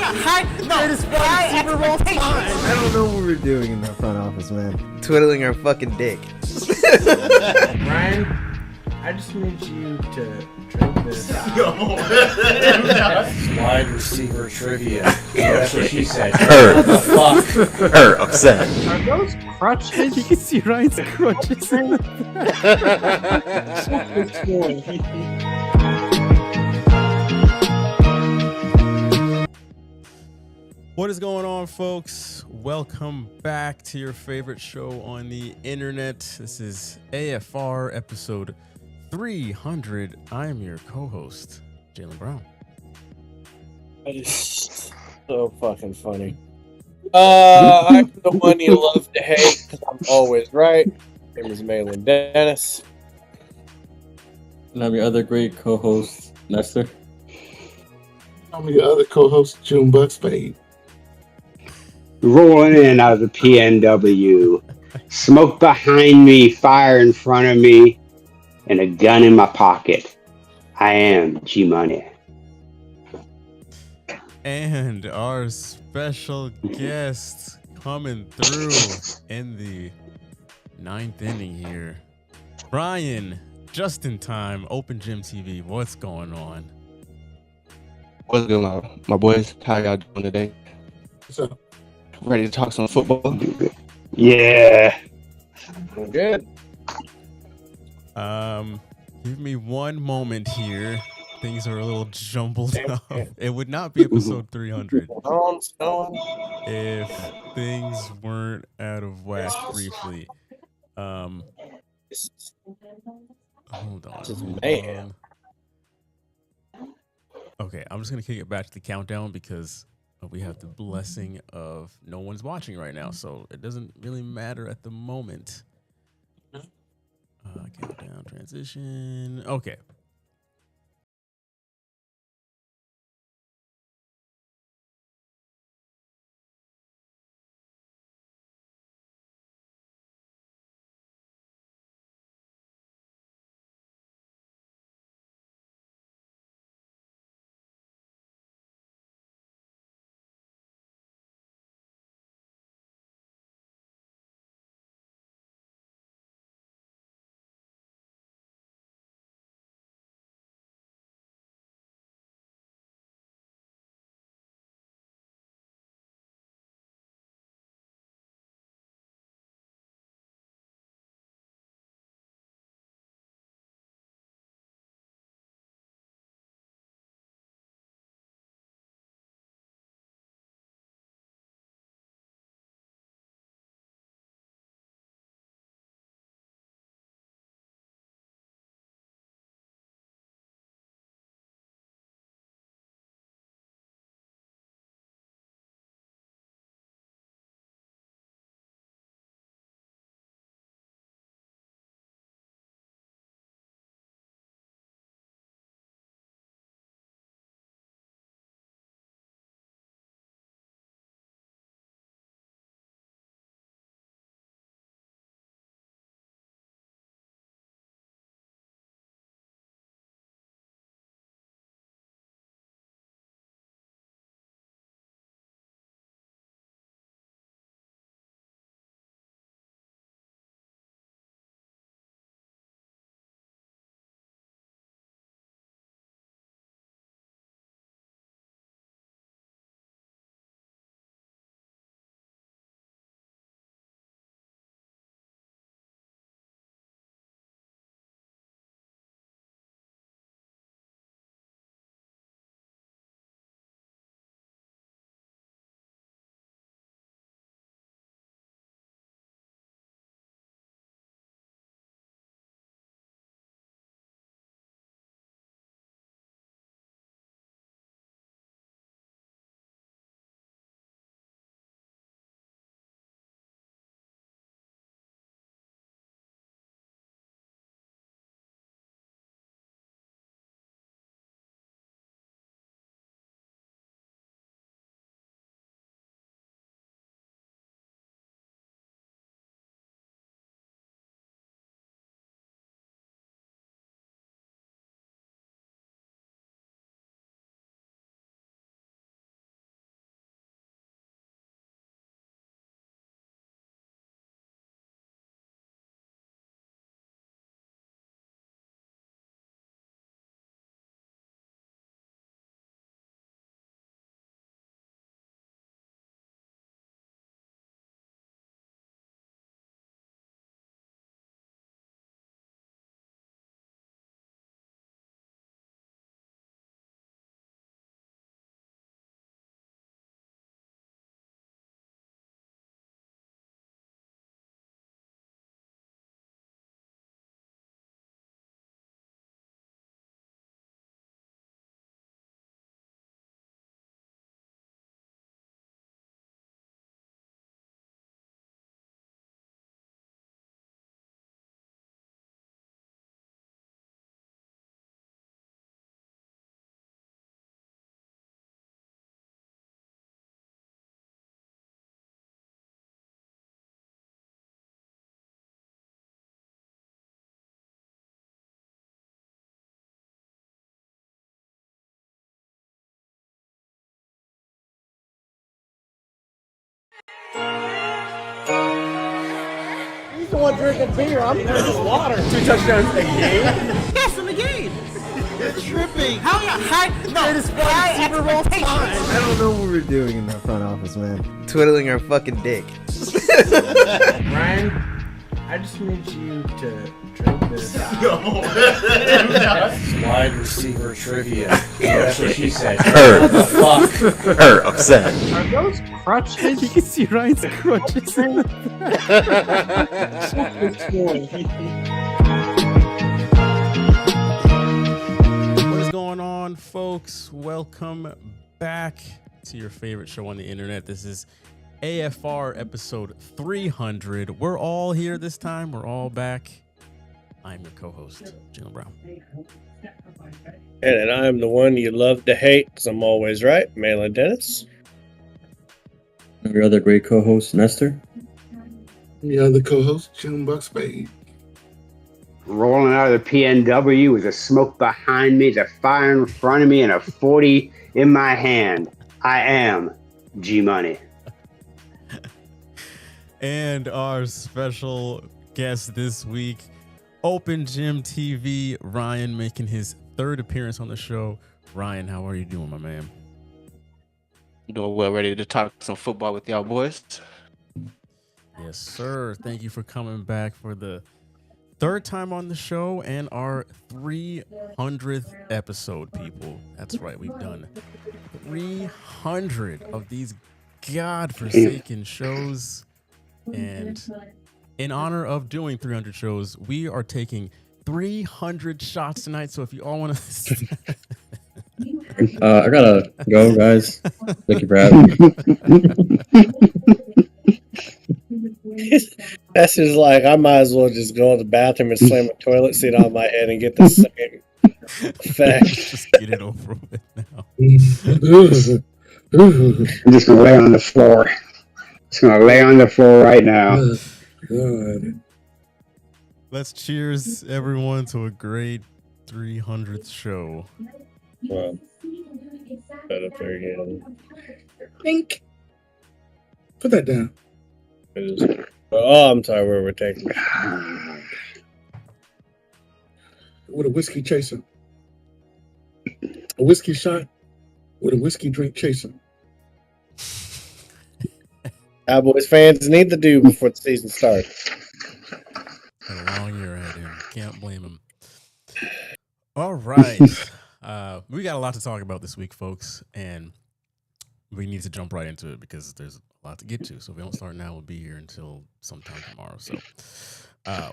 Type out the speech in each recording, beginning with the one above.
Greatest Super Bowl time. I don't know what we're doing in the front office, man. Twiddling our fucking dick. Ryan, I just need you to drink this. Wide receiver trivia. That's what she said. Her. What the fuck? Her upset. Are those crutches? You can see Ryan's crutches. What is going on, folks? Welcome back to your favorite show on the internet. This is AFR episode 300. I am your co-host, Jalen Brown. That is so fucking funny. I'm the one you love to hate because I'm always right. My name is Malin Dennis. And I'm your other great co-host, Nestor. I'm your other co-host, June Buckspade. Rolling in out of the PNW. Smoke behind me, fire in front of me, and a gun in my pocket. I am G-Money. And our special guest coming through in the ninth inning here. Brian, just in time, Open Gym TV. What's going on? What's going on, my boys? How y'all doing today? What's up? Ready to talk some football? Yeah. Good. Give me one moment here. Things are a little jumbled up. It would not be episode 300 if things weren't out of whack briefly. Hold on. Man. Okay, I'm just gonna kick it back to the countdown because we have the blessing of no one's watching right now, so it doesn't really matter at the moment. Countdown, transition. Okay. He's the one drinking beer. I'm drinking water. 2 touchdowns a game? Yes, in the game. You're tripping. How high? No, high Super Bowl time. I don't know what we're doing in the front office, man. Twiddling our fucking dick. Ryan, I just need you to drink this. Wide receiver trivia. That's what she said. Her upset. Are those crutches? You can see Ryan's crutches. What is going on, folks? Welcome back to your favorite show on the internet. This is AFR episode 300. We're all here this time. We're all back. I'm your co-host, Jalen Brown. And I'm the one you love to hate because I'm always right, Malin Dennis. Your other great co-host, Nestor. The other co-host, June Spade. Rolling out of the PNW with a smoke behind me, the fire in front of me, and a 40 in my hand. I am G-Money. And our special guest this week, Open Gym TV, Ryan, making his third appearance on the show. Ryan, how are you doing, my man? Doing well, ready to talk some football with y'all boys. Yes, sir. Thank you for coming back for the third time on the show and our 300th episode, people. That's right. We've done 300 of these godforsaken shows. And in honor of doing 300 shows, we are taking 300 shots tonight. So if you all want to... I gotta go, guys. Thank you for having me. That's just like, I might as well just go to the bathroom and slam a toilet seat on my head and get the same effect. Just get it over with now. I'm just gonna lay on the floor. Just gonna lay on the floor right now. God. Let's cheers, everyone, to a great 300th show. Well, put up there again. Pink. Put that down. Oh, I'm sorry, where we're taking. With a whiskey chaser. A whiskey shot with a whiskey drink chaser. Cowboys fans need to do before the season starts. Had a long year ahead of him. Can't blame him. All right. We got a lot to talk about this week, folks, and we need to jump right into it because there's a lot to get to. So if we don't start now, we'll be here until sometime tomorrow. So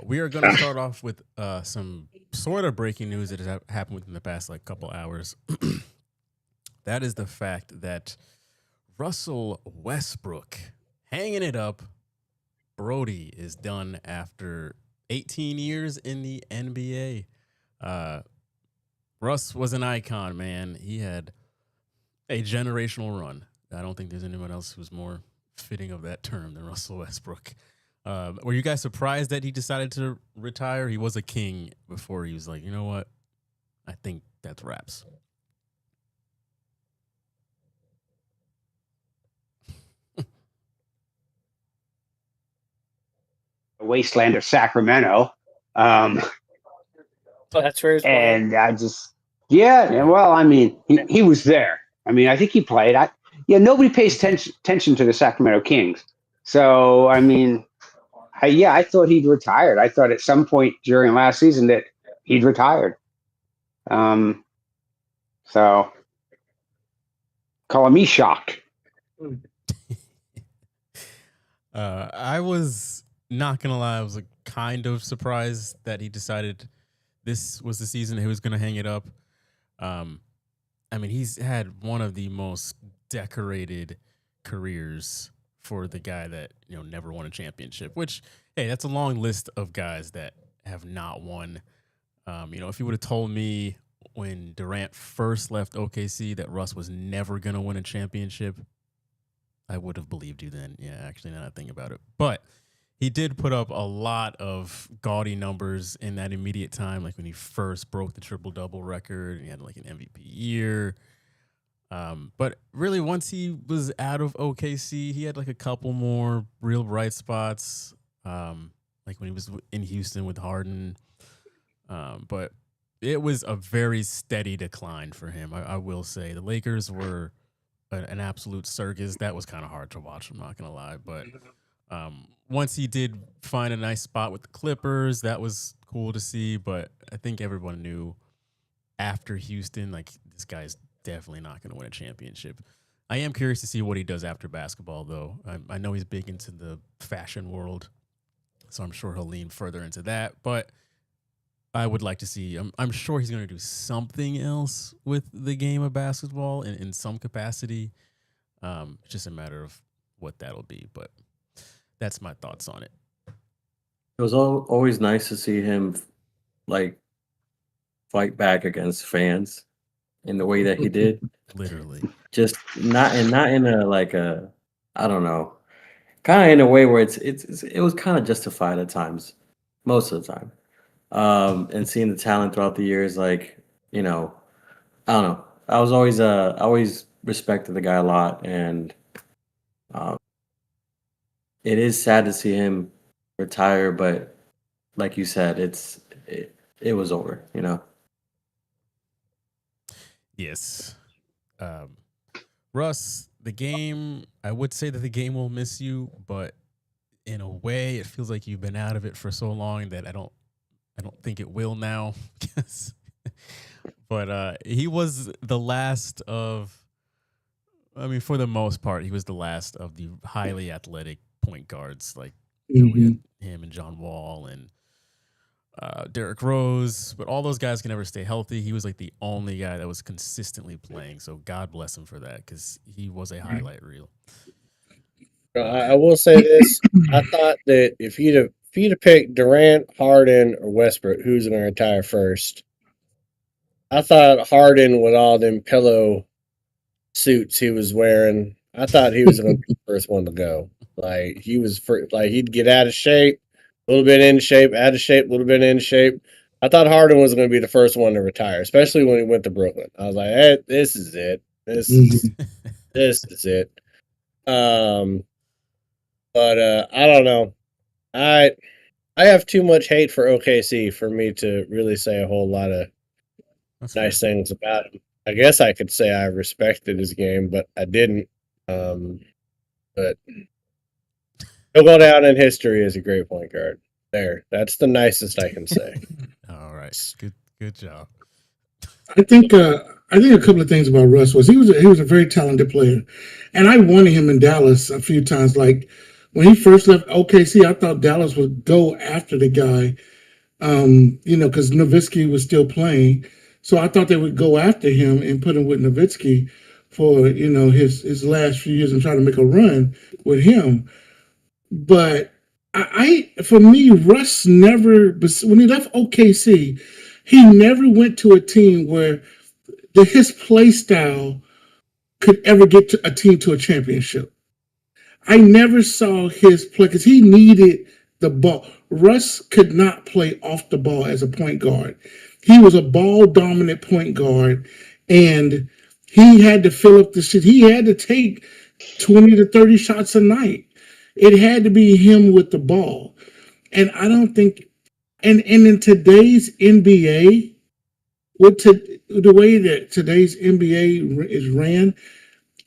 we are going to start off with some sort of breaking news that has happened within the past couple hours. That is the fact that Russell Westbrook, hanging it up, Brody is done after 18 years in the NBA. Russ was an icon, man. He had a generational run. I don't think there's anyone else who's more fitting of that term than Russell Westbrook. Were you guys surprised that he decided to retire? He was a king before he was like, you know what? I think that's wraps. Wasteland of Sacramento. That's where And I just, well, I mean, he was there. I mean, I think he played. Nobody pays attention to the Sacramento Kings. So, I mean, I thought he'd retired. I thought at some point during last season that he'd retired. So, calling me shocked. I was not going to lie. I was kind of surprised that he decided this was the season he was going to hang it up. I mean, he's had one of the most decorated careers for the guy that, never won a championship, which, hey, that's a long list of guys that have not won. If you would have told me when Durant first left OKC that Russ was never going to win a championship, I would have believed you then. Yeah, actually, now that I think about it. But he did put up a lot of gaudy numbers in that immediate time, like when he first broke the triple-double record. He had an MVP year. But really, once he was out of OKC, he had like a couple more real bright spots. Like when he was in Houston with Harden. But it was a very steady decline for him. I will say the Lakers were an absolute circus. That was kind of hard to watch. I'm not gonna lie, but once he did find a nice spot with the Clippers, that was cool to see. But I think everyone knew after Houston, like this guy's definitely not going to win a championship. I am curious to see what he does after basketball, though. I know he's big into the fashion world, so I'm sure he'll lean further into that. But I would like to see. I'm sure he's going to do something else with the game of basketball in some capacity. It's just a matter of what that'll be. But that's my thoughts on it. It was always nice to see him like fight back against fans in the way that he did. Literally, just not in a like a I don't know, kind of in a way where it was kind of justified at times, most of the time. And seeing the talent throughout the years, like I don't know. I always respected the guy a lot, and it is sad to see him retire. But like you said, it was over. Yes. Russ, the game, I would say that the game will miss you, but in a way, it feels like you've been out of it for so long that I don't think it will now. But he was the last of, I mean, for the most part, he was the last of the highly athletic point guards. Like, we had him and John Wall and Derrick Rose, but all those guys can never stay healthy. He was like the only guy that was consistently playing. So God bless him for that, because he was a highlight reel. I will say this: I thought that if you'd have picked Durant, Harden, or Westbrook, who's going to retire first, I thought Harden with all them pillow suits he was wearing, I thought he was going to be the first one to go. Like he'd get out of shape, a little bit in shape, out of shape, a little bit in shape. I thought Harden was going to be the first one to retire, especially when he went to Brooklyn. I was like, hey, this is it. This is it. But I don't know. I have too much hate for OKC for me to really say a whole lot of nice things about him. I guess I could say I respected his game, but I didn't. But he'll go down in history as a great point guard. That's the nicest I can say. All right, good job. I think a couple of things about Russ was he was a very talented player, and I wanted him in Dallas a few times. Like when he first left OKC, I thought Dallas would go after the guy, because Nowitzki was still playing, so I thought they would go after him and put him with Nowitzki for his last few years and try to make a run with him. But for me, Russ never, when he left OKC, he never went to a team where his play style could ever get a team to a championship. I never saw his play because he needed the ball. Russ could not play off the ball as a point guard. He was a ball-dominant point guard, and he had to fill up the shit. He had to take 20 to 30 shots a night. It had to be him with the ball. And I don't think, and in today's NBA, the way that today's NBA is ran,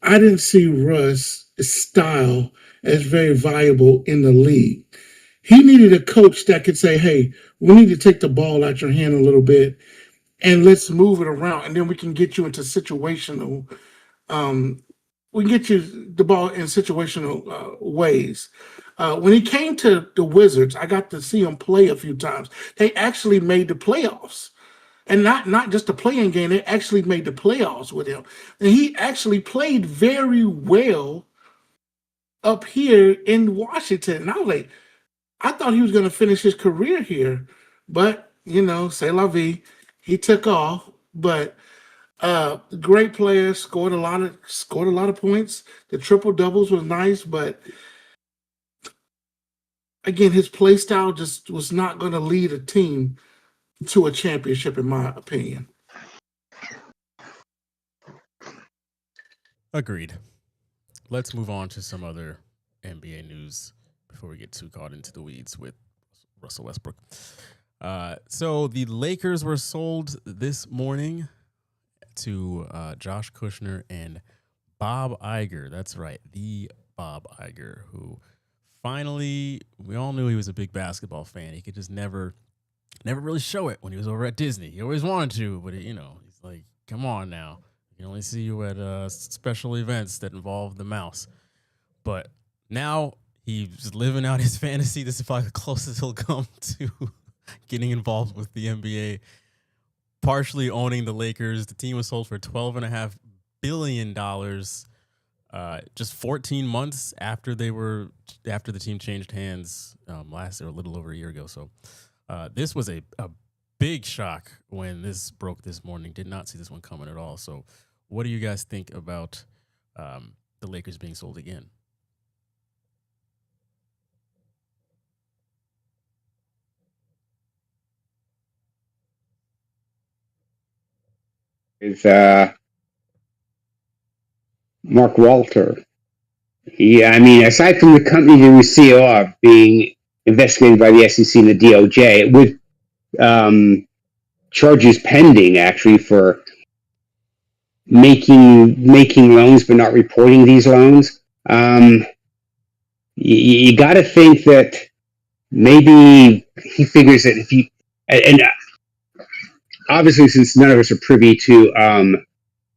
I didn't see Russ' style as very viable in the league. He needed a coach that could say, hey, we need to take the ball out your hand a little bit and let's move it around, and then we can get you into situational we can get you the ball in situational ways. When he came to the Wizards, I got to see him play a few times. They actually made the playoffs. And not just the playing game, they actually made the playoffs with him. And he actually played very well up here in Washington. And I was like, I thought he was going to finish his career here. But, c'est la vie. He took off. But great player, scored a lot of points. The triple doubles was nice, but again, his play style just was not going to lead a team to a championship, in my opinion. Agreed. Let's move on to some other NBA news before we get too caught into the weeds with Russell Westbrook. So the Lakers were sold this morning to Josh Kushner and Bob Iger. That's right, the Bob Iger, who finally, we all knew he was a big basketball fan. He could just never really show it when he was over at Disney. He always wanted to, but he's like, come on now. You can only see you at special events that involve the mouse. But now he's living out his fantasy. This is probably the closest he'll come to getting involved with the NBA, partially owning the Lakers. The team was sold for $12.5 billion just 14 months after the team changed hands last year, a little over a year ago. So this was a big shock when this broke this morning. Did not see this one coming at all. So what do you guys think about the Lakers being sold again? With Mark Walter. Yeah, I mean, aside from the company he was CEO of being investigated by the SEC and the DOJ, with charges pending actually for making loans but not reporting these loans. You got to think that maybe he figures that if you and obviously, since none of us are privy to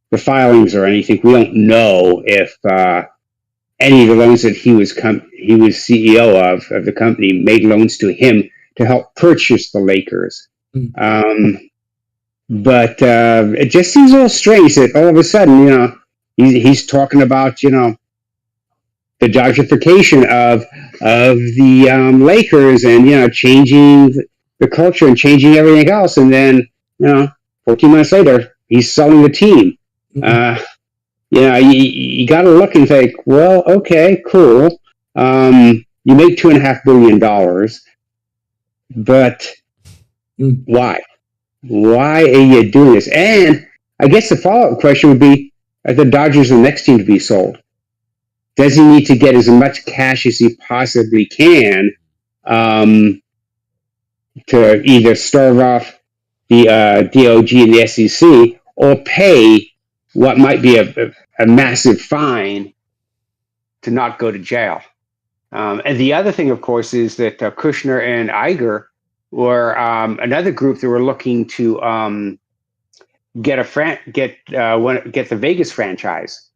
the filings or anything, we don't know if any of the loans that he was CEO of the company made loans to him to help purchase the Lakers. But it just seems a little strange that all of a sudden, he's talking about, the Dodgerification of the Lakers and, changing the culture and changing everything else. And then, 14 months later, he's selling the team. You got to look and think, well, okay, cool. You make $2.5 billion, but why? Why are you doing this? And I guess the follow-up question would be, are the Dodgers the next team to be sold? Does he need to get as much cash as he possibly can to either starve off the DOJ and the SEC or pay what might be a massive fine to not go to jail? And the other thing, of course, is that Kushner and Iger were another group that were looking to get the Vegas franchise.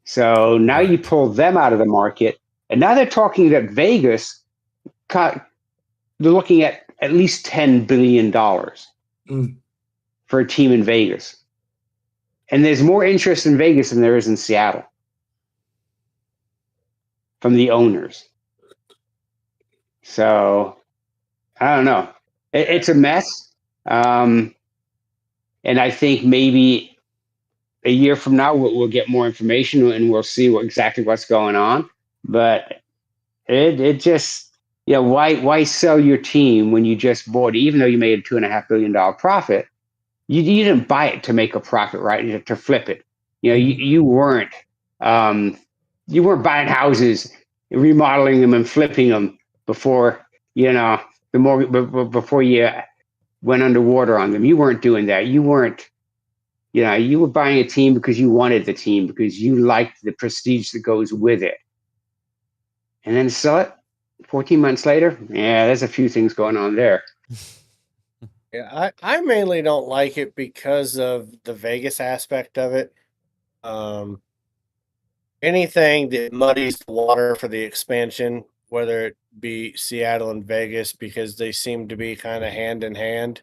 So now you pull them out of the market, and now they're talking that Vegas they're looking at least $10 billion for a team in Vegas. And there's more interest in Vegas than there is in Seattle from the owners. So I don't know. It's a mess. And I think maybe a year from now we'll get more information and we'll see exactly what's going on. But it just, why sell your team when you just bought it, even though you made a $2.5 billion profit? You didn't buy it to make a profit, right? To flip it. You weren't buying houses, remodeling them and flipping them before before you went underwater on them. You weren't doing that. You weren't. You were buying a team because you wanted the team, because you liked the prestige that goes with it. And then sell it 14 months later. Yeah, there's a few things going on there. Yeah, I mainly don't like it because of the Vegas aspect of it. Anything that muddies the water for the expansion, whether it be Seattle and Vegas, because they seem to be kind of hand in hand.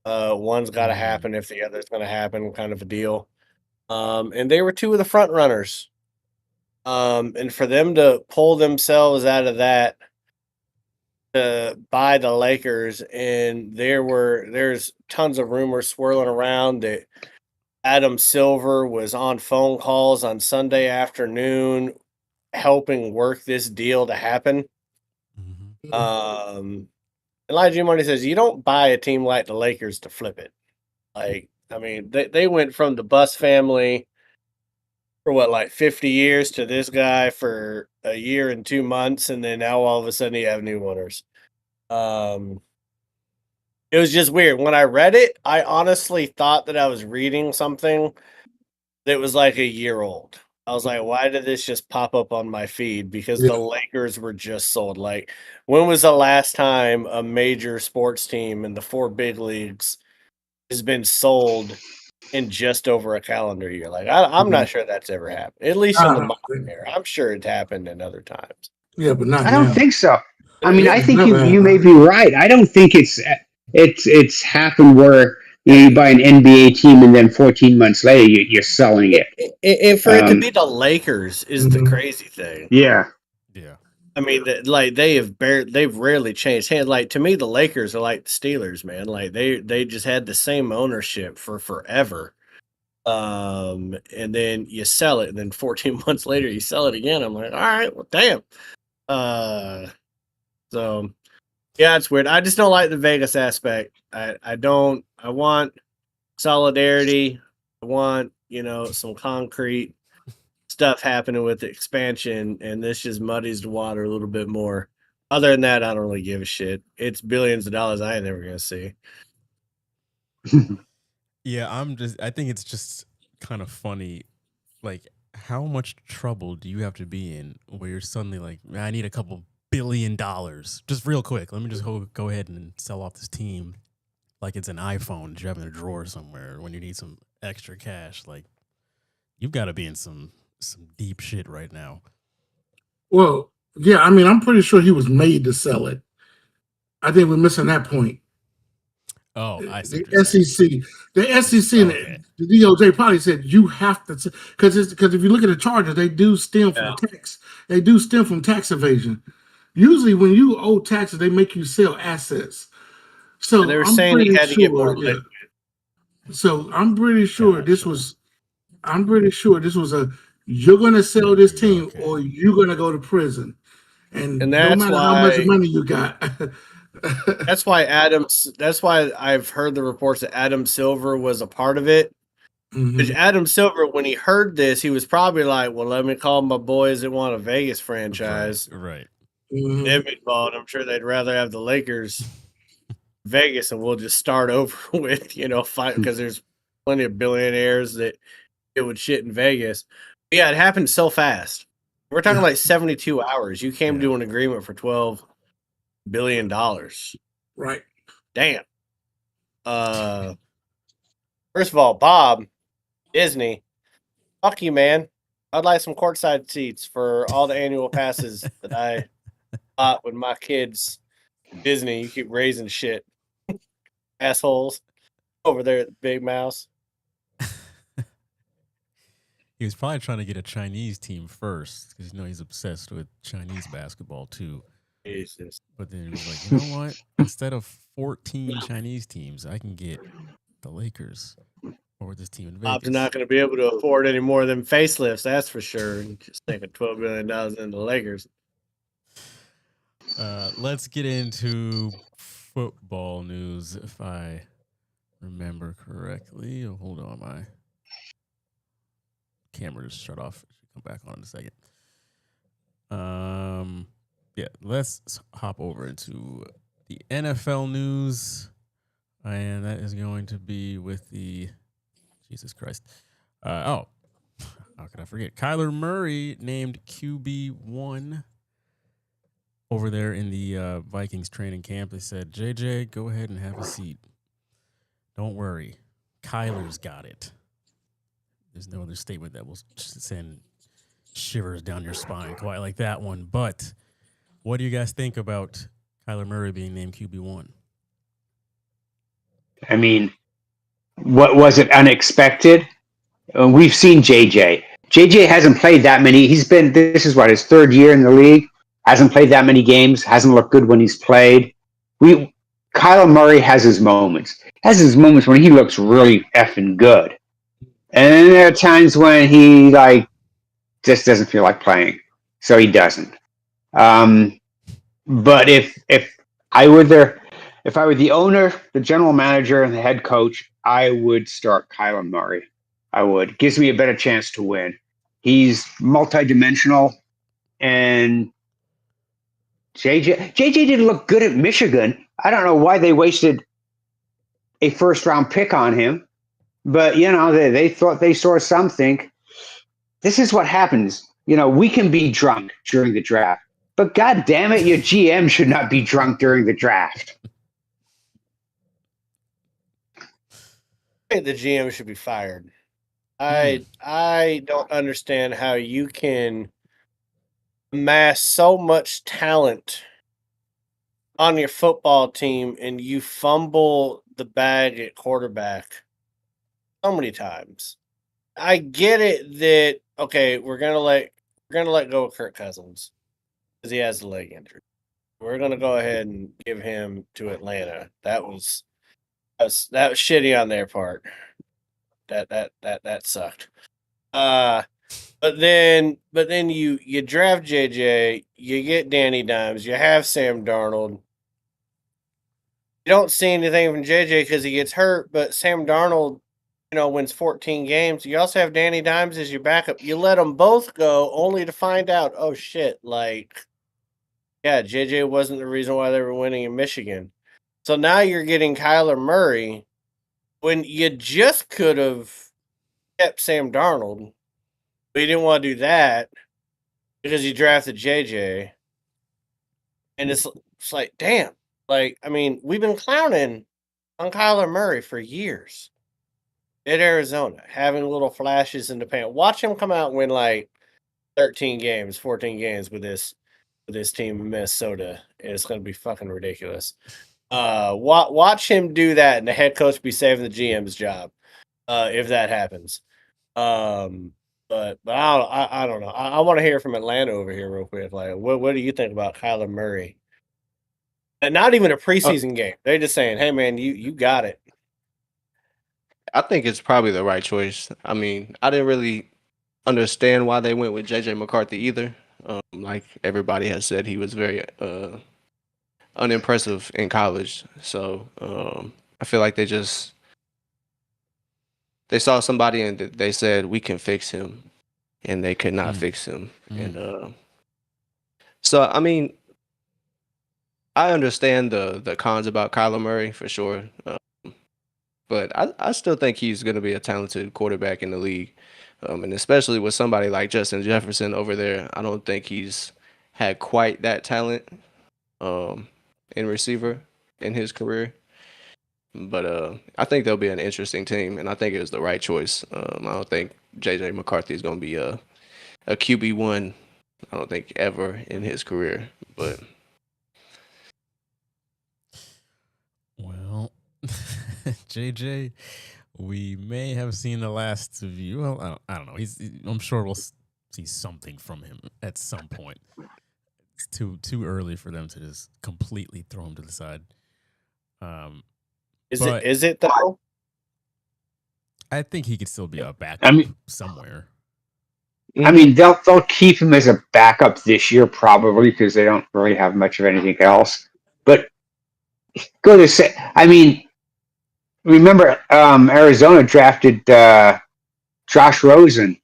One's got to happen if the other's going to happen, kind of a deal. And they were two of the front runners. And for them to pull themselves out of that to buy the Lakers, and there's tons of rumors swirling around that Adam Silver was on phone calls on Sunday afternoon helping work this deal to happen. Elijah Money says you don't buy a team like the Lakers to flip it. Like, I mean, they went from the Buss family for what, like 50 years to this guy for a year and 2 months, and then now all of a sudden you have new owners. It was just weird. When I read it, I honestly thought that I was reading something that was like a year old. I was like, why did this just pop up on my feed? Because the Lakers were just sold. Like, when was the last time a major sports team in the 4 big leagues has been sold in just over a calendar year? Like, I'm not sure that's ever happened, at least in the modern era. I'm sure it's happened in other times. Yeah, but not I now. don't think so. I mean, I It's think never you may happened. be right. I don't think it's happened where you buy an NBA team and then 14 months later you're selling it. And for it to be the Lakers is the Mhm. crazy thing. Yeah. Yeah. I mean, like they've rarely changed hands. Like, to me, the Lakers are like the Steelers, man. Like they just had the same ownership for forever. And then you sell it, and then 14 months later you sell it again. I'm like, all right, well, damn. So yeah, it's weird. I just don't like the Vegas aspect. I don't. I want solidarity. I want, some concrete stuff happening with the expansion, and this just muddies the water a little bit more. Other than that, I don't really give a shit. It's billions of dollars I ain't never gonna see. Yeah, I think it's just kind of funny. Like, how much trouble do you have to be in where you're suddenly like, I need a couple $1 billion. Just real quick. Let me just go ahead and sell off this team like it's an iPhone that you have in a drawer somewhere when you need some extra cash. Like, you've got to be in some deep shit right now. Well, yeah, I mean, I'm pretty sure he was made to sell it. I think we're missing that point. Oh, I see. The SEC, and the DOJ probably said you have to, because if you look at the charges, they do stem from tax. They do stem from tax evasion. Usually, when you owe taxes, they make you sell assets. So And they were I'm saying he pretty had to get more sure. liquid. So I'm pretty sure this was. I'm pretty sure this was a. You're going to sell this team, or you're going to go to prison, and no that's matter how much money you got. That's why I've heard the reports that Adam Silver was a part of it. Because Adam Silver, when he heard this, he was probably like, well, let me call my boys that want a Vegas franchise. Right. Them involved. I'm sure they'd rather have the Lakers Vegas, and we'll just start over with, fight, because there's plenty of billionaires that it would shit in Vegas. But yeah, it happened so fast. We're talking like 72 hours. You came to an agreement for $12 billion. Right. Damn. First of all, Bob, Disney, fuck you, man. I'd like some courtside seats for all the annual passes that I bought with my kids. Disney, you keep raising shit. Assholes. Over there at the Big Mouse. He was probably trying to get a Chinese team first, because he's obsessed with Chinese basketball too. Jesus. But then he was like, you know what? Instead of 14 Chinese teams, I can get the Lakers or this team in Vegas. Bob's not going to be able to afford any more of them facelifts, that's for sure. Just thinking $12 billion into the Lakers. Let's get into football news, if I remember correctly. Oh, hold on, my camera just shut off. Come back on in a second. Yeah, let's hop over into the NFL news, and that is going to be with the Jesus Christ. How could I forget? Kyler Murray named QB1 over there in the Vikings training camp. They said, JJ, go ahead and have a seat. Don't worry. Kyler's got it. There's no other statement that will send shivers down your spine quite like that one. But what do you guys think about Kyler Murray being named QB1? I mean, what was it unexpected? We've seen JJ. JJ hasn't played that many. This is his third year in the league. Hasn't played that many games. Hasn't looked good when he's played. Kyler Murray has his moments. Has his moments when he looks really effing good. And then there are times when he just doesn't feel like playing. So he doesn't. But if I were the owner, the general manager, and the head coach, I would start Kyler Murray. I would. Gives me a better chance to win. He's multidimensional, and JJ didn't look good at Michigan. I don't know why they wasted a first-round pick on him, but they thought they saw something. This is what happens. We can be drunk during the draft, but God damn it, your GM should not be drunk during the draft. I think the GM should be fired. I don't understand how you can amass so much talent on your football team and you fumble the bag at quarterback so many times. I get it that we're gonna let go of Kirk Cousins because he has the leg injury. We're gonna go ahead and give him to Atlanta. That was shitty on their part. That sucked. But then you draft JJ, you get Danny Dimes, you have Sam Darnold. You don't see anything from JJ because he gets hurt, but Sam Darnold, wins 14 games. You also have Danny Dimes as your backup. You let them both go only to find out, oh shit, JJ wasn't the reason why they were winning in Michigan. So now you're getting Kyler Murray when you just could have kept Sam Darnold. But you didn't want to do that because you drafted JJ. And it's like, damn. We've been clowning on Kyler Murray for years at Arizona, having little flashes in the paint. Watch him come out and win 13 games, 14 games with this team in Minnesota. And it's going to be fucking ridiculous. Watch him do that, and the head coach be saving the GM's job if that happens. But I don't know. I want to hear from Atlanta over here real quick. What do you think about Kyler Murray? And not even a preseason game. They're just saying, "Hey, man, you got it." I think it's probably the right choice. I mean, I didn't really understand why they went with JJ McCarthy either. Like everybody has said, he was very unimpressive in college. So I feel like they saw somebody and they said we can fix him, and they could not fix him. And so I mean, I understand the cons about Kyler Murray for sure, but I still think he's going to be a talented quarterback in the league, and especially with somebody like Justin Jefferson over there. I don't think he's had quite that talent in receiver in his career. But I think they'll be an interesting team, and I think it was the right choice. I don't think JJ McCarthy is going to be a QB1. I don't think ever in his career. But well, JJ, we may have seen the last of you. Well, I don't know. I'm sure we'll see something from him at some point. It's too early for them to just completely throw him to the side. Is it though? I think he could still be a backup somewhere. They'll keep him as a backup this year probably because they don't really have much of anything else. But go to say, remember Arizona drafted Josh Rosen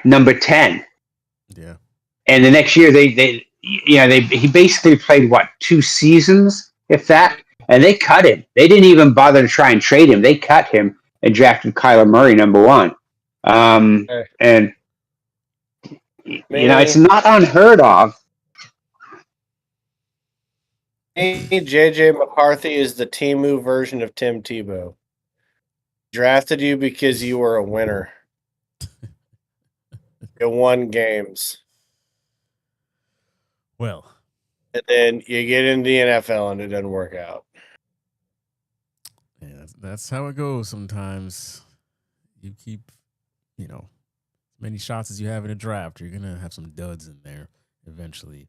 number 10. Yeah. And the next year he basically played 2 seasons, if that. And they cut him. They didn't even bother to try and trade him. They cut him and drafted Kyler Murray number 1. And it's not unheard of. JJ McCarthy is the Temu version of Tim Tebow. Drafted you because you were a winner. You won games. Well. And then you get into the NFL and it doesn't work out. Yeah, that's how it goes sometimes. You keep, as many shots as you have in a draft, you're going to have some duds in there eventually.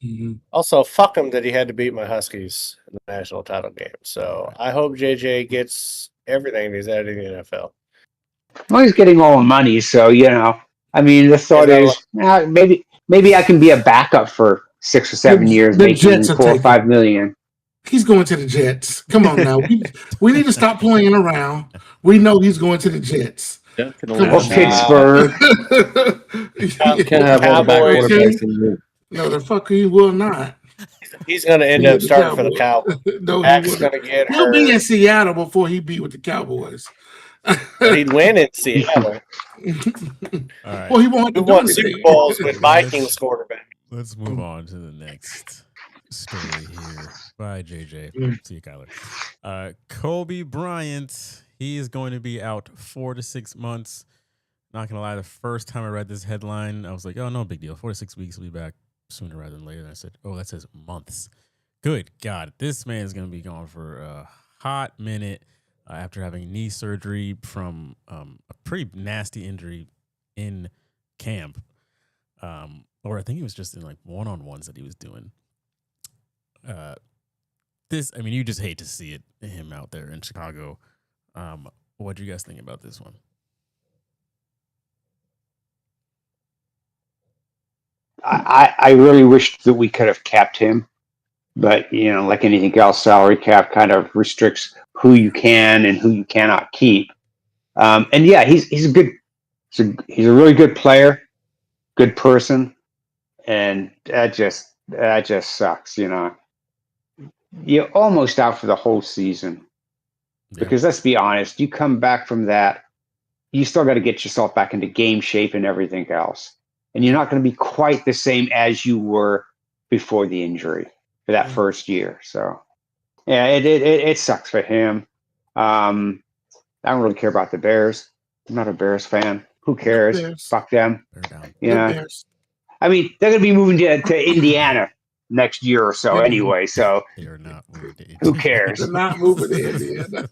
Mm-hmm. Also, fuck him that he had to beat my Huskies in the national title game. So I hope JJ gets everything he's added in the NFL. Well, he's getting all the money, so the thought is maybe I can be a backup for 6 or 7 years, making $4 or $5 million. He's going to the Jets. Come on now, we need to stop playing around. We know he's going to the Jets. Or Pittsburgh. Can't have all the back Cowboys. quarterbacks in the league. No, the fuck he will not. He's going to end Be up with the starting for the Cowboys. Cowboys. No, he Dak's will going not. to get He'll be in hurt. Seattle before he be with the Cowboys. But he'd win in Seattle. All right. Well, he won't Who have to do won Super anything. Bowls with Vikings quarterback? Let's move on to the next story here. Bye, JJ. See you, Kyler. Kobe Bryant. He is going to be out 4 to 6 months. Not gonna lie, the first time I read this headline, I was like, "Oh, no big deal. 4 to 6 weeks. He'll be back sooner rather than later." And I said, "Oh, that says months." Good God, this man is gonna be gone for a hot minute after having knee surgery from a pretty nasty injury in camp. Or I think it was just in like one-on-ones that he was doing. You just hate to see him out there in Chicago. What do you guys think about this one? I really wish that we could have kept him, but like anything else, salary cap kind of restricts who you can and who you cannot keep. And yeah, he's a really good player, good person, and that just sucks. You're almost out for the whole season because let's be honest, you come back from that, you still got to get yourself back into game shape and everything else. And you're not going to be quite the same as you were before the injury for that first year. So, yeah, it sucks for him. I don't really care about the Bears. I'm not a Bears fan. Who cares? Fuck them. Yeah. I mean, they're going to be moving to Indiana next year or so anyway. So they're not moving to Indiana. Who cares? They're not moving to Indiana.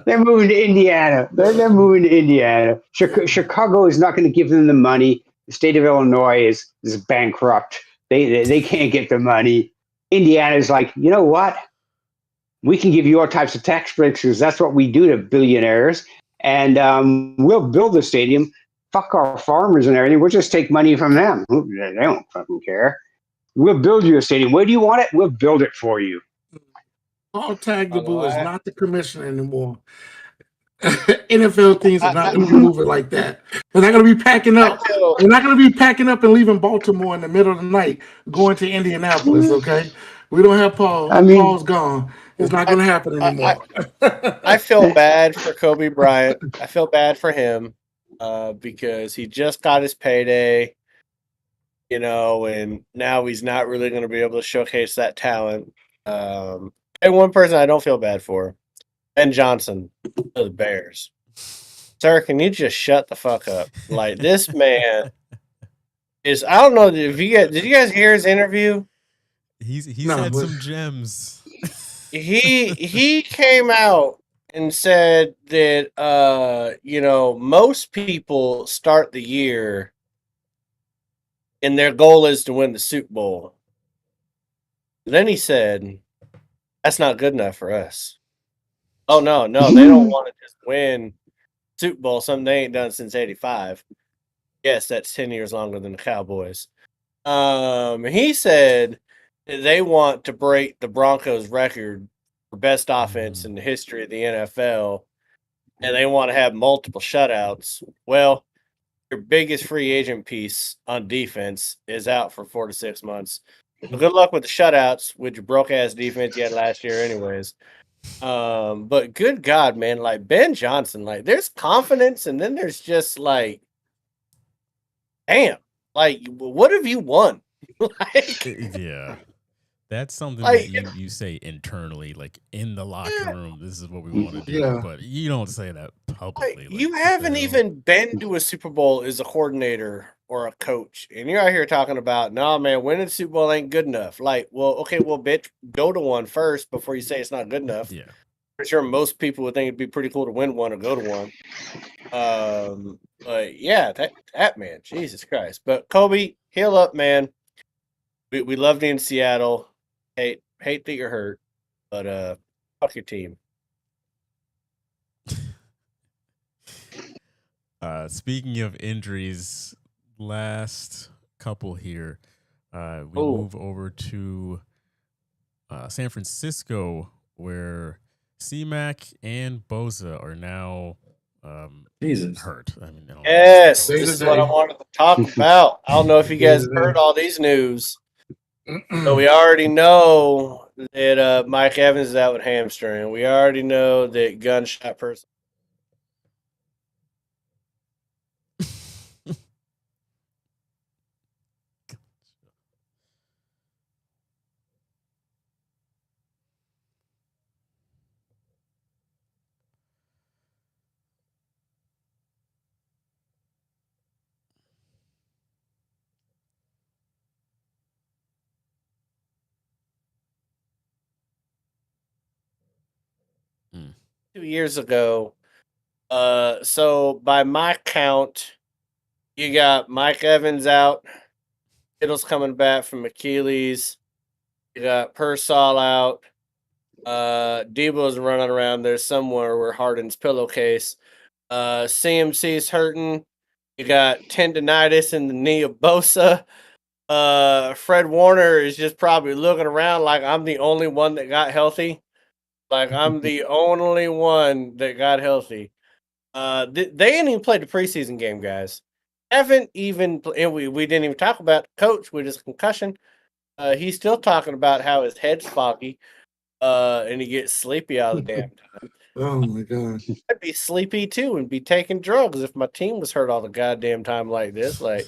They're moving to Indiana. They're moving to Indiana. Chicago is not going to give them the money. The state of Illinois is bankrupt. They can't get the money. Indiana is like, you know what? We can give you all types of tax breaks because that's what we do to billionaires. And we'll build the stadium. Fuck our farmers and everything. We'll just take money from them. They don't fucking care. We'll build you a stadium. Where do you want it? We'll build it for you. Paul Tagliabue is not the commissioner anymore. NFL teams are not going to move it like that. They're not going to be packing up. They're not going to be packing up and leaving Baltimore in the middle of the night going to Indianapolis, okay? We don't have Paul. Paul's gone. It's not going to happen anymore. I feel bad for Kobe Bryant. I feel bad for him because he just got his payday, and now he's not really going to be able to showcase that talent. And one person I don't feel bad for, Ben Johnson of the Bears. Sir, can you just shut the fuck up? Like, this man is, I don't know, did you guys hear his interview? He's had some gems. He came out and said that most people start the year and their goal is to win the Super Bowl. Then he said, that's not good enough for us. Oh, no, they don't want to just win Super Bowl, something they ain't done since 85. Yes, that's 10 years longer than the Cowboys. He said they want to break the Broncos record for best offense in the history of the NFL, and they want to have multiple shutouts. Well, your biggest free agent piece on defense is out for 4 to 6 months. So good luck with the shutouts with your broke-ass defense you had last year anyways. But good God, man, like Ben Johnson, like there's confidence and then there's just like, damn, like what have you won? Yeah. That's something like, that you say internally, like in the locker room, this is what we want to do. Yeah. But you don't say that publicly. You haven't even been to a Super Bowl as a coordinator or a coach. And you're out here talking about, nah, man, winning the Super Bowl ain't good enough. Like, well, okay, well, bitch, go to one first before you say it's not good enough. Yeah. For sure, most people would think it'd be pretty cool to win one or go to one. But yeah, that man, Jesus Christ. But Kobe, heal up, man. We loved you in Seattle. Hate that you're hurt, but fuck your team. Speaking of injuries, last couple here. We move over to San Francisco, where C-Mac and Bosa are now Jesus. hurt. I mean, Yes, Day this to is what I day. wanted to talk about. I don't know if you Day guys to heard day. all these news. So we already know that Mike Evans is out with hamstring. We already know that gunshot person. Mm. 2 years ago. So by my count, you got Mike Evans out. Kittle's coming back from Achilles. You got Pearsall out. Debo's running around there somewhere where Harden's pillowcase. CMC's hurting. You got tendonitis in the knee of Bosa. Fred Warner is just probably looking around like I'm the only one that got healthy. Like I'm the only one that got healthy. They didn't even play the preseason game, guys. Haven't even, and we didn't even talk about coach with his concussion. He's still talking about how his head's foggy, and he gets sleepy all the damn time. Oh my god! I'd be sleepy too and be taking drugs if my team was hurt all the goddamn time like this. Like,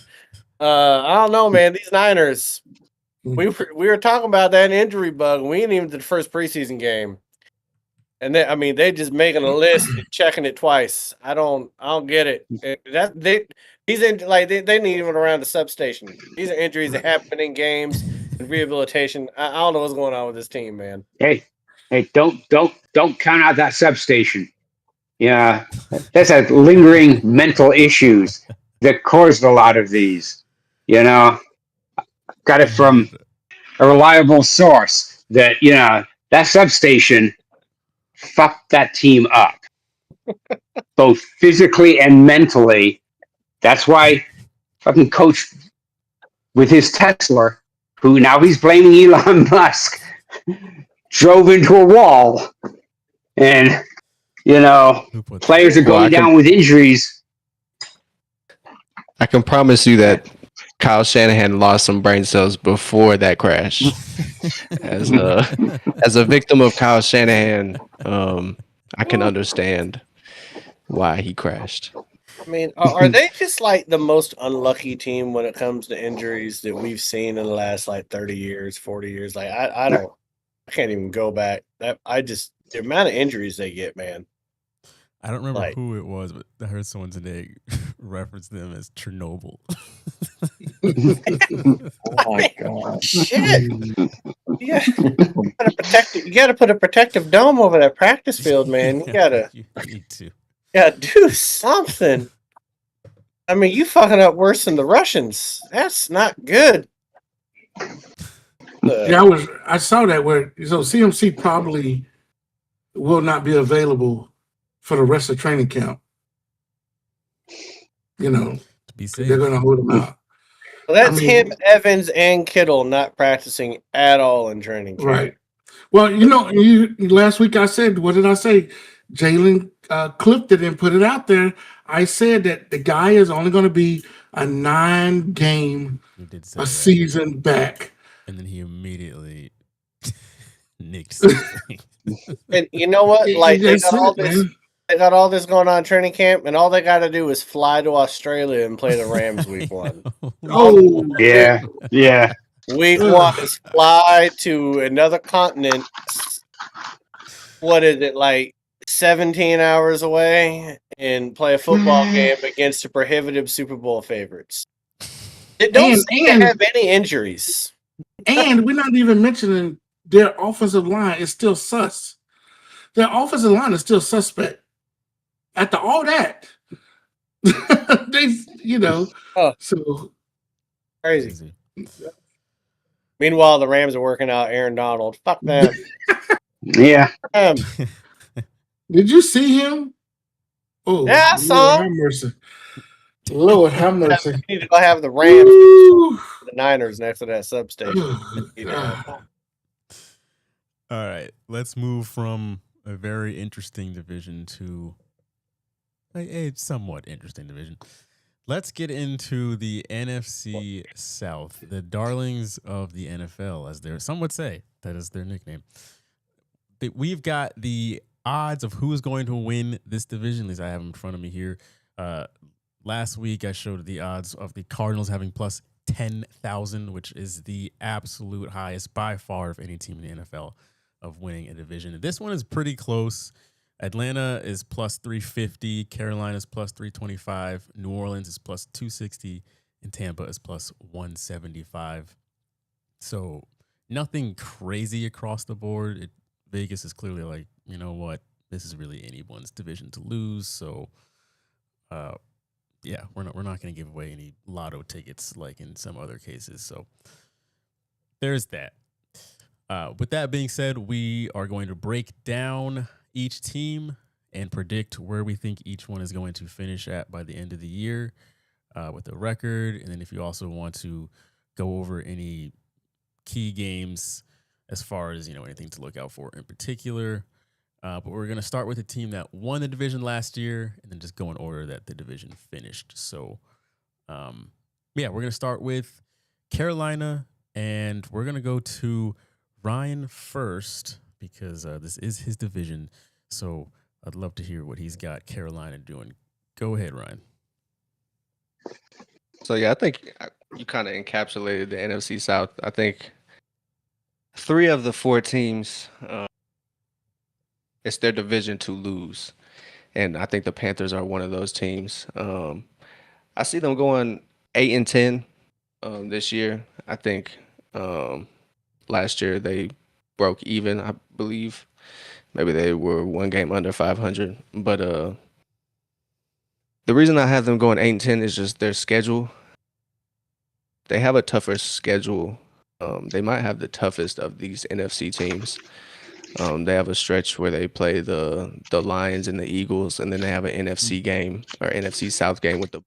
I don't know, man. These Niners, we were talking about that injury bug. And we ain't even did the first preseason game, and they just making a list and checking it twice. I don't get it. These they need even around the substation. These are injuries that happen in games and rehabilitation. I don't know what's going on with this team, man. Hey, don't count out that substation. Yeah, that's a lingering mental issues that caused a lot of these. You know, got it from a reliable source that that substation fucked that team up, both physically and mentally. That's why fucking coach with his Tesla, who now he's blaming Elon Musk, drove into a wall, and players are going down with injuries. I can promise you that Kyle Shanahan lost some brain cells before that crash. As a victim of Kyle Shanahan, I can understand why he crashed. I mean, are they just like the most unlucky team when it comes to injuries that we've seen in the last like 30 years, 40 years? Like I can't even go back. The amount of injuries they get, man. I don't remember who it was, but I heard someone today reference them as Chernobyl. Oh my god! Shit! Yeah, you gotta put a protective dome over that practice field, man. You gotta need to. Yeah, do something. I mean, you fucking up worse than the Russians. That's not good. Yeah, I saw that where CMC probably will not be available for the rest of training camp. To be safe. They're going to hold him out. Well, that's him, Evans, and Kittle not practicing at all in training camp. Right. Well, last week I said, what did I say? Jalen clipped it and put it out there. I said that the guy is only going to be a 9-game season back. And then he immediately nicked something. And you know what? Like they got all this going on in training camp, and all they got to do is fly to Australia and play the Rams week 1. Oh, yeah. Week 1 is fly to another continent. What is it, like 17 hours away, and play a football game against the prohibitive Super Bowl favorites. It don't seem to have any injuries. And we're not even mentioning their offensive line is still sus. Their offensive line is still suspect. After all that, so crazy. Meanwhile, the Rams are working out Aaron Donald. Fuck them. Yeah. Did you see him? Oh, yeah, I saw him. Lord have mercy. We need to go have the Rams, the Niners next to that substation. All right, let's move from a very interesting division to a somewhat interesting division. Let's get into the NFC South, the darlings of the NFL, as some would say. That is their nickname. We've got the odds of who's going to win this division. At least I have them in front of me here. Last week, I showed the odds of the Cardinals having plus 10,000, which is the absolute highest by far of any team in the NFL of winning a division. This one is pretty close. Atlanta is plus 350. Carolina is plus 325. New Orleans is plus 260. And Tampa is plus 175. So nothing crazy across the board. Vegas is clearly like, you know what? This is really anyone's division to lose. So, yeah, we're not going to give away any lotto tickets like in some other cases. So there's that. With that being said, we are going to break down each team and predict where we think each one is going to finish at by the end of the year with the record. And then if you also want to go over any key games as far as, anything to look out for in particular. But we're going to start with a team that won the division last year and then just go in order that the division finished. So, we're going to start with Carolina, and we're going to go to Ryan first because this is his division. So I'd love to hear what he's got Carolina doing. Go ahead, Ryan. So, yeah, I think you kind of encapsulated the NFC South. I think 3 of the 4 teams, it's their division to lose. And I think the Panthers are one of those teams. I see them going 8-10 this year. I think last year they broke even, I believe. Maybe they were 1 game under 500. But the reason I have them going 8-10 is just their schedule. They have a tougher schedule. They might have the toughest of these NFC teams. They have a stretch where they play the Lions and the Eagles, and then they have an NFC game or NFC South game with the.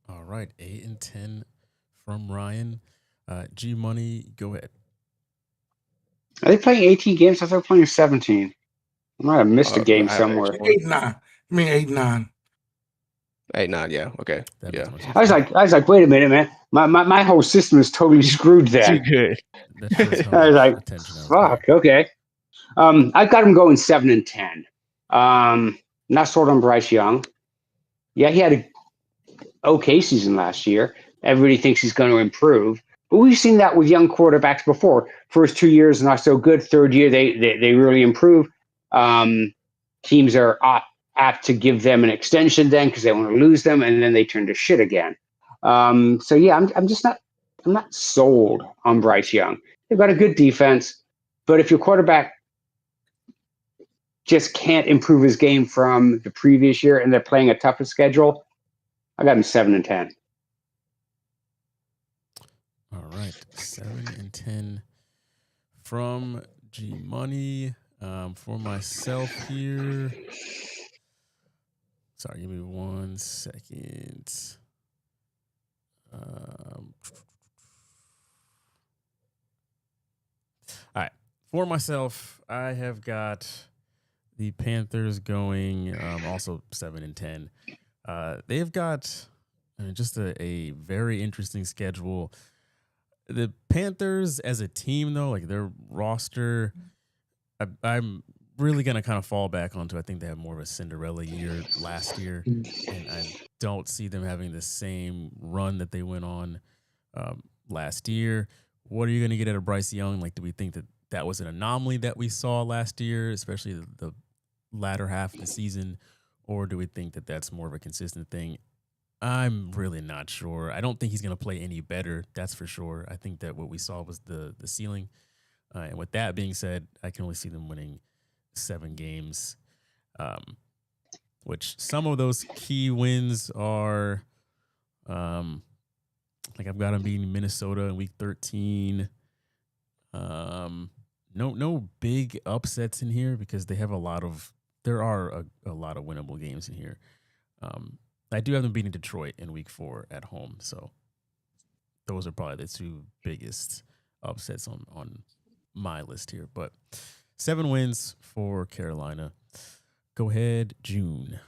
All right, 8-10 from Ryan. G Money, go ahead. Are they playing 18 games? I thought they were playing 17. I might have missed a game somewhere. 8-9. I mean 8-9. 8-9, yeah, okay, yeah. I was like, wait a minute, man. My whole system is totally screwed then. Good. I was like, fuck, okay. I've got him going 7-10. Not sold on Bryce Young. Yeah, he had a okay season last year. Everybody thinks he's going to improve, but we've seen that with young quarterbacks before. First 2 years not so good. Third year they really improve. Teams are apt to give them an extension then because they want to lose them, and then they turn to shit again. So yeah, I'm not sold on Bryce Young. They've got a good defense, but if your quarterback just can't improve his game from the previous year and they're playing a tougher schedule, I got him 7-10. All right, 7-10 from G Money. For myself here, sorry, give me 1 second. All right, for myself, I have got the Panthers going also 7-10. They've got just a very interesting schedule. The Panthers as a team, though, like their roster, I'm really going to kind of fall back onto, I think they have more of a Cinderella year last year, and I don't see them having the same run that they went on last year. What are you going to get out of Bryce Young? Like, do we think that was an anomaly that we saw last year, especially the latter half of the season? or do we think that that's more of a consistent thing? I'm really not sure. I don't think he's going to play any better. That's for sure. I think that what we saw was the ceiling. And with that being said, I can only see them winning 7 games, which some of those key wins are, like I've got them beating Minnesota in week 13. No big upsets in here because they have there are a lot of winnable games in here. I do have them beating Detroit in week 4 at home. So those are probably the 2 biggest upsets on my list here. But 7 wins for Carolina. Go ahead, June.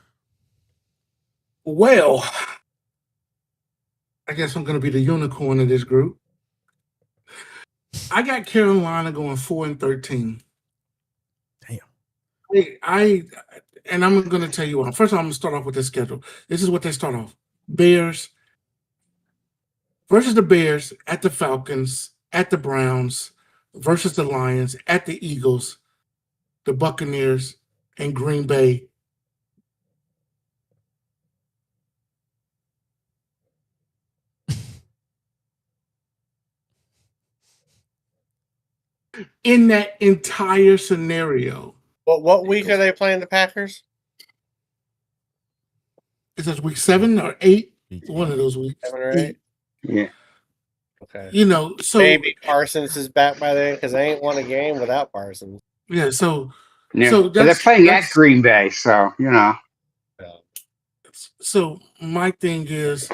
Well, I guess I'm going to be the unicorn of this group. I got Carolina going 4-13. Damn. And I'm going to tell you what. First of all, I'm going to start off with the schedule. This is what they start off. Bears versus the Bears, at the Falcons, at the Browns, versus the Lions, at the Eagles, the Buccaneers, and Green Bay. In that entire scenario. What week are they playing the Packers? Is this week 7 or 8? Week One of those weeks. 7 or 8? Yeah. Okay. You know, so maybe Parsons is back by then because they ain't won a game without Parsons. Yeah, so But they're playing at Green Bay, so you know. So my thing is,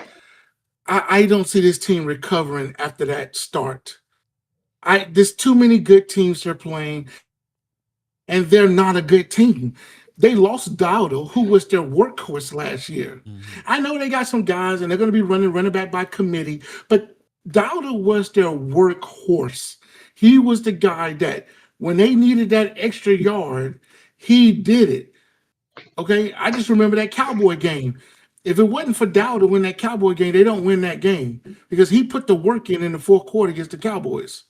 I don't see this team recovering after that start. There's too many good teams they're playing, and they're not a good team. They lost Dowdle, who was their workhorse last year. Mm-hmm. I know they got some guys, and they're going to be running back by committee, but Dowdle was their workhorse. He was the guy that when they needed that extra yard, he did it. Okay, I just remember that Cowboy game. If it wasn't for Dowdle in that Cowboy game, they don't win that game because he put the work in the 4th quarter against the Cowboys.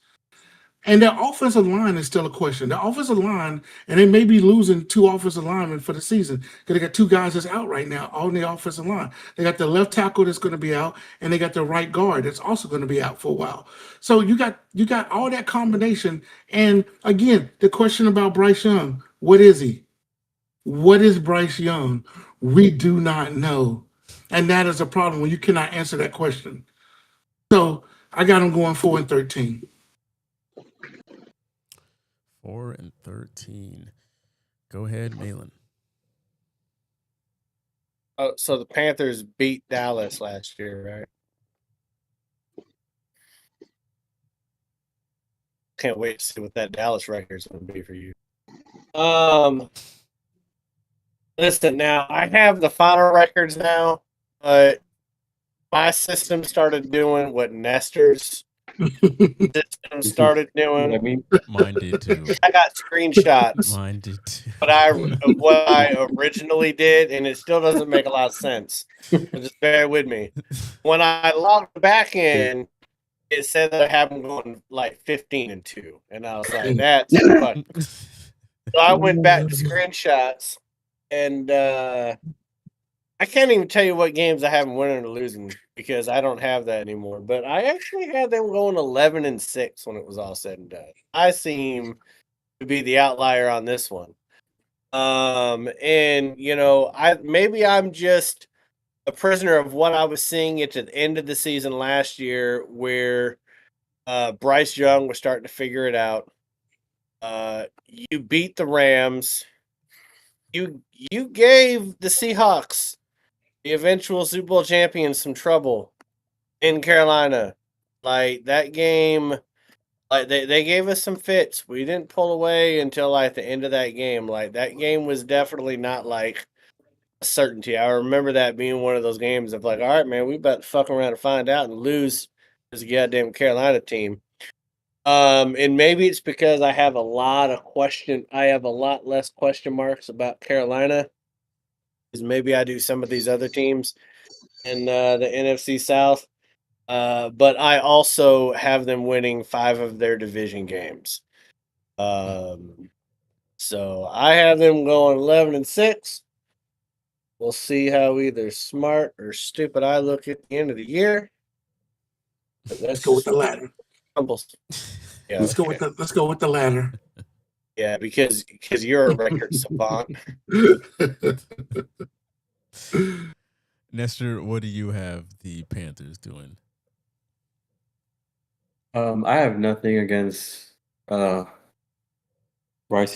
And their offensive line is still a question. The offensive line, and they may be losing 2 offensive linemen for the season because they got 2 guys that's out right now on the offensive line. They got the left tackle that's going to be out, and they got the right guard that's also going to be out for a while. So you got all that combination. And again, the question about Bryce Young, what is he? What is Bryce Young? We do not know. And that is a problem when you cannot answer that question. So I got him going 4-13. 4-13. Go ahead, Malin. Oh, so the Panthers beat Dallas last year, right? Can't wait to see what that Dallas record is going to be for you. Listen, now I have the final records now, but my system started doing what Nestor's system started doing. I mean, Mine did too. I got screenshots. Mine did too. What I originally did, and it still doesn't make a lot of sense. But just bear with me. When I logged back in, it said that I have them going like 15-2, and I was like, "That's funny." So I went back to screenshots, and I can't even tell you what games I have them winning or losing because I don't have that anymore. But I actually had them going 11-6 when it was all said and done. I seem to be the outlier on this one. And you know, maybe I'm just a prisoner of what I was seeing at the end of the season last year, where Bryce Young was starting to figure it out. You beat the Rams. You gave the Seahawks, the eventual Super Bowl champions, some trouble in Carolina. Like that game, like they gave us some fits. We didn't pull away until like the end of that game. Like that game was definitely not like a certainty. I remember that being one of those games of like, all right, man, we about to fuck around and find out and lose as a goddamn Carolina team. And maybe it's because I have a lot less question marks about Carolina. Because maybe I do some of these other teams in the NFC South. But I also have them winning 5 of their division games. So I have them going 11-6. We'll see how either smart or stupid I look at the end of the year. Let's go with the latter. Yeah, let's go with the latter. Yeah, because you're a record savant. Nestor, what do you have the Panthers doing? I have nothing against Bryce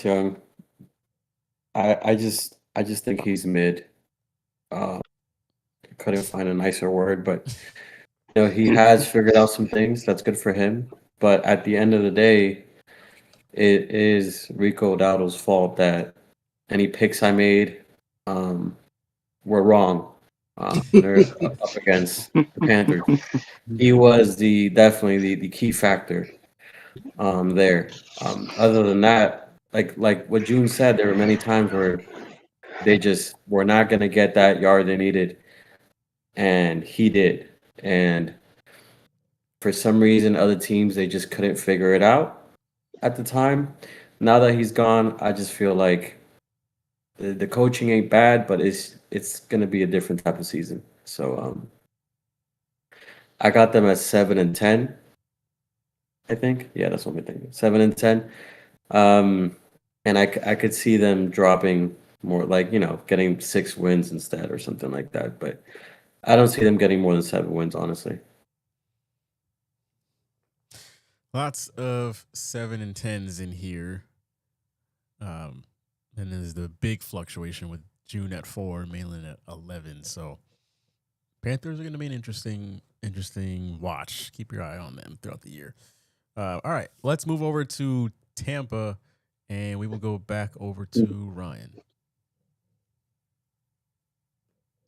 Young. I just think he's mid. Couldn't find a nicer word, but he has figured out some things. That's good for him. But at the end of the day, it is Rico Dowdle's fault that any picks I made were wrong. They're up against the Panthers. He was definitely the key factor there. Other than that, like what June said, there were many times where they just were not going to get that yard they needed, and he did. And for some reason, other teams, they just couldn't figure it out at the time. Now that he's gone, I just feel like the coaching ain't bad, but it's going to be a different type of season. So I got them at 7-10. I think, yeah, that's what I'm thinking. 7-10, and I could see them dropping more, like getting 6 wins instead or something like that. But I don't see them getting more than 7 wins, honestly. Lots of 7 and 10s in here. And there's the big fluctuation with June at 4, Mainland at 11. So Panthers are going to be an interesting watch. Keep your eye on them throughout the year. All right, let's move over to Tampa, and we will go back over to Ryan.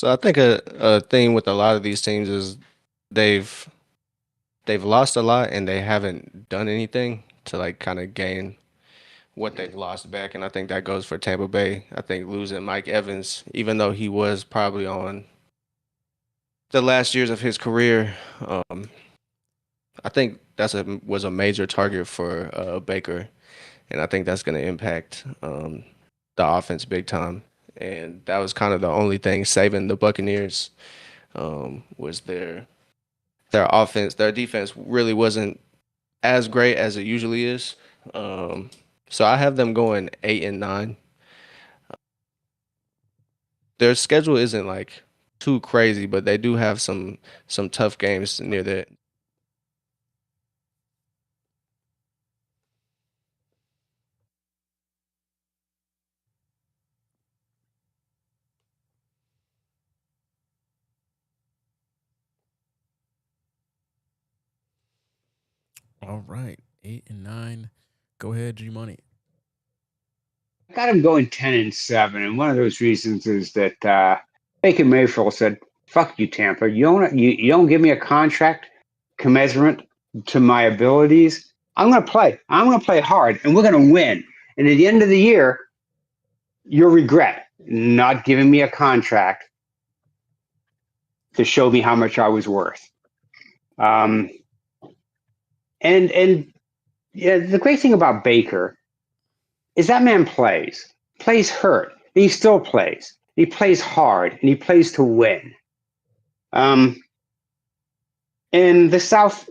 So I think a thing with a lot of these teams is they've lost a lot and they haven't done anything to like kind of gain what they've lost back. And I think that goes for Tampa Bay. I think losing Mike Evans, even though he was probably on the last years of his career, I think was a major target for Baker, and I think that's going to impact the offense big time. And that was kind of the only thing saving the Buccaneers was their offense. Their defense really wasn't as great as it usually is. So I have them going 8-9. Their schedule isn't like too crazy, but they do have some tough games near that. All right, 8-9. Go ahead, G Money. I got him going 10-7, and one of those reasons is that Baker Mayfield said, "Fuck you, Tampa. You don't give me a contract commensurate to my abilities. I'm going to play. I'm going to play hard, and we're going to win. And at the end of the year, you'll regret not giving me a contract to show me how much I was worth." And yeah, the great thing about Baker is that man plays hurt. And he still plays. He plays hard, and he plays to win. In the South,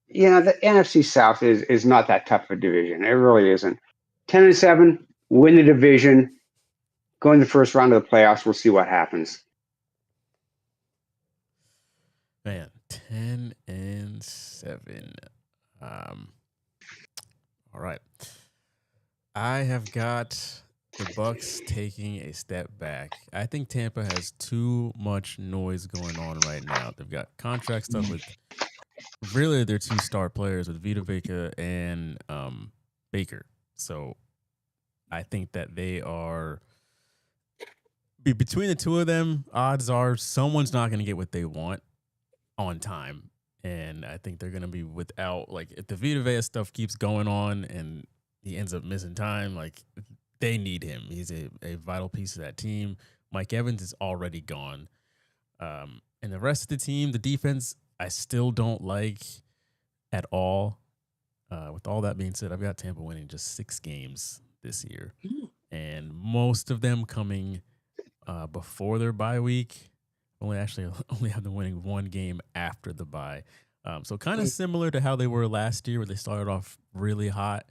the NFC South is not that tough of a division. It really isn't. 10-7, win the division, go in the first round of the playoffs. We'll see what happens. Man, 10-7. All right. I have got the Bucs taking a step back. I think Tampa has too much noise going on right now. They've got contract stuff with really their 2 star players with Vita Vea and Baker. So I think that they are between the 2 of them. Odds are someone's not going to get what they want on time. And I think they're going to be without, like, if the Vita Vea stuff keeps going on and he ends up missing time, like, they need him. He's a vital piece of that team. Mike Evans is already gone. And the rest of the team, the defense, I still don't like at all. With all that being said, I've got Tampa winning just 6 games this year. And most of them coming before their bye week. Only have them winning one game after the bye. So kind of similar to how they were last year, where they started off really hot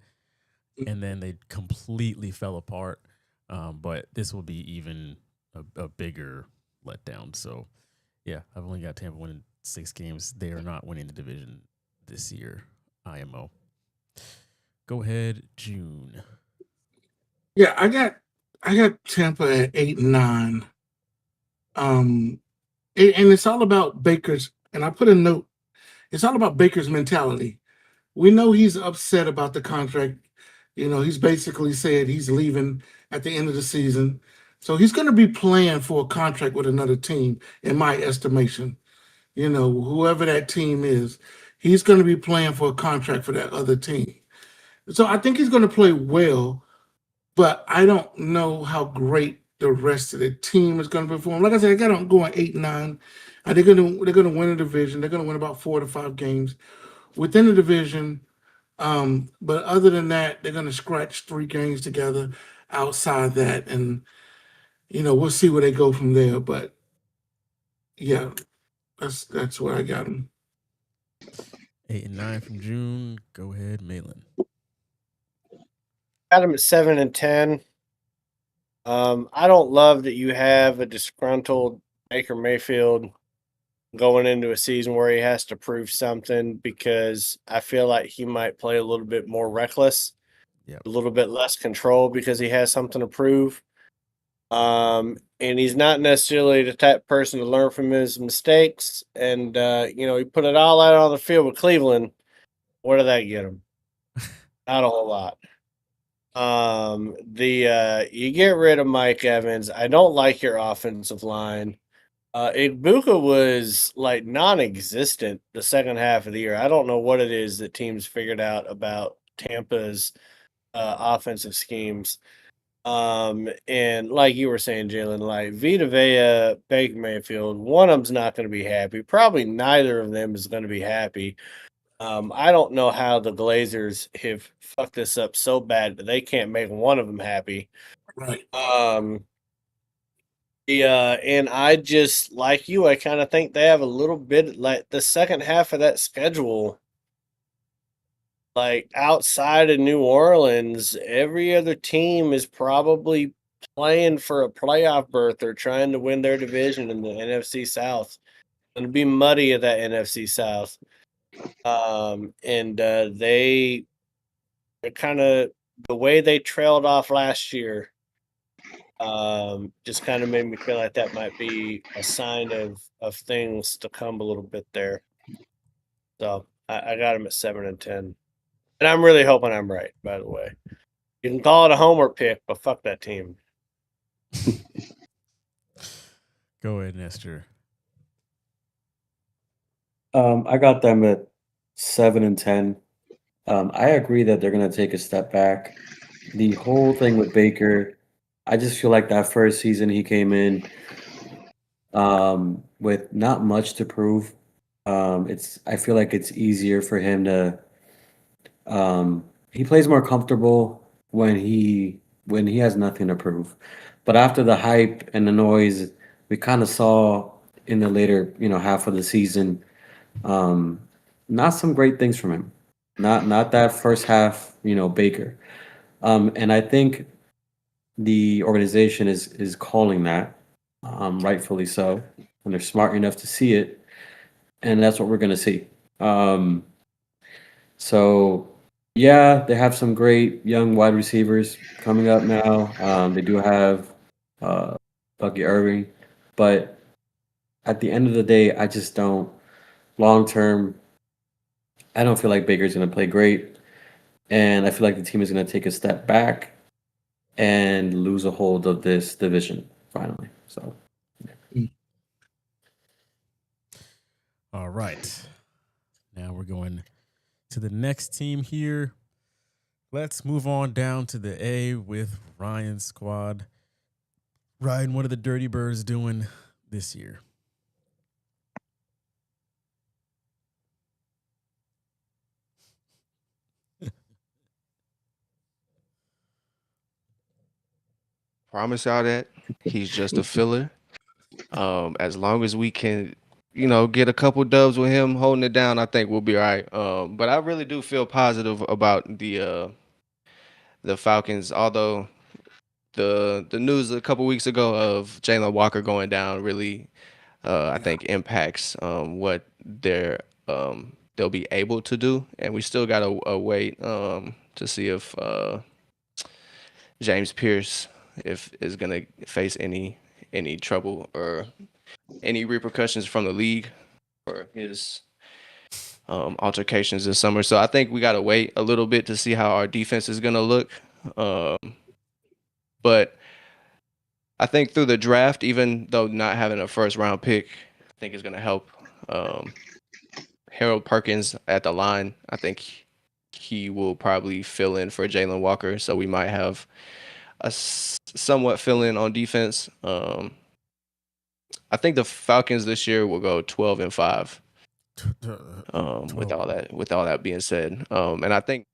and then they completely fell apart. But this will be even a bigger letdown. So, yeah, I've only got Tampa winning 6 games. They are not winning the division this year, IMO. Go ahead, June. Yeah, I got Tampa at 8-9. And it's all about Baker's. And I put a note. It's all about Baker's mentality. We know he's upset about the contract. He's basically said he's leaving at the end of the season. So he's going to be playing for a contract with another team, in my estimation. Whoever that team is, he's going to be playing for a contract for that other team. So I think he's going to play well, but I don't know how great the rest of the team is going to perform. Like I said, I got them going 8-9. They're going to win a division. They're going to win about 4 to 5 games within the division. But other than that, they're going to scratch 3 games together outside that. And, we'll see where they go from there. But, yeah, that's where I got them. 8-9 from June. Go ahead, Malin. Got him at 7-10. I don't love that you have a disgruntled Baker Mayfield going into a season where he has to prove something, because I feel like he might play a little bit more reckless, a little bit less control, because he has something to prove. And he's not necessarily the type of person to learn from his mistakes. And, he put it all out on the field with Cleveland. What did that get him? Not a whole lot. You get rid of Mike Evans. I don't like your offensive line. Ibuka was like non-existent the second half of the year. I don't know what it is that teams figured out about Tampa's offensive schemes. And like you were saying, Jalen, like Vita Vea, Baker Mayfield, one of them's not going to be happy. Probably neither of them is going to be happy. I don't know how the Glazers have fucked this up so bad that they can't make one of them happy. Right. And I just, like you, I kind of think they have a little bit, like the second half of that schedule, like outside of New Orleans, every other team is probably playing for a playoff berth or trying to win their division in the NFC South. It's going to be muddy at that NFC South. They're kind of, the way they trailed off last year, just kind of made me feel like that might be a sign of things to come a little bit there. So I got him at 7-10. And I'm really hoping I'm right, by the way. You can call it a homer pick, but fuck that team. Go ahead, Nestor. I got them at 7-10. I agree that they're going to take a step back. The whole thing with Baker, I just feel like that first season he came in with not much to prove. I feel like it's easier for him to. He plays more comfortable when he has nothing to prove. But after the hype and the noise, we kind of saw in the later half of the season, not some great things from him. Not that first half, Baker. And I think the organization is calling that, rightfully so, and they're smart enough to see it, and that's what we're going to see. So, yeah, they have some great young wide receivers coming up now. They do have Bucky Irving, but at the end of the day, I just don't. Long term, I don't feel like Baker's going to play great, and I feel like the team is going to take a step back and lose a hold of this division finally. So, All right. Now we're going to the next team here. Let's move on down to the A with Ryan's squad. Ryan, what are the Dirty Birds doing this year? Promise y'all that He's just a filler. As long as we can, get a couple dubs with him holding it down, I think we'll be all right. But I really do feel positive about the Falcons, although the news a couple weeks ago of Jalen Walker going down really I think impacts what they'll be able to do, and we still gotta wait to see if James Pierce is gonna face any trouble or any repercussions from the league for his altercations this summer. So I think we gotta wait a little bit to see how our defense is gonna look. But I think through the draft, even though not having a first round pick, I think is going to help. Harold Perkins at the line, I think he will probably fill in for Jalen Walker. So we might have a somewhat fill in on defense. I think the Falcons this year will go 12-5. With all that being said, and I think.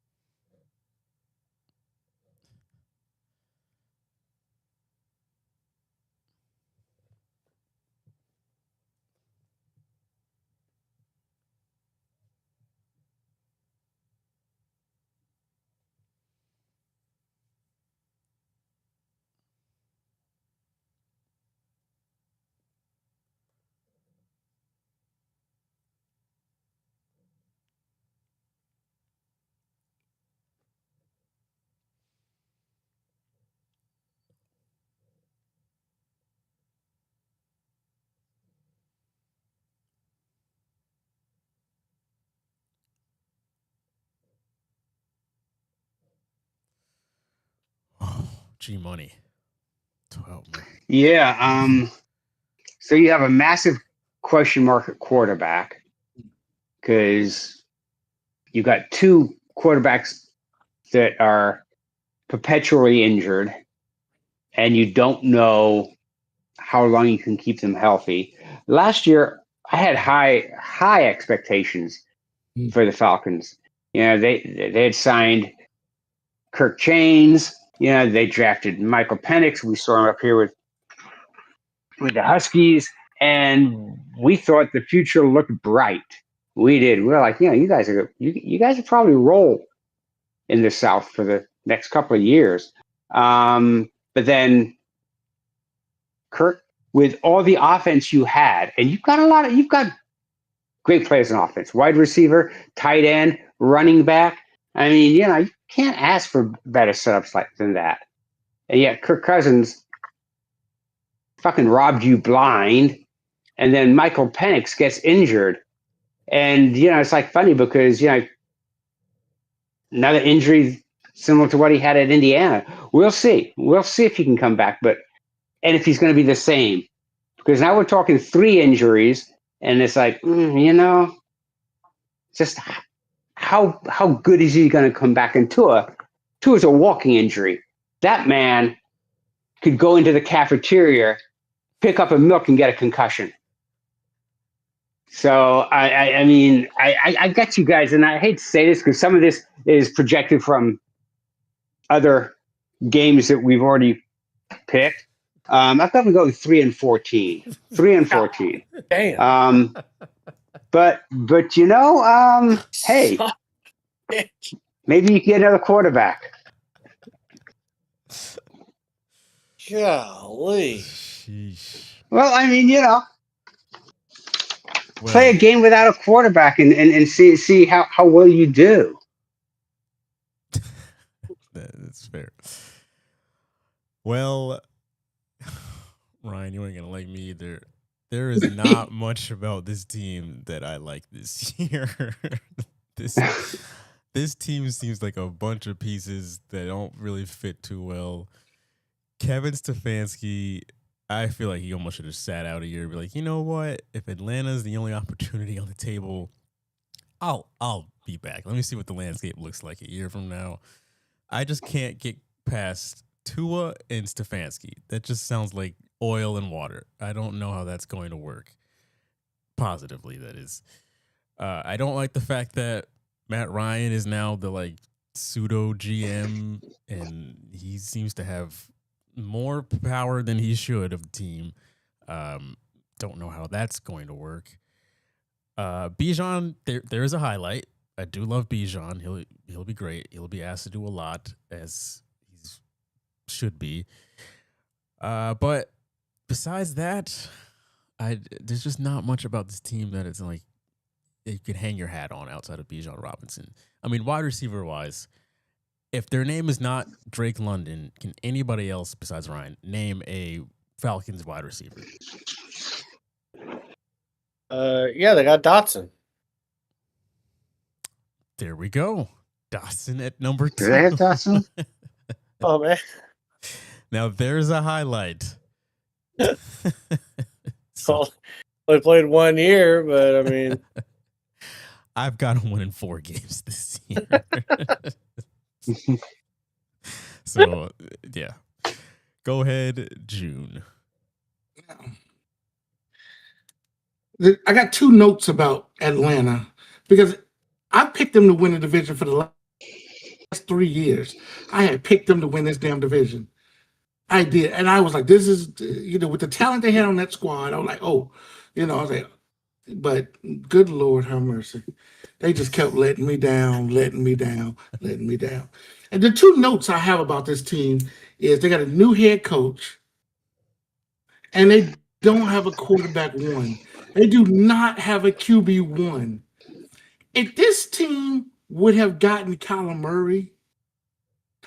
G Money. To help me. Yeah. So you have a massive question mark at quarterback because you got two quarterbacks that are perpetually injured, and you don't know how long you can keep them healthy. Last year, I had high expectations for the Falcons. They had signed Kirk Chains. They drafted Michael Penix. We saw him up here with the Huskies, and we thought the future looked bright. We did. We were like, you guys are probably roll in the South for the next couple of years. But then Kirk, with all the offense you had, and you've got great players in offense, wide receiver, tight end, running back. I mean, you can't ask for better setups than that. And yet Kirk Cousins fucking robbed you blind, and then Michael Penix gets injured. And, it's like funny because, another injury similar to what he had at Indiana. We'll see. We'll see if he can come back, and if he's going to be the same. Because now we're talking 3 injuries, and it's like, just how good is he going to come back? And Tua's a walking injury. That man could go into the cafeteria, pick up a milk, and get a concussion. So I mean, I got you guys, and I hate to say this because some of this is projected from other games that we've already picked. I've got to go 3-14. 3-14. Damn. But hey, maybe you can get another quarterback. Golly. Sheesh. Well, I mean, play a game without a quarterback and see how well you do. That's fair. Well, Ryan, you ain't gonna like me either. There is not much about this team that I like this year. This team seems like a bunch of pieces that don't really fit too well. Kevin Stefanski, I feel like he almost should have sat out a year and be like, you know what? If Atlanta's the only opportunity on the table, I'll be back. Let me see what the landscape looks like a year from now. I just can't get past Tua and Stefanski. That just sounds like oil and water. I don't know how that's going to work. Positively, that is. I don't like the fact that Matt Ryan is now the pseudo GM, and he seems to have more power than he should of the team. Don't know how that's going to work. Bijan, there is a highlight. I do love Bijan. He'll be great. He'll be asked to do a lot, as he should be. But besides that, there's just not much about this team that it's like you could hang your hat on outside of Bijan Robinson. I mean, wide receiver wise, if their name is not Drake London, can anybody else besides Ryan name a Falcons wide receiver? Yeah, they got Dotson. There we go. Dotson at number 2. Do they have Dotson? Oh man. Now there's a highlight. So they played 1 year, but I mean, I've got him winning 4 games this year. So yeah, go ahead, June. I got 2 notes about Atlanta because I picked them to win the division for the last 3 years. I had picked them to win this damn division. I did. And I was like, this is, with the talent they had on that squad, I was like, I was like, but good Lord, have mercy. They just kept letting me down. And the 2 notes I have about this team is they got a new head coach and they don't have a quarterback 1. They do not have a QB1. If this team would have gotten Kyler Murray,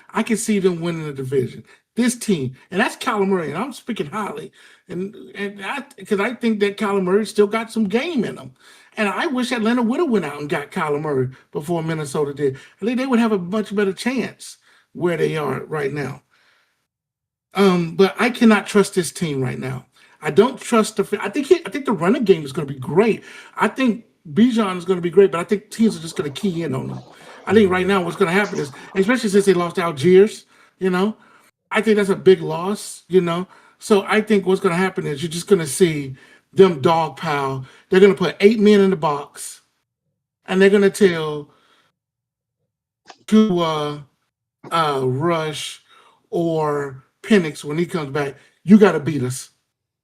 I can see them winning the division. This team, and that's Kyler Murray, and I'm speaking highly, because I think that Kyler Murray still got some game in him. And I wish Atlanta would have went out and got Kyler Murray before Minnesota did. I think they would have a much better chance where they are right now. But I cannot trust this team right now. I don't trust I think the running game is going to be great. I think Bijan is going to be great, but I think teams are just going to key in on them. I think right now what's going to happen is, especially since they lost Algiers, I think that's a big loss, So I think what's going to happen is you're just going to see them dogpile. They're going to put 8 men in the box, and they're going to tell to Rush or Penix when he comes back, you got to beat us.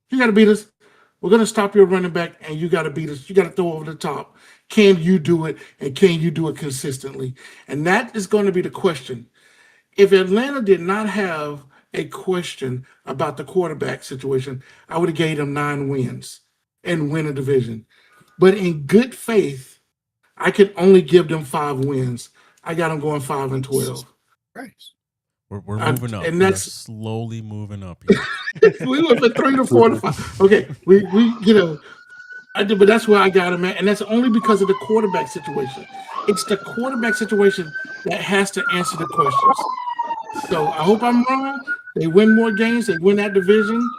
You got to beat us. We're going to stop your running back, and you got to beat us. You got to throw over the top. Can you do it, and can you do it consistently? And that is going to be the question. If Atlanta did not have a question about the quarterback situation, I would have gave them 9 wins and win a division. But in good faith, I could only give them 5 wins. I got them going 5-12. Right. We're moving up. And that's slowly moving up here. We went from 3 to 4 to 5. Okay, we but that's where I got them at, and that's only because of the quarterback situation. It's the quarterback situation that has to answer the questions. So I hope I'm wrong. They win more games. They win that division.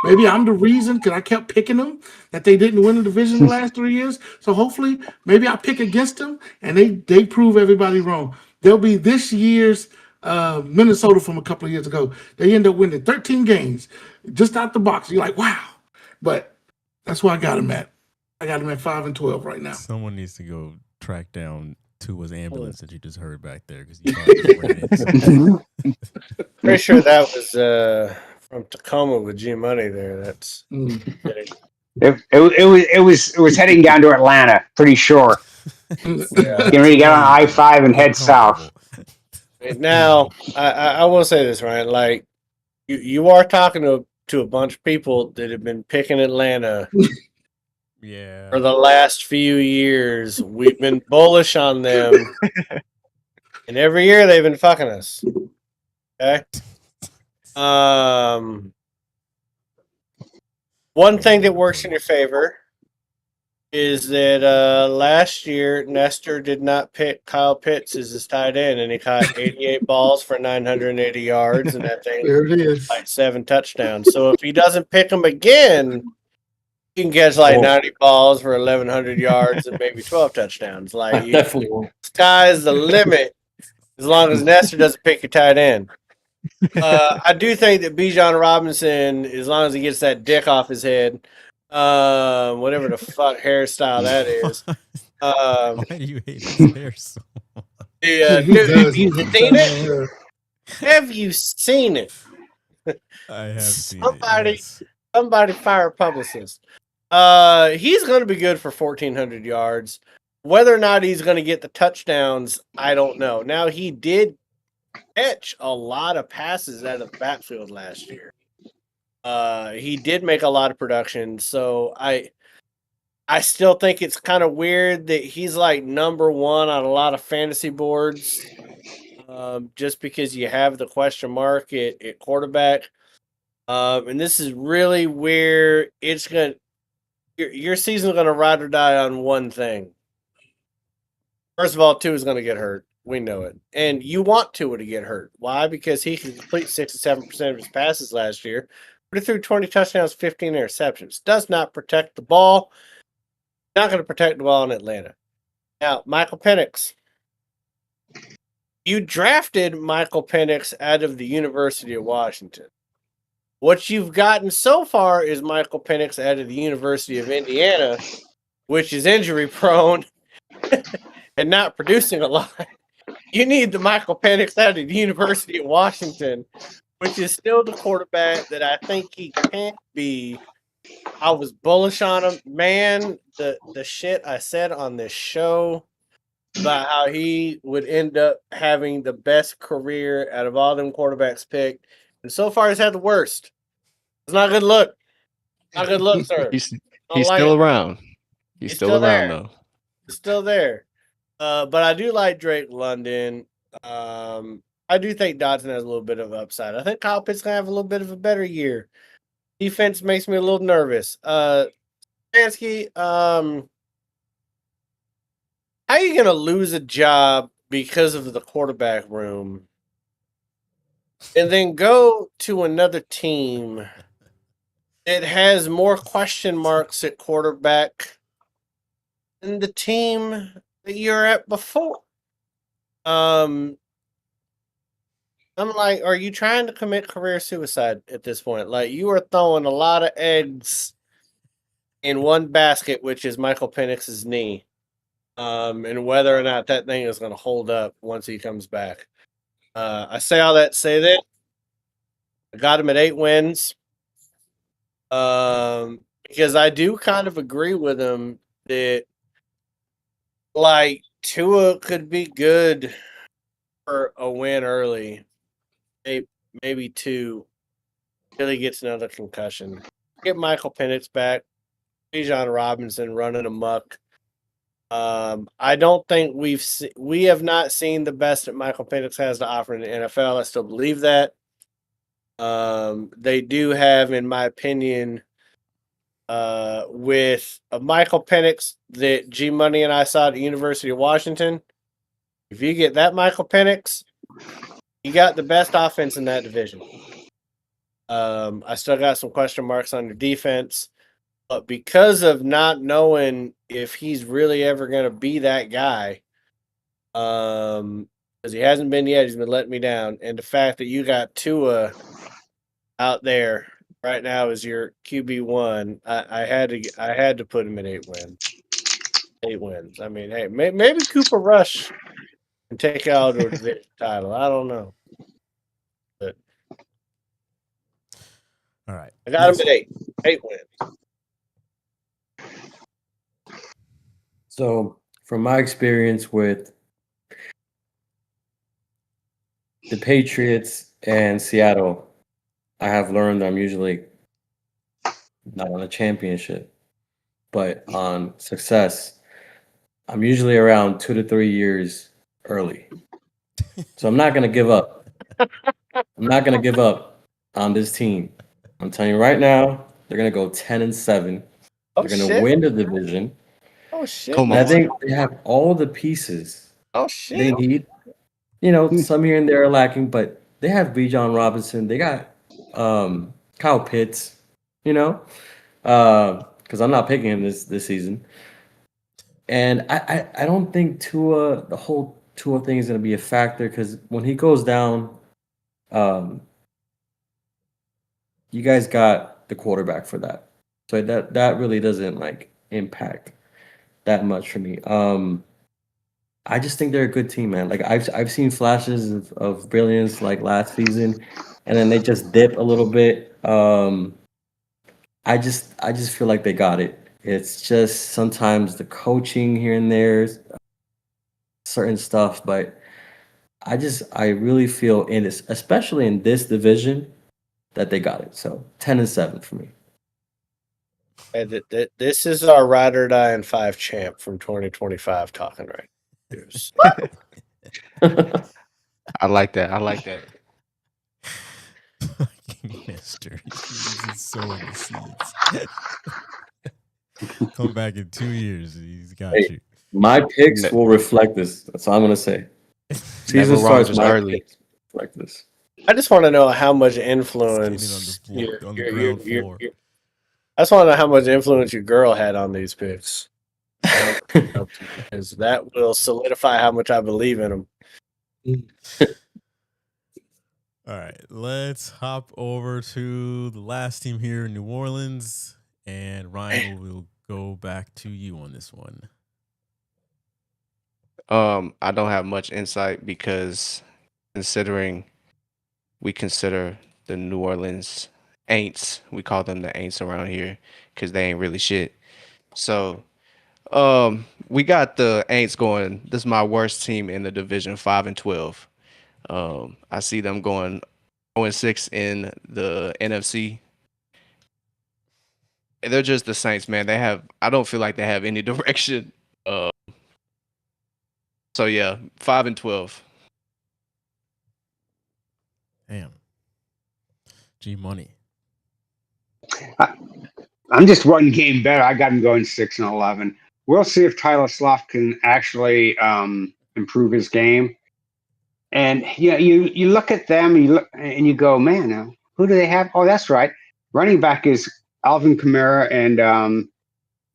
Maybe I'm the reason, because I kept picking them, that they didn't win the division the last 3 years. So hopefully, maybe I pick against them, and they prove everybody wrong. They'll be this year's Minnesota from a couple of years ago. They end up winning 13 games just out the box. You're like, wow. But that's where I got them at. I got them at 5-12 right now. Someone needs to go track down Tua's ambulance that you just heard back there, because you probably pretty sure that was from Tacoma with G Money there. That's it was heading down to Atlanta, pretty sure. Getting ready to get on I-5 and head south. Now, I will say this, Ryan. Like, you are talking to a bunch of people that have been picking Atlanta. Yeah. For the last few years, we've been bullish on them, and every year they've been fucking us. Okay. One thing that works in your favor is that last year Nestor did not pick Kyle Pitts as his tight end, and he caught 88 balls for 980 yards, and that thing there it is. Like 7 touchdowns. So if he doesn't pick him again, he can catch like 90 balls for 1,100 yards and maybe 12 touchdowns. Like, Definitely won't. Sky's the limit as long as Nestor doesn't pick your tight end. I do think that Bijan Robinson, as long as he gets that dick off his head, whatever the fuck hairstyle that is. Why do you hate his hair so much? Have you seen it? Have you seen it? I have seen Somebody- it. Yes. Somebody fire a publicist. He's going to be good for 1,400 yards. Whether or not he's going to get the touchdowns, I don't know. Now, he did catch a lot of passes out of the backfield last year. He did make a lot of production, so I still think it's kind of weird that he's like number one on a lot of fantasy boards, just because you have the question mark at quarterback. And this is really where it's going to, your season's going to ride or die on one thing. First of all, Tua is going to get hurt. We know it. And you want Tua to get hurt. Why? Because he could complete 67% of his passes last year, but he threw 20 touchdowns, 15 interceptions. Does not protect the ball. Not going to protect the ball in Atlanta. Now, Michael Penix. You drafted Michael Penix out of the University of Washington. What you've gotten so far is Michael Penix out of the University of Indiana, which is injury prone and not producing a lot. You need the Michael Penix out of the University of Washington, which is still the quarterback that I think he can be. I was bullish on him. Man, the shit I said on this show about how he would end up having the best career out of all them quarterbacks picked. And so far he's had the worst. It's not a good look. Not a good look, sir. He's still around. He's still around, there. though. He's still there. But I do like Drake London. I do think Dodson has a little bit of upside. I think Kyle Pitts going to have a little bit of a better year. Defense makes me a little nervous. Stefanski, how are you going to lose a job because of the quarterback room and then go to another team that has more question marks at quarterback than the team that you're at before? I'm like, are you trying to commit career suicide at this point? Like, you are throwing a lot of eggs in one basket, which is Michael Penix's knee, and whether or not that thing is going to hold up once he comes back. I say all that, say that. I got him at 8 wins, because I do kind of agree with him that, like, Tua could be good for a win early. Maybe 2, till he gets another concussion. Get Michael Penix back. Bijan Robinson running amok. I don't think we have not seen the best that Michael Penix has to offer in the NFL. I still believe that. They do have, in my opinion, with a Michael Penix that G Money and I saw at the University of Washington. If you get that Michael Penix, you got the best offense in that division. I still got some question marks on the defense, but because of not knowing if he's really ever going to be that guy, because he hasn't been yet, he's been letting me down, and the fact that you got Tua out there right now as your QB1, I had to put him at 8 wins. 8 wins. I mean, hey, maybe Cooper Rush can take out a division title. I don't know. But all right. I got him at 8. 8 wins. So, from my experience with the Patriots and Seattle, I have learned that I'm usually not on a championship, but on success. I'm usually around 2 to 3 years early. So I'm not going to give up. I'm not going to give up on this team. I'm telling you right now, they're going to go 10-7. Oh, They're going to shit. win the division. Oh, shit. Come And I on. think they have all the pieces Oh, they shit. need. You know, some here and there are lacking, but they have Bijan Robinson. They got Kyle Pitts, you know, because I'm not picking him this season. And I don't think the whole Tua thing is going to be a factor because when he goes down, you guys got the quarterback for that. So that really doesn't like impact that much for me. I just think they're a good team, man. Like I've seen flashes of brilliance like last season, and then they just dip a little bit. I just feel like they got it. It's just sometimes the coaching here and there, certain stuff, but I really feel in this, especially in this division, that they got it. So 10-7 for me. And this is our ride or die in 5 champ from 2025 talking right here. I like that. I like that. Fucking Mister. He's sowing the seeds. Come back in 2 years. He's got Hey, you. my picks will reflect this. That's all I'm gonna say. Season wrong, starts, just my early. picks reflect this. I just want to know how much Standing influence on the ground floor. I just want to know how much influence your girl had on these picks. Because that will solidify how much I believe in them. All right, let's hop over to the last team here in New Orleans. And Ryan, will go back to you on this one. I don't have much insight because considering we consider the New Orleans Aints, we call them the Aints around here because they ain't really shit. So, we got the Aints going. This is my worst team in the division, 5-12. I see them going 0-6 in the NFC. They're just the Saints, man. I don't feel like they have any direction. So yeah, 5-12. Damn. G Money. I'm just one game better. I got him going 6-11. We'll see if Tyler Sloth can actually improve his game. And you look at them and you go, man, who do they have? Oh, that's right. Running back is Alvin Kamara and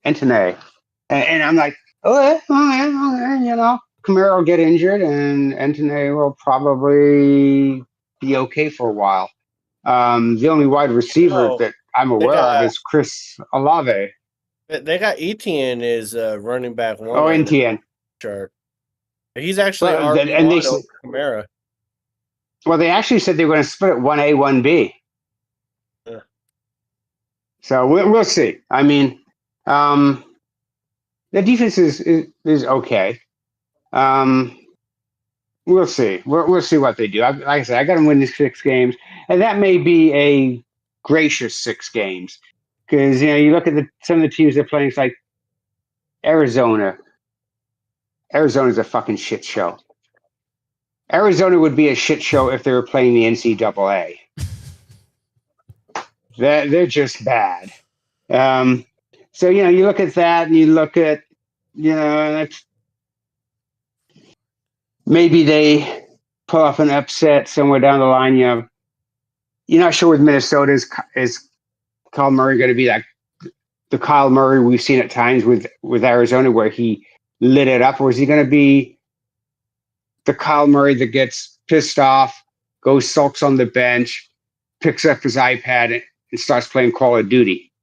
Anthony. And I'm like, okay, Kamara will get injured and Anthony will probably be okay for a while. The only wide receiver that I'm aware of is Chris Olave. They got Etienne is running back one. Oh, Etienne. Chart. He's actually over Kamara. Well, they actually said they were going to split it 1A, 1B. Yeah. So we'll see. I mean, the defense is okay. We'll see. We'll see what they do. Like I said, I got them win these 6 games, and that may be a gracious 6 games because you look at some of the teams they're playing. It's like Arizona. Arizona's a fucking shit show. Arizona would be a shit show if they were playing the NCAA. They're just bad. So you look at that, and you look at that's maybe they pull off an upset somewhere down the line. You're not sure with Minnesota is Kyle Murray going to be like the Kyle Murray we've seen at times with Arizona where he lit it up, or is he going to be the Kyle Murray that gets pissed off, goes sulks on the bench, picks up his iPad and starts playing Call of Duty?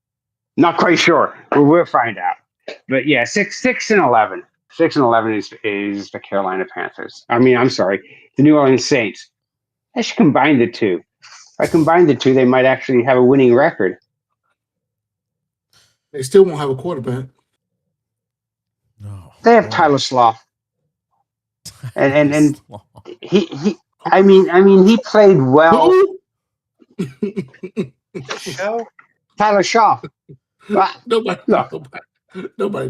Not quite sure. We'll find out. But yeah, 6-11. 6-11 is the Carolina Panthers. I'm sorry, the New Orleans Saints. I should combine the two. If I combine the two, they might actually have a winning record. They still won't have a quarterback. No. They have Tyler Sloth. And he he played well. Tyler Shaw. Nobody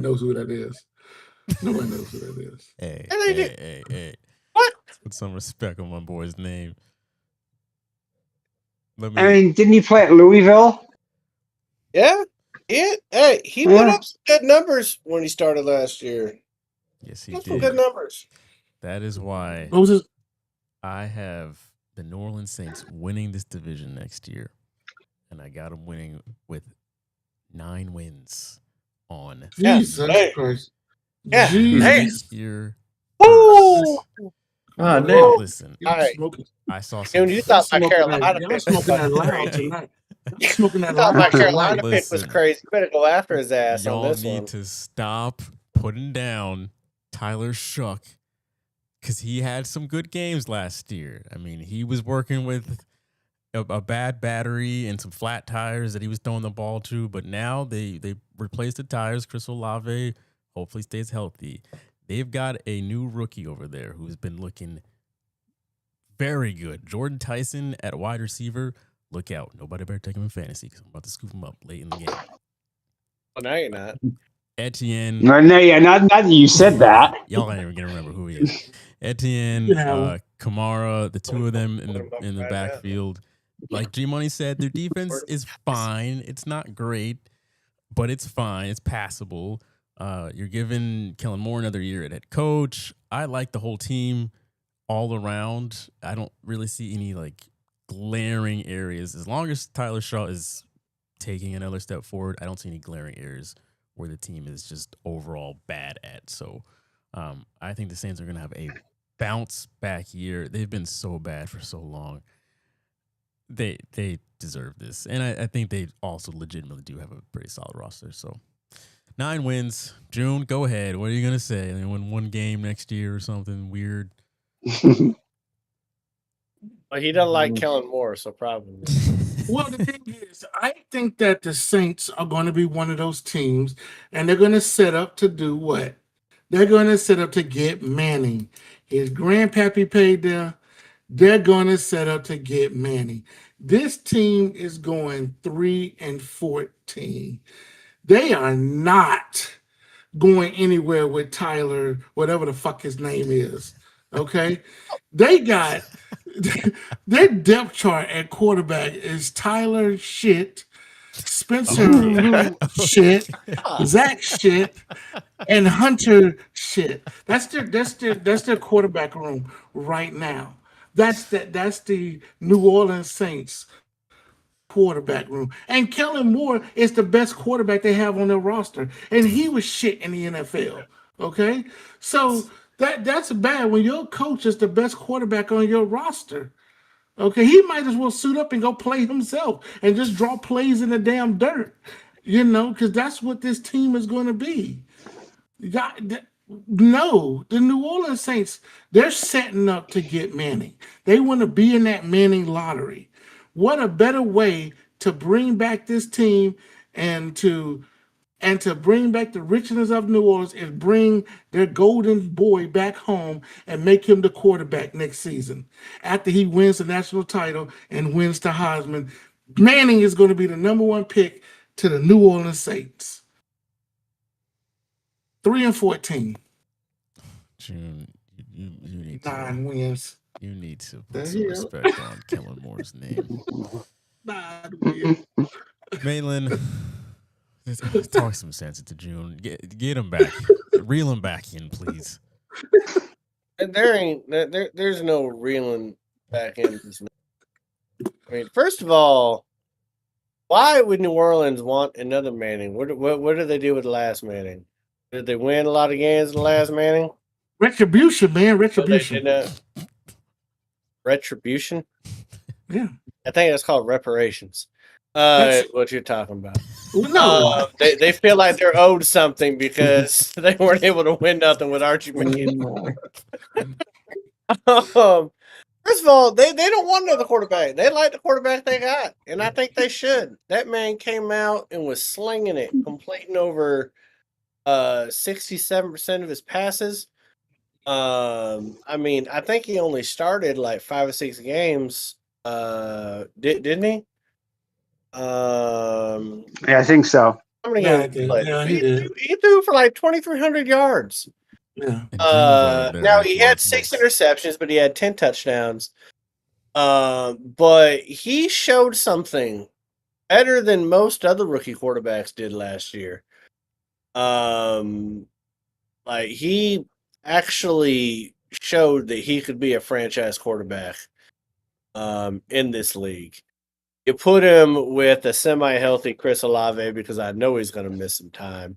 knows who that is. Nobody knows who that is. Hey. What? Let's put some respect on my boy's name. Didn't he play at Louisville? Yeah. Hey, he put up some good numbers when he started last year. Yes, he That's did. some good numbers. That is why I have the New Orleans Saints winning this division next year. And I got them winning with 9 wins on Jesus Christ. Yeah. Jesus year. Woo! Ah, damn. Listen, I saw some. You thought my Carolina pick was smoking that loud tonight. Smoking that loud. My Carolina pick was crazy. You better go after his ass y'all on this need one. to stop putting down Tyler Shuck because he had some good games last year. I mean, he was working with a bad battery and some flat tires that he was throwing the ball to, but now they replaced the tires. Chris Olave hopefully stays healthy. They've got a new rookie over there who's been looking very good. Jordan Tyson at wide receiver. Look out. Nobody better take him in fantasy because I'm about to scoop him up late in the game. Well, now you're not. Etienne. No, yeah, not that you said that. Y'all ain't even gonna remember who he is. Etienne, Kamara, the two of them in the backfield. Like G Money said, their defense is fine. It's not great, but it's fine. It's passable. You're giving Kellen Moore another year at head coach. I like the whole team all around. I don't really see any like glaring areas. As long as Tyler Shaw is taking another step forward, I don't see any glaring areas where the team is just overall bad at. So I think the Saints are going to have a bounce back year. They've been so bad for so long. They deserve this. And I think they also legitimately do have a pretty solid roster. So 9 wins. June, go ahead. What are you going to say? They win one game next year or something weird? Well, he doesn't like Kellen Moore, so probably. Well, the thing is, I think that the Saints are going to be one of those teams, and they're going to set up to do what? They're going to set up to get Manning. His grandpappy paid there. They're going to set up to get Manning. This team is going 3-14. They are not going anywhere with Tyler, whatever the fuck his name is. Okay? They got their depth chart at quarterback is Tyler shit, Spencer shit, Zach shit, and Hunter shit. That's their quarterback room right now. That's the New Orleans Saints quarterback room. And Kellen Moore is the best quarterback they have on their roster. And he was shit in the NFL. Okay? So that's bad when your coach is the best quarterback on your roster. Okay, he might as well suit up and go play himself and just draw plays in the damn dirt, because that's what this team is going to be. No, the New Orleans Saints, they're setting up to get Manning. They want to be in that Manning lottery. What a better way to bring back this team and to bring back the richness of New Orleans is bring their golden boy back home and make him the quarterback next season. After he wins the national title and wins the Heisman, Manning is going to be the number 1 pick to the New Orleans Saints. 3-14. June, you need 9 wins. You need to put some respect on Kellen Moore's name. 9 wins. Maitland, talk some sense into June. Get him back. Reel him back in, please. There's no reeling back in. I mean, first of all, why would New Orleans want another Manning? What did they do with the last Manning? Did they win a lot of games in the last Manning? Retribution, man. Retribution. Retribution? Yeah. I think that's called reparations. What you're talking about. No. They feel like they're owed something because they weren't able to win nothing with Archie McKinnon. First of all, they don't want another quarterback. They like the quarterback they got, and I think they should. That man came out and was slinging it, completing over 67% of his passes. I mean, I think he only started like 5 or 6 games. Didn't he? Yeah, I think so. How many games did he play? Yeah, he threw for like 2,300 yards. Yeah. Now he had 6 interceptions, but he had 10 touchdowns. But he showed something better than most other rookie quarterbacks did last year. Like he actually showed that he could be a franchise quarterback in this league. You put him with a semi-healthy Chris Olave because I know he's going to miss some time.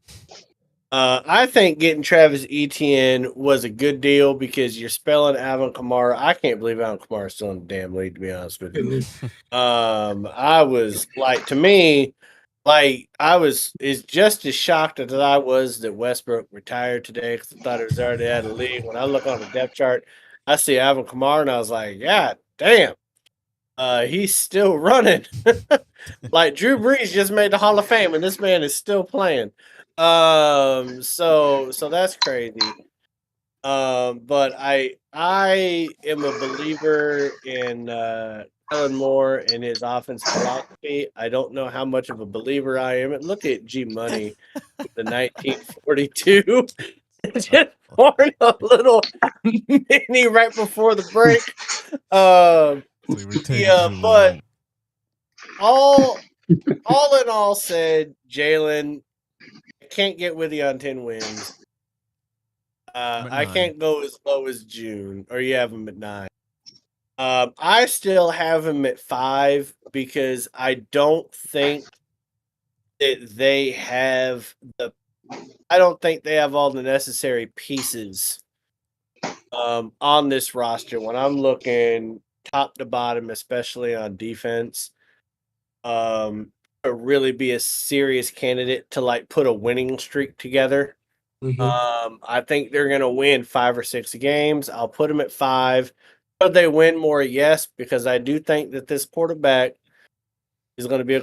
I think getting Travis Etienne was a good deal because you're spelling Alvin Kamara. I can't believe Alvin Kamara is still in the damn league, to be honest with you. I was like, to me, like I was just as shocked as I was that Westbrook retired today because I thought he was already out of the league. When I look on the depth chart, I see Alvin Kamara, and I was like, "Yeah, damn, he's still running." Like Drew Brees just made the Hall of Fame, and this man is still playing. So that's crazy. But I am a believer in Kellen Moore and his offensive philosophy. I don't know how much of a believer I am. And look at G Money, the 1942. Just pouring a little mini right before the break. Yeah, but all in all said, Jalen, I can't get with you on 10 wins. I can't go as low as June, or you have him at 9. I still have him at 5 because I don't think that they have I don't think they have all the necessary pieces on this roster. When I'm looking top to bottom, especially on defense, to really be a serious candidate to like put a winning streak together. I think they're going to win 5 or 6 games. I'll put them at 5. Could they win more? Yes, because I do think that this quarterback is going to be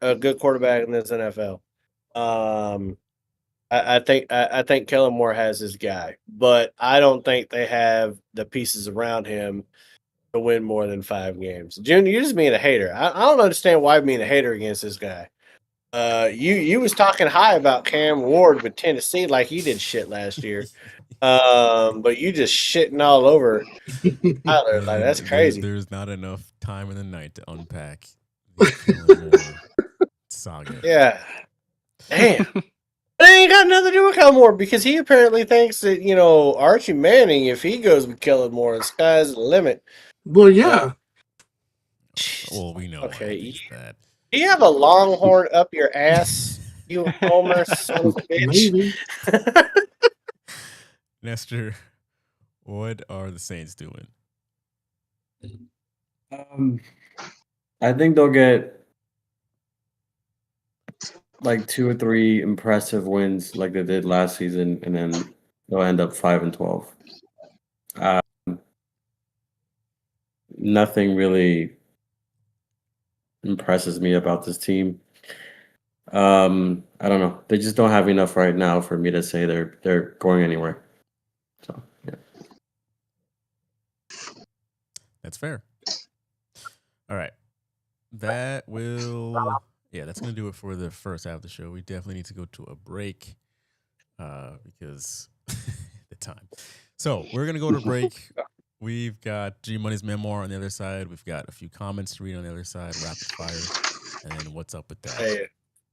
a good quarterback in this NFL. I think Kellen Moore has his guy, but I don't think they have the pieces around him to win more than 5 games. June, you're just being a hater. I don't understand why being a hater against this guy. You was talking high about Cam Ward with Tennessee like he did shit last year. But you just shitting all over Tyler. Like that's crazy. There's not enough time in the night to unpack the Kellen Moore saga. Yeah. Damn. But it ain't got nothing to do with Kellen Moore because he apparently thinks that, Archie Manning, if he goes with Kellen Moore, the sky's the limit. Well, yeah. Well, we know. Okay. Do you have a longhorn up your ass, you Homer son of a bitch? Maybe. Nestor, what are the Saints doing? I think they'll get like 2 or 3 impressive wins like they did last season, and then they'll end up 5-12. Nothing really impresses me about this team. I don't know. They just don't have enough right now for me to say they're going anywhere. So yeah. That's fair. All right. That's gonna do it for the first half of the show. We definitely need to go to a break because the time. So we're gonna go to break. We've got G Money's memoir on the other side. We've got a few comments to read on the other side, rapid fire, and then what's up with that? Hey,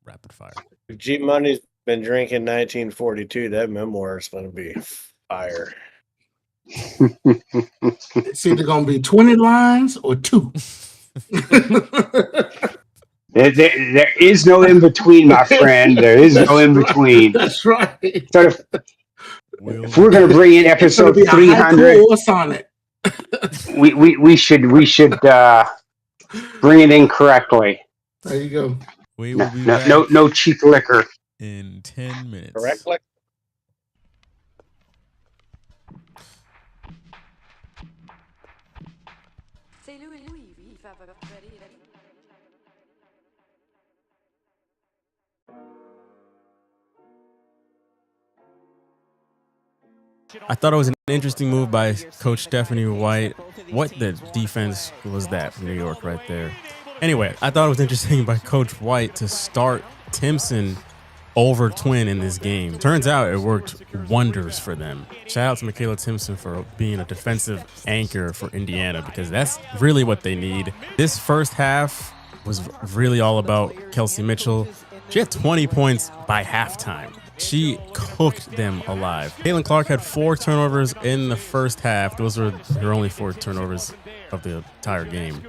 rapid fire. If G Money's been drinking 1942, that memoir is going to be fire. It's either going to be 20 lines or 2. There is no in between, my friend. There is no in between. That's right. So if we're going to bring in episode 300, we should bring it in correctly. There you go. We will be no cheap liquor. In 10 minutes. Correctly. I thought it was an interesting move by Coach Stephanie White. What the defense was that from New York right there? Anyway, I thought it was interesting by Coach White to start Timpson over Twin in this game. Turns out it worked wonders for them. Shout out to Michaela Timpson for being a defensive anchor for Indiana because that's really what they need. This first half was really all about Kelsey Mitchell. She had 20 points by halftime. She cooked them alive. Caitlin Clark had 4 turnovers in the first half. Those were her only 4 turnovers of the entire game.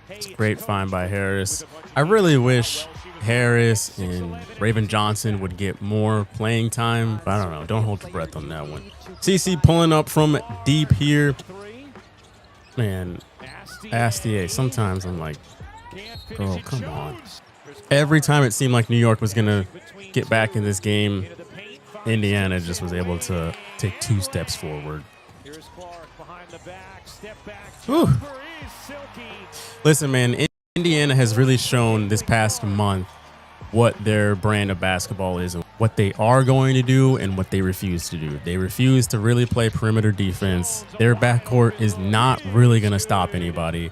It's a great find by Harris. I really wish Harris and Raven Johnson would get more playing time. But I don't know. Don't hold your breath on that one. CC pulling up from deep here. Man, Astia, sometimes I'm like, girl, come on. Every time it seemed like New York was going to get back in this game, Indiana just was able to take 2 steps forward. Whew. Listen, man, Indiana has really shown this past month what their brand of basketball is and what they are going to do and what they refuse to do. They refuse to really play perimeter defense. Their backcourt is not really going to stop anybody.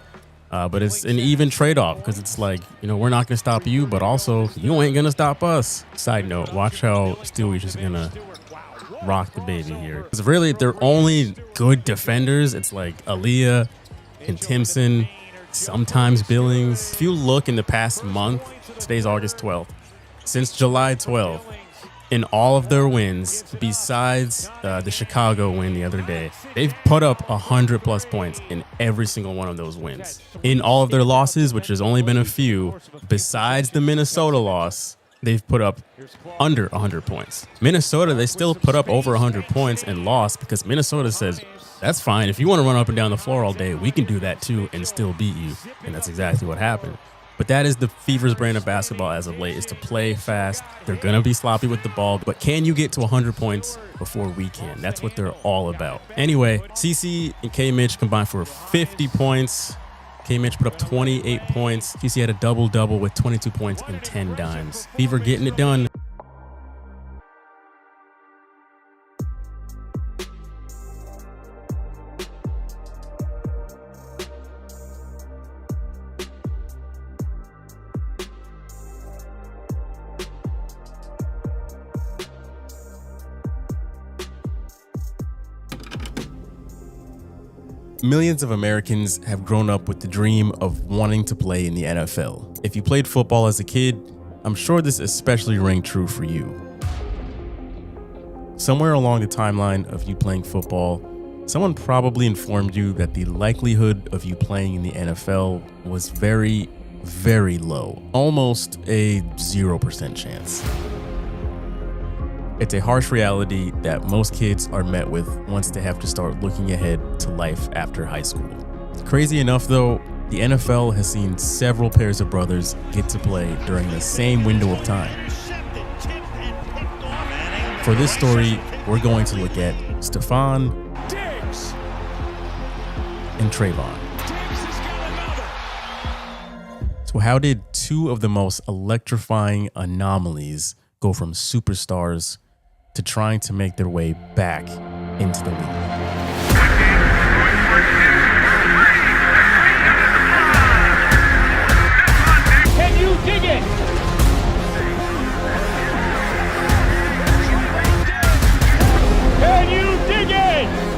But it's an even trade-off because it's like, you know, we're not going to stop you, but also you ain't going to stop us. Side note, watch how Stewie is going to rock the baby here. Because really, they're only good defenders. It's like Aaliyah and Timpson, sometimes Billings. If you look in the past month, today's August 12th, since July 12th, in all of their wins, besides the Chicago win the other day, they've put up 100+ points in every single one of those wins. In all of their losses, which has only been a few, besides the Minnesota loss, they've put up under 100 points. Minnesota, they still put up over 100 points and lost because Minnesota says, that's fine. If you want to run up and down the floor all day, we can do that too and still beat you. And that's exactly what happened. But that is the Fever's brand of basketball as of late, is to play fast. They're going to be sloppy with the ball, but can you get to 100 points before we can? That's what they're all about. Anyway, CC and K-Mitch combined for 50 points. K-Mitch put up 28 points. CC had a double-double with 22 points and 10 dimes. Fever getting it done. Millions of Americans have grown up with the dream of wanting to play in the NFL. If you played football as a kid, I'm sure this especially rang true for you. Somewhere along the timeline of you playing football, someone probably informed you that the likelihood of you playing in the NFL was very, very low, almost a 0% chance. It's a harsh reality that most kids are met with once they have to start looking ahead to life after high school. Crazy enough though, the NFL has seen several pairs of brothers get to play during the same window of time. For this story, we're going to look at Stephon and Trayvon. So how did two of the most electrifying anomalies go from superstars to trying to make their way back into the league? Can you dig it? Can you dig it?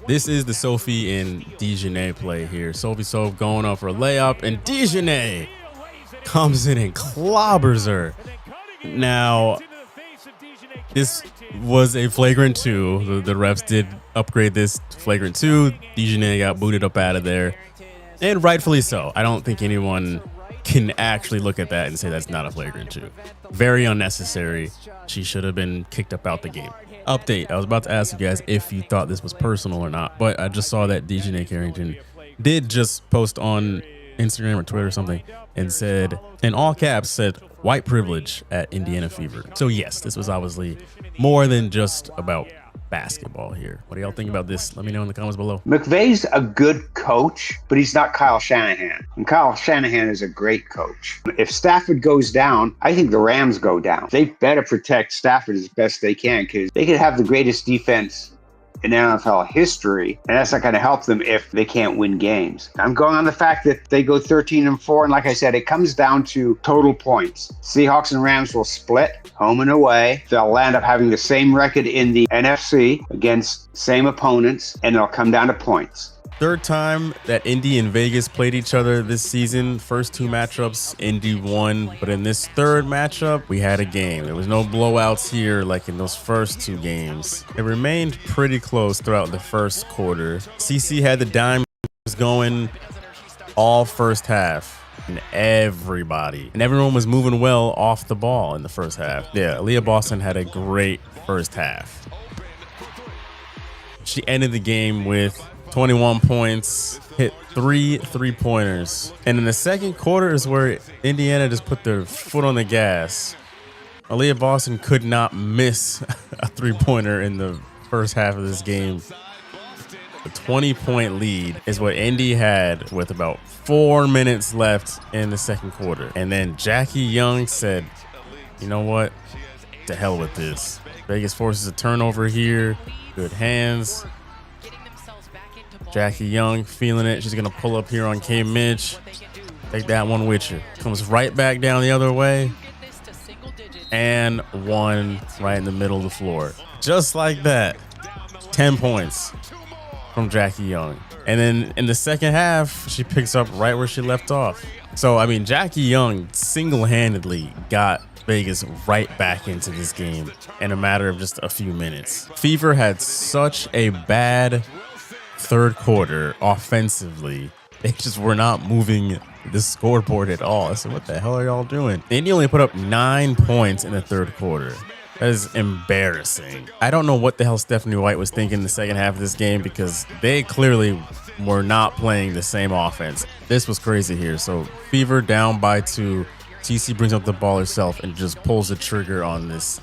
This is the Sophie and Dejanay play here. Sophie Soph going up for a layup, and Dejanay comes in and clobbers her. Now, this was a flagrant 2. The refs did upgrade this to flagrant 2. Dejanay got booted up out of there, and rightfully so. I don't think anyone can actually look at that and say that's not a flagrant 2. Very unnecessary. She should have been kicked up out the game. Update. I was about to ask you guys if you thought this was personal or not, but I just saw that Dejanay Carrington did just post on Instagram or Twitter or something and said, in all caps, said white privilege at Indiana Fever. So yes, this was obviously more than just about basketball here. What do y'all think about this? Let me know in the comments below. McVay's a good coach, but he's not Kyle Shanahan. And Kyle Shanahan is a great coach. If Stafford goes down, I think the Rams go down. They better protect Stafford as best they can, because they could have the greatest defense in NFL history, and that's not going to help them if they can't win games. I'm going on the fact that they go 13-4, and like I said, it comes down to total points. Seahawks and Rams will split home and away. They'll end up having the same record in the NFC against same opponents, and it'll come down to points. Third time that Indy and Vegas played each other this season. First two matchups, Indy won. But in this third matchup, we had a game. There was no blowouts here like in those first two games. It remained pretty close throughout the first quarter. CC had the dimes going all first half. And everyone was moving well off the ball in the first half. Yeah, Aaliyah Boston had a great first half. She ended the game with 21 points, hit 3 3-pointers. And in the second quarter is where Indiana just put their foot on the gas. Aaliyah Boston could not miss a 3-pointer in the first half of this game. A 20-point lead is what Indy had with about 4 minutes left in the second quarter. And then Jackie Young said, you know what? To hell with this. Vegas forces a turnover here. Good hands. Jackie Young feeling it. She's going to pull up here on K. Mitch. Take that one with you. Comes right back down the other way. And one right in the middle of the floor. Just like that. 10 points from Jackie Young. And then in the second half, she picks up right where she left off. So, I mean, Jackie Young single-handedly got Vegas right back into this game in a matter of just a few minutes. Fever had such a bad third quarter offensively. They just were not moving the scoreboard at all. I said, what the hell are y'all doing? Indy only put up 9 points in the third quarter. That is embarrassing. I don't know what the hell Stephanie White was thinking in the second half of this game, because they clearly were not playing the same offense. This was crazy here. So Fever down by 2. TC brings up the ball herself and just pulls the trigger on this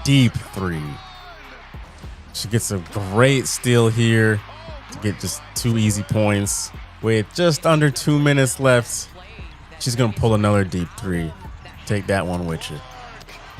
deep 3. She gets a great steal here to get just 2 easy points. With just under 2 minutes left, she's going to pull another deep 3. Take that one with you.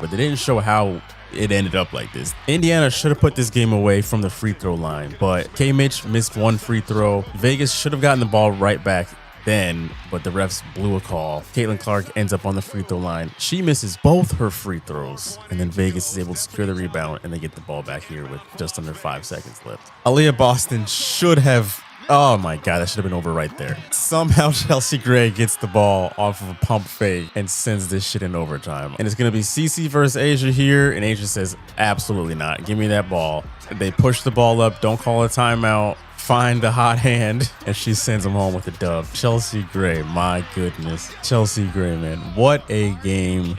But they didn't show how it ended up like this. Indiana should have put this game away from the free throw line, but K. Mitch missed 1 free throw. Vegas should have gotten the ball right back then, but the refs blew a call. Caitlin Clark ends up on the free throw line. She misses both her free throws, and then Vegas is able to secure the rebound, and they get the ball back here with just under 5 seconds left. Aaliyah Boston should have, oh my God, that should have been over right there. Somehow Chelsea Gray gets the ball off of a pump fake and sends this shit in overtime. And it's going to be CC versus Asia here, and Asia says, absolutely not. Give me that ball. They push the ball up, don't call a timeout. Find the hot hand, and she sends him home with a dub. Chelsea Gray, my goodness. Chelsea Gray, man. What a game.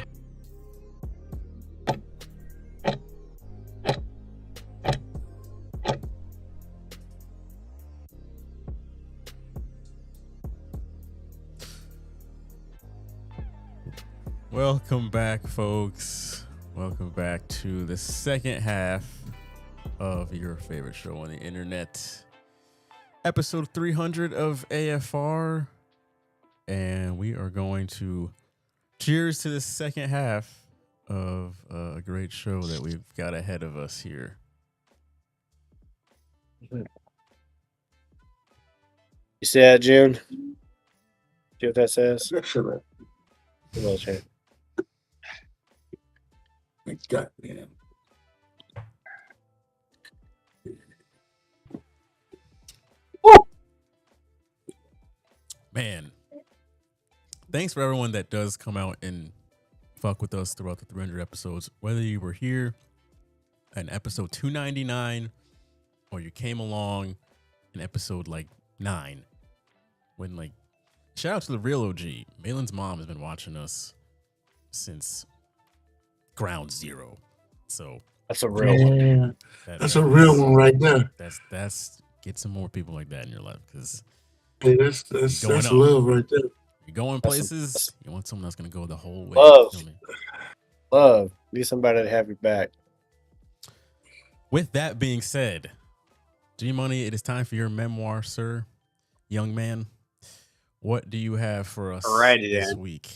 Welcome back, folks. Welcome back to the second half of your favorite show on the internet. Episode 300 of AFR, and we are going to cheers to the second half of a great show that we've got ahead of us here. You see that, June? See what that says? Excellent. Goddamn. Man, thanks for everyone that does come out and fuck with us throughout the 300 episodes. Whether you were here in episode 299 or you came along in episode like 9, when like, shout out to the real OG. Malin's mom has been watching us since ground zero. So that's a real one. That's a real one right there. That's get some more people like that in your life, because Hey, that's Going up. love right there. You're going places. You want someone that's going to go the whole way. Love. Feel me? Love. Be somebody to have your back. With that being said, G Money, it is time for your memoir, sir. Young man, what do you have for us this week?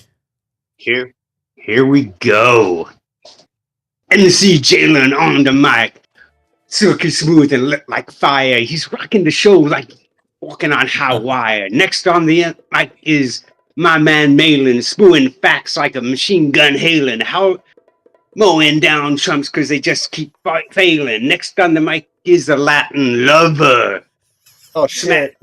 Here we go. NFC Jalen on the mic. Silky smooth and lit like fire. He's rocking the show like walking on high wire. Next on the mic is my man Malin, spewing facts like a machine gun hailing. How mowing down chumps because they just keep failing. Next on the mic is the Latin lover. Oh shit!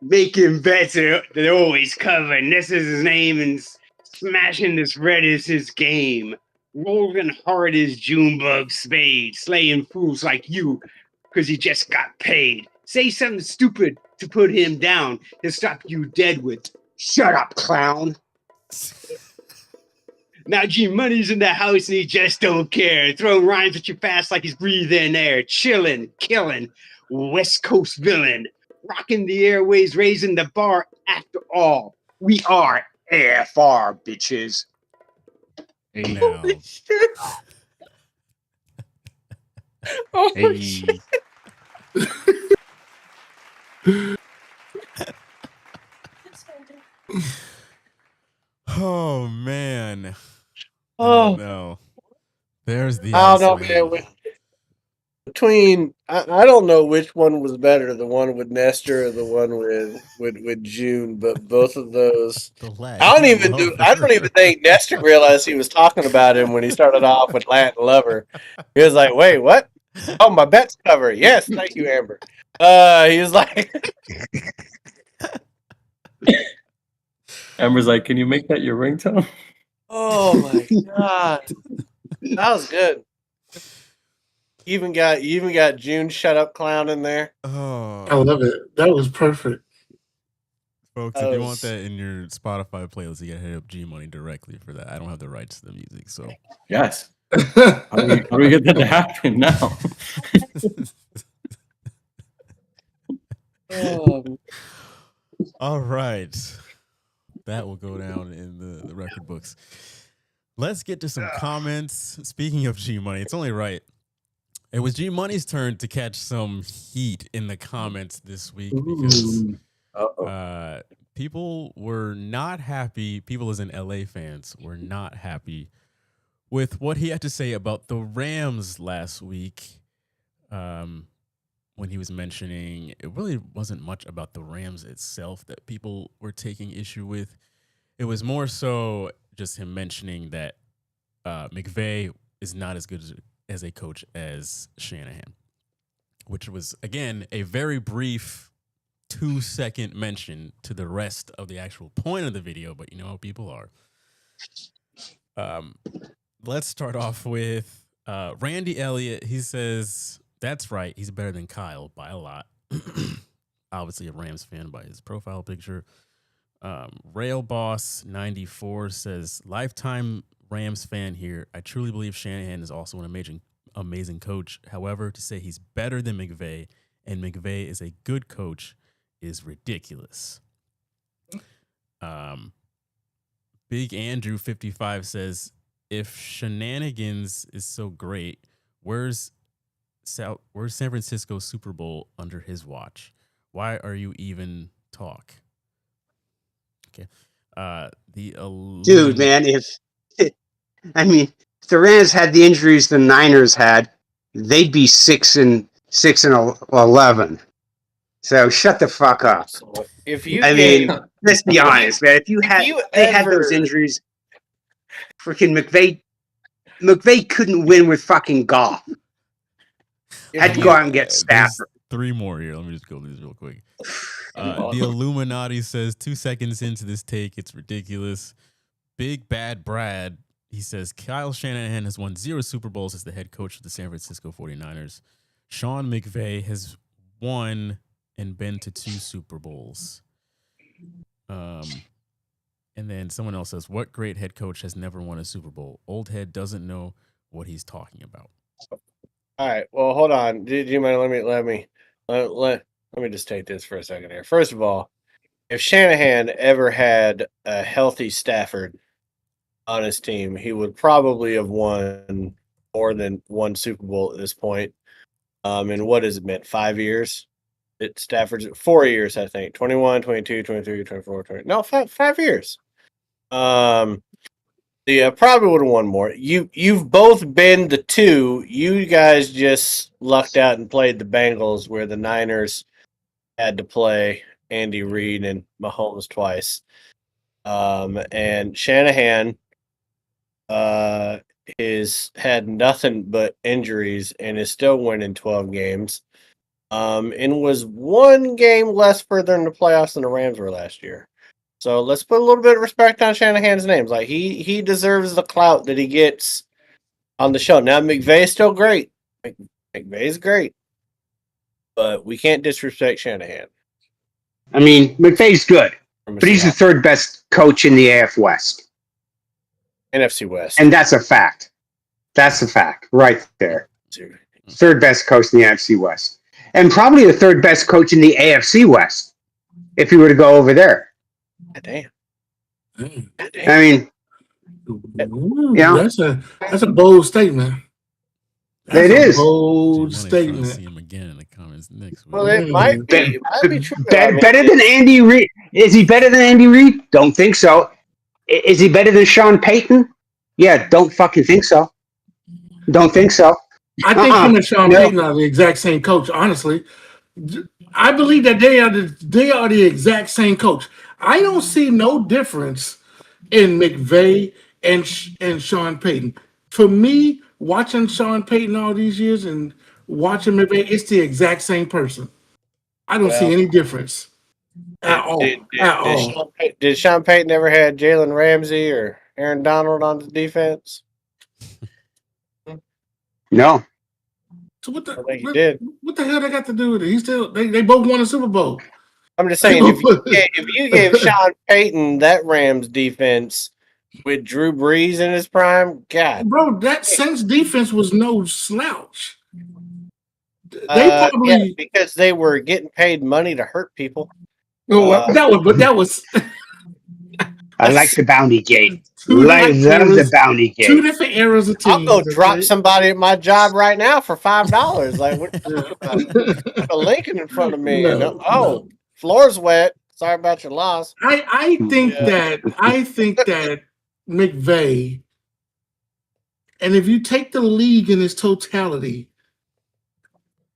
Making better than always covering. This is his name, and smashing this red is his game. Rolling hard as Junebug Spade, slaying fools like you because he just got paid. Say something stupid to put him down. He'll stop you dead with, "Shut up, clown." Now G Money's in the house and he just don't care. Throwing rhymes at you fast like he's breathing air. Chilling, killing, West Coast villain. Rocking the airways, raising the bar. After all, we are AFR, bitches. Hey now. Oh, Hey. shit. Oh man. Oh no. There's the I don't ice, know, man. Between I don't know which one was better, the one with Nestor or the one with June, but both of those I don't even think Nestor realized he was talking about him when he started off with Latin Lover. He was like, "Wait, what? Oh, my bet's covered. Yes, thank you, Amber." He was like, Amber's like, "Can you make that your ringtone?" "Oh my god, that was good." You even got June Shut Up Clown in there. Oh, I love it. That was perfect. folks, if you want that in your Spotify playlist, you gotta hit up G Money directly for that. I don't have the rights to the music, so Yes. How do we get that to happen now? All right. That will go down in the record books. Let's get to some comments. Speaking of G Money, it's only right. It was G Money's turn to catch some heat in the comments this week because people were not happy. People as in LA fans were not happy with what he had to say about the Rams last week. When he was mentioning, it really wasn't much about the Rams itself that people were taking issue with. It was more so just him mentioning that McVay is not as good as a coach as Shanahan, which was, again, a very brief 2-second mention to the rest of the actual point of the video, but you know how people are. Let's start off with Randy Elliott. He says, that's right, he's better than Kyle by a lot. Obviously a Rams fan by his profile picture. Rail Boss 94 says, lifetime Rams fan here. I truly believe Shanahan is also an amazing coach. However, to say he's better than McVay and McVay is a good coach is ridiculous. Big Andrew 55 says, if shenanigans is so great, where's San Francisco Super Bowl under his watch? Why are you even talk? Okay. Dude, man, if the Rams had the injuries the Niners had, they'd be 6-11. So shut the fuck up. If you let's be honest, man. If they had those injuries, freaking McVay couldn't win with fucking Goff. Had to go out and get Stafford. 3 more here. Let me just go through this real quick. The Illuminati says 2 seconds into this take, it's ridiculous. Big Bad Brad, he says, Kyle Shanahan has won 0 Super Bowls as the head coach of the San Francisco 49ers. Sean McVay has won and been to 2 Super Bowls. And then someone else says, what great head coach has never won a Super Bowl? Old head doesn't know what he's talking about. All right. Well, hold on. Do you mind? Let me just take this for a second here. First of all, if Shanahan ever had a healthy Stafford on his team, he would probably have won more than one Super Bowl at this point. And what has it been? 5 years? Stafford's 4 years, I think. 21, 22, 23, 24, 20. No, 5 years. Yeah, probably would have won more. You've both been the two. You guys just lucked out and played the Bengals, where the Niners had to play Andy Reid and Mahomes twice. And Shanahan is had nothing but injuries and is still winning 12 games. And was one game less further in the playoffs than the Rams were last year. So let's put a little bit of respect on Shanahan's names. Like he deserves the clout that he gets on the show. Now McVay's still great. McVay's great, but we can't disrespect Shanahan. I mean, McVay's good, but he's the third best coach in the AF West, NFC West, and that's a fact. That's a fact right there. Third best coach in the NFC West, and probably the third best coach in the AFC West if he were to go over there. Damn. I mean, that's a bold statement. It is a bold statement. See him again in the comments next week. Well, it might be true. Better than Andy Reid? Is he better than Andy Reid? Don't think so. Is he better than Sean Payton? Yeah, don't fucking think so. Don't think so. I think him and Sean Payton are the exact same coach. Honestly, I believe that they are the exact same coach. I don't see no difference in McVay and Sean Payton. For me, watching Sean Payton all these years and watching McVay, it's the exact same person. I don't see any difference at all. Did Sean Payton ever had Jalen Ramsey or Aaron Donald on the defense? No. So what the hell they got to do with it? They both won a Super Bowl. I'm just saying, if you gave Sean Payton that Rams defense with Drew Brees in his prime, God, bro, that Saints defense was no slouch. They probably because they were getting paid money to hurt people. That was. I like the bounty gate. The bounty gate. Two different eras of teams. I'll go drop somebody at my job right now for $5. Like, what? A Lincoln in front of me. No. Floor's wet. Sorry about your loss. I think that McVay, and if you take the league in its totality,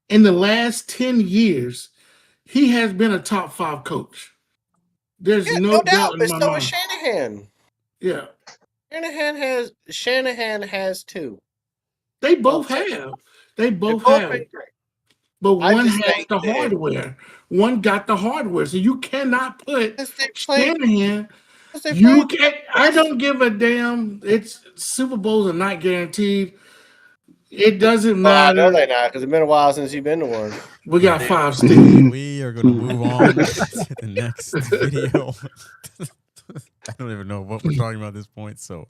in the last 10 years, he has been a top 5 coach. There's no doubt in my mind. Is Shanahan. Yeah. Shanahan has too. They both have. They both have. But one has the hardware. One got the hardware. So you cannot put Shanahan. You can't. I don't give a damn. It's Super Bowls are not guaranteed. It doesn't matter. No, they're not, because it's been a while since you've been to one. We got 5 Steve. We are going to move on to the next video. I don't even know what we're talking about at this point. So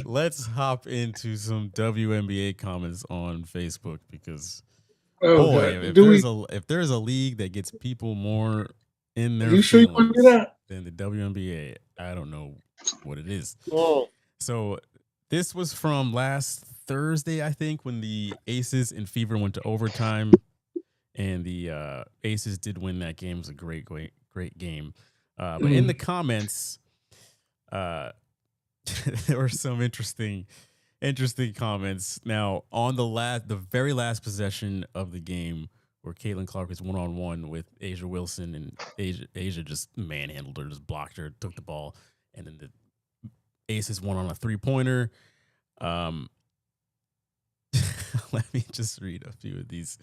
let's hop into some WNBA comments on Facebook, because if there's a league that gets people more in their sure you want to do that? Than the WNBA, I don't know what it is. Oh. So this was from last Thursday, I think, when the Aces and Fever went to overtime, and the Aces did win that game. It was a great game. But in the comments, there were some interesting comments. Now, on the very last possession of the game, where Caitlin Clark was 1-on-1 with Asia Wilson, and Asia just manhandled her, just blocked her, took the ball, and then the Aces won on a 3-pointer. Let me just read a few of these.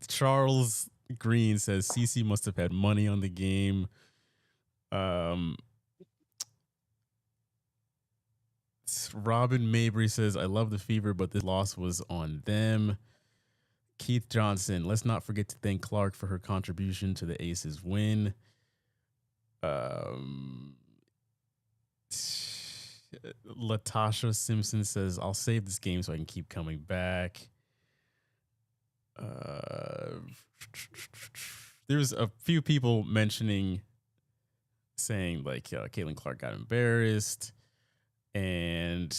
Charles Green says CC must have had money on the game. Robin Mabry says, I love the Fever, but this loss was on them. Keith Johnson, let's not forget to thank Clark for her contribution to the Aces win. Latasha Simpson says, I'll save this game so I can keep coming back. there's a few people saying like Caitlin Clark got embarrassed, and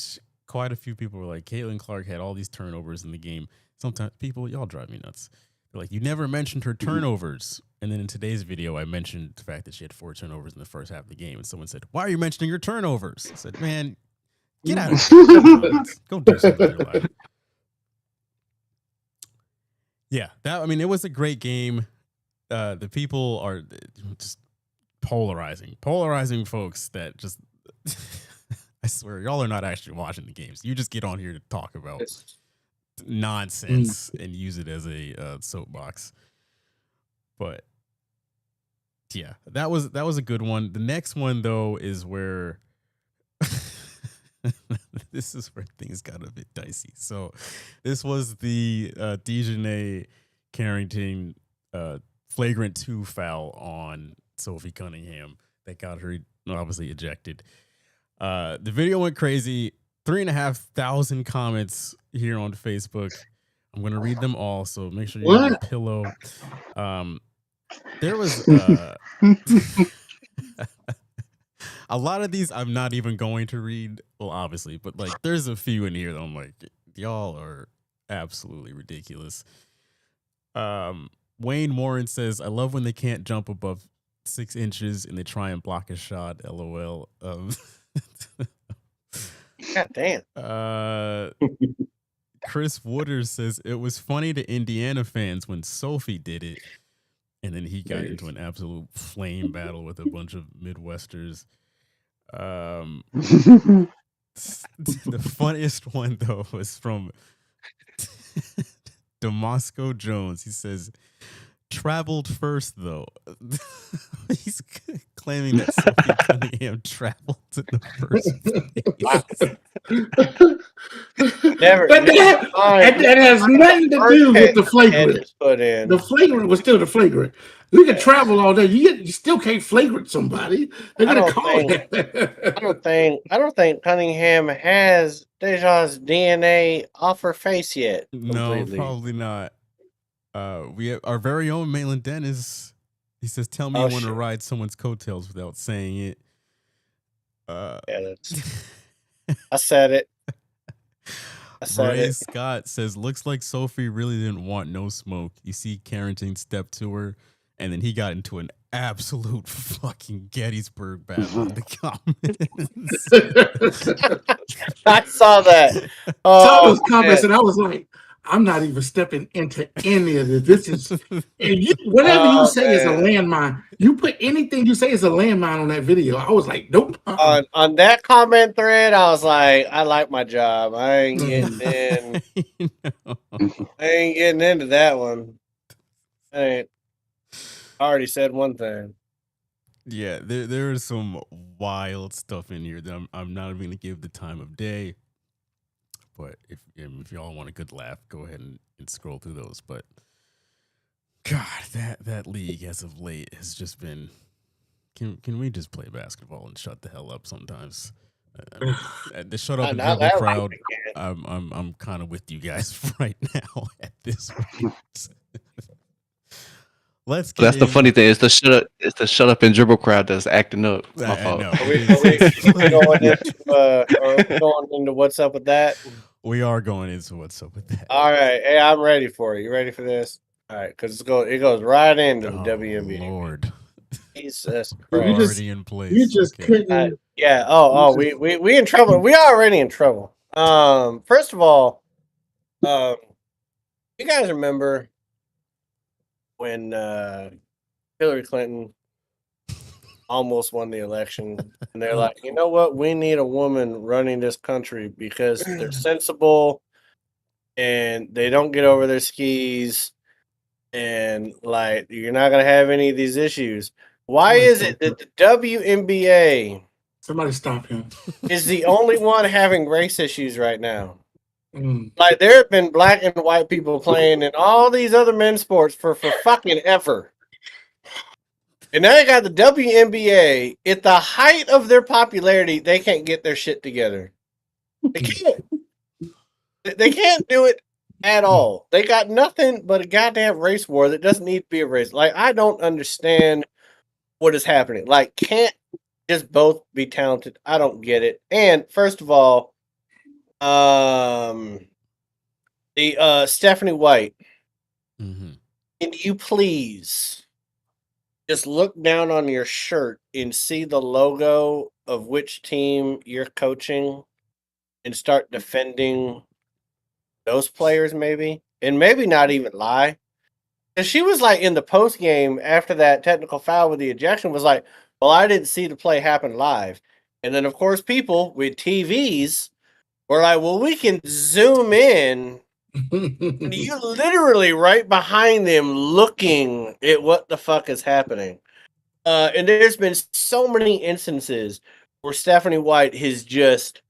quite a few people were like, Caitlin Clark had all these turnovers in the game. Sometimes people, y'all drive me nuts. They're like, you never mentioned her turnovers. And then in today's video, I mentioned the fact that she had 4 turnovers in the first half of the game. And someone said, why are you mentioning your turnovers? I said, man, get out of here. Go do something in your life. Yeah, it was a great game. The people are just polarizing folks that just, I swear, y'all are not actually watching the games. You just get on here to talk about nonsense and use it as a soapbox. But yeah, that was a good one. The next one though is where this is where things got a bit dicey. So this was the Dejanay Carrington flagrant 2 foul on Sophie Cunningham that got her obviously ejected. The video went crazy. 3,500 comments here on Facebook. I'm going to read them all, so make sure you have a pillow. There was a lot of these I'm not even going to read. Well, obviously, but like there's a few in here that I'm like, y'all are absolutely ridiculous. Wayne Warren says, I love when they can't jump above 6 inches and they try and block a shot. LOL. God damn. Chris Wooders says it was funny to Indiana fans when Sophie did it, and then he got into an absolute flame battle with a bunch of Midwesters. The funniest one though was from Damasco Jones. He says, traveled first though. He's claiming that Sophie Cunningham traveled in the first place. That has nothing to do with the flagrant. The flagrant was still the flagrant. You can travel all day. You still can't flagrant somebody. They're gonna call it. I don't think Cunningham has Deja's DNA off her face yet. No, Completely. probably not. We have our very own Maitland Dennis. He says, "Tell me you want to ride someone's coattails without saying it." I said it. Ray Scott says, "Looks like Sophie really didn't want no smoke. You see, Carrington stepped to her, and then he got into an absolute fucking Gettysburg battle in the comments." I saw that. Saw those comments, and I was like, I'm not even stepping into any of this. This is whatever you say is a landmine. You put anything you say is a landmine on that video. I was like, nope. On that comment thread, I was like, I like my job. I ain't getting in. I ain't getting into that one. I already said one thing. Yeah, there is some wild stuff in here that I'm not even going to give the time of day. But if y'all want a good laugh, go ahead and scroll through those. But God, that league as of late has just been. Can we just play basketball and shut the hell up sometimes? The shut up and dribble crowd. I'm kind of with you guys right now at this point. Let's. That's the funny thing. It's the shut up and dribble crowd that's acting up. My fault. Are we going into what's up with that? We are going into what's up with that. All right, hey, I'm ready for it. You ready for this? All right, because it goes right into the WNBA. Lord, Jesus Christ! Already in place. You just couldn't. Yeah. We in trouble. We already in trouble. First of all, you guys remember when Hillary Clinton almost won the election, and they're like, you know what? We need a woman running this country because they're sensible and they don't get over their skis, and like you're not gonna have any of these issues. Why is it that the WNBA, somebody stop him, is the only one having race issues right now? Like there have been black and white people playing in all these other men's sports for fucking ever. And now you got the WNBA at the height of their popularity. They can't get their shit together. They can't. They can't do it. at all. They got nothing but a goddamn race war that doesn't need to be a race. Like, I don't understand what is happening. Like, can't just both be talented? I don't get it. And first of all, the Stephanie White, Mm-hmm. can you please just look down on your shirt and see the logo of which team you're coaching and start defending those players, maybe? And maybe not even lie. And she was like in the post game after that technical foul with the ejection was like, well, I didn't see the play happen live. And then, of course, people with TVs were like, well, we can zoom in. And you literally right behind them looking at what the fuck is happening. And there's been so many instances where Stephanie White has just,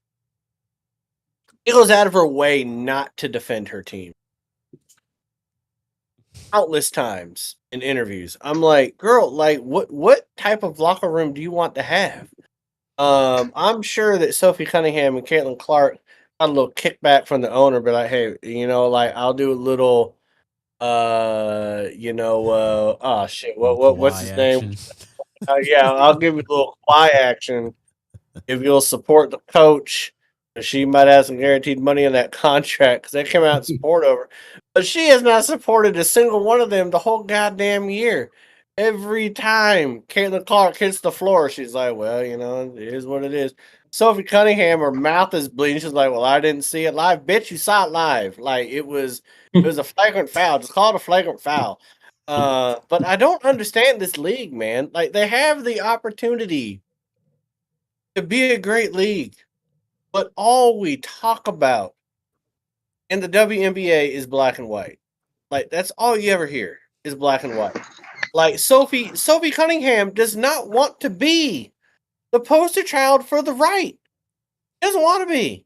it goes out of her way not to defend her team. Countless times in interviews. I'm like, girl, like what type of locker room do you want to have? I'm sure that Sophie Cunningham and Caitlin Clark got a little kickback from the owner, but like, hey, like I'll do a little oh shit, what's his name? Yeah, I'll give you a little fly action if you'll support the coach. She might have some guaranteed money in that contract because they came out and support over. But she has not supported a single one of them the whole goddamn year. Every time Caitlin Clark hits the floor, she's like, well, it is what it is. Sophie Cunningham, her mouth is bleeding. She's like, well, I didn't see it live. Bitch, you saw it live. Like, it was a flagrant foul. Just call it a flagrant foul. But I don't understand this league, man. Like, they have the opportunity to be a great league. But all we talk about in the WNBA is black and white. Like, that's all you ever hear is black and white. Like, Sophie Cunningham does not want to be the poster child for the right. Doesn't want to be.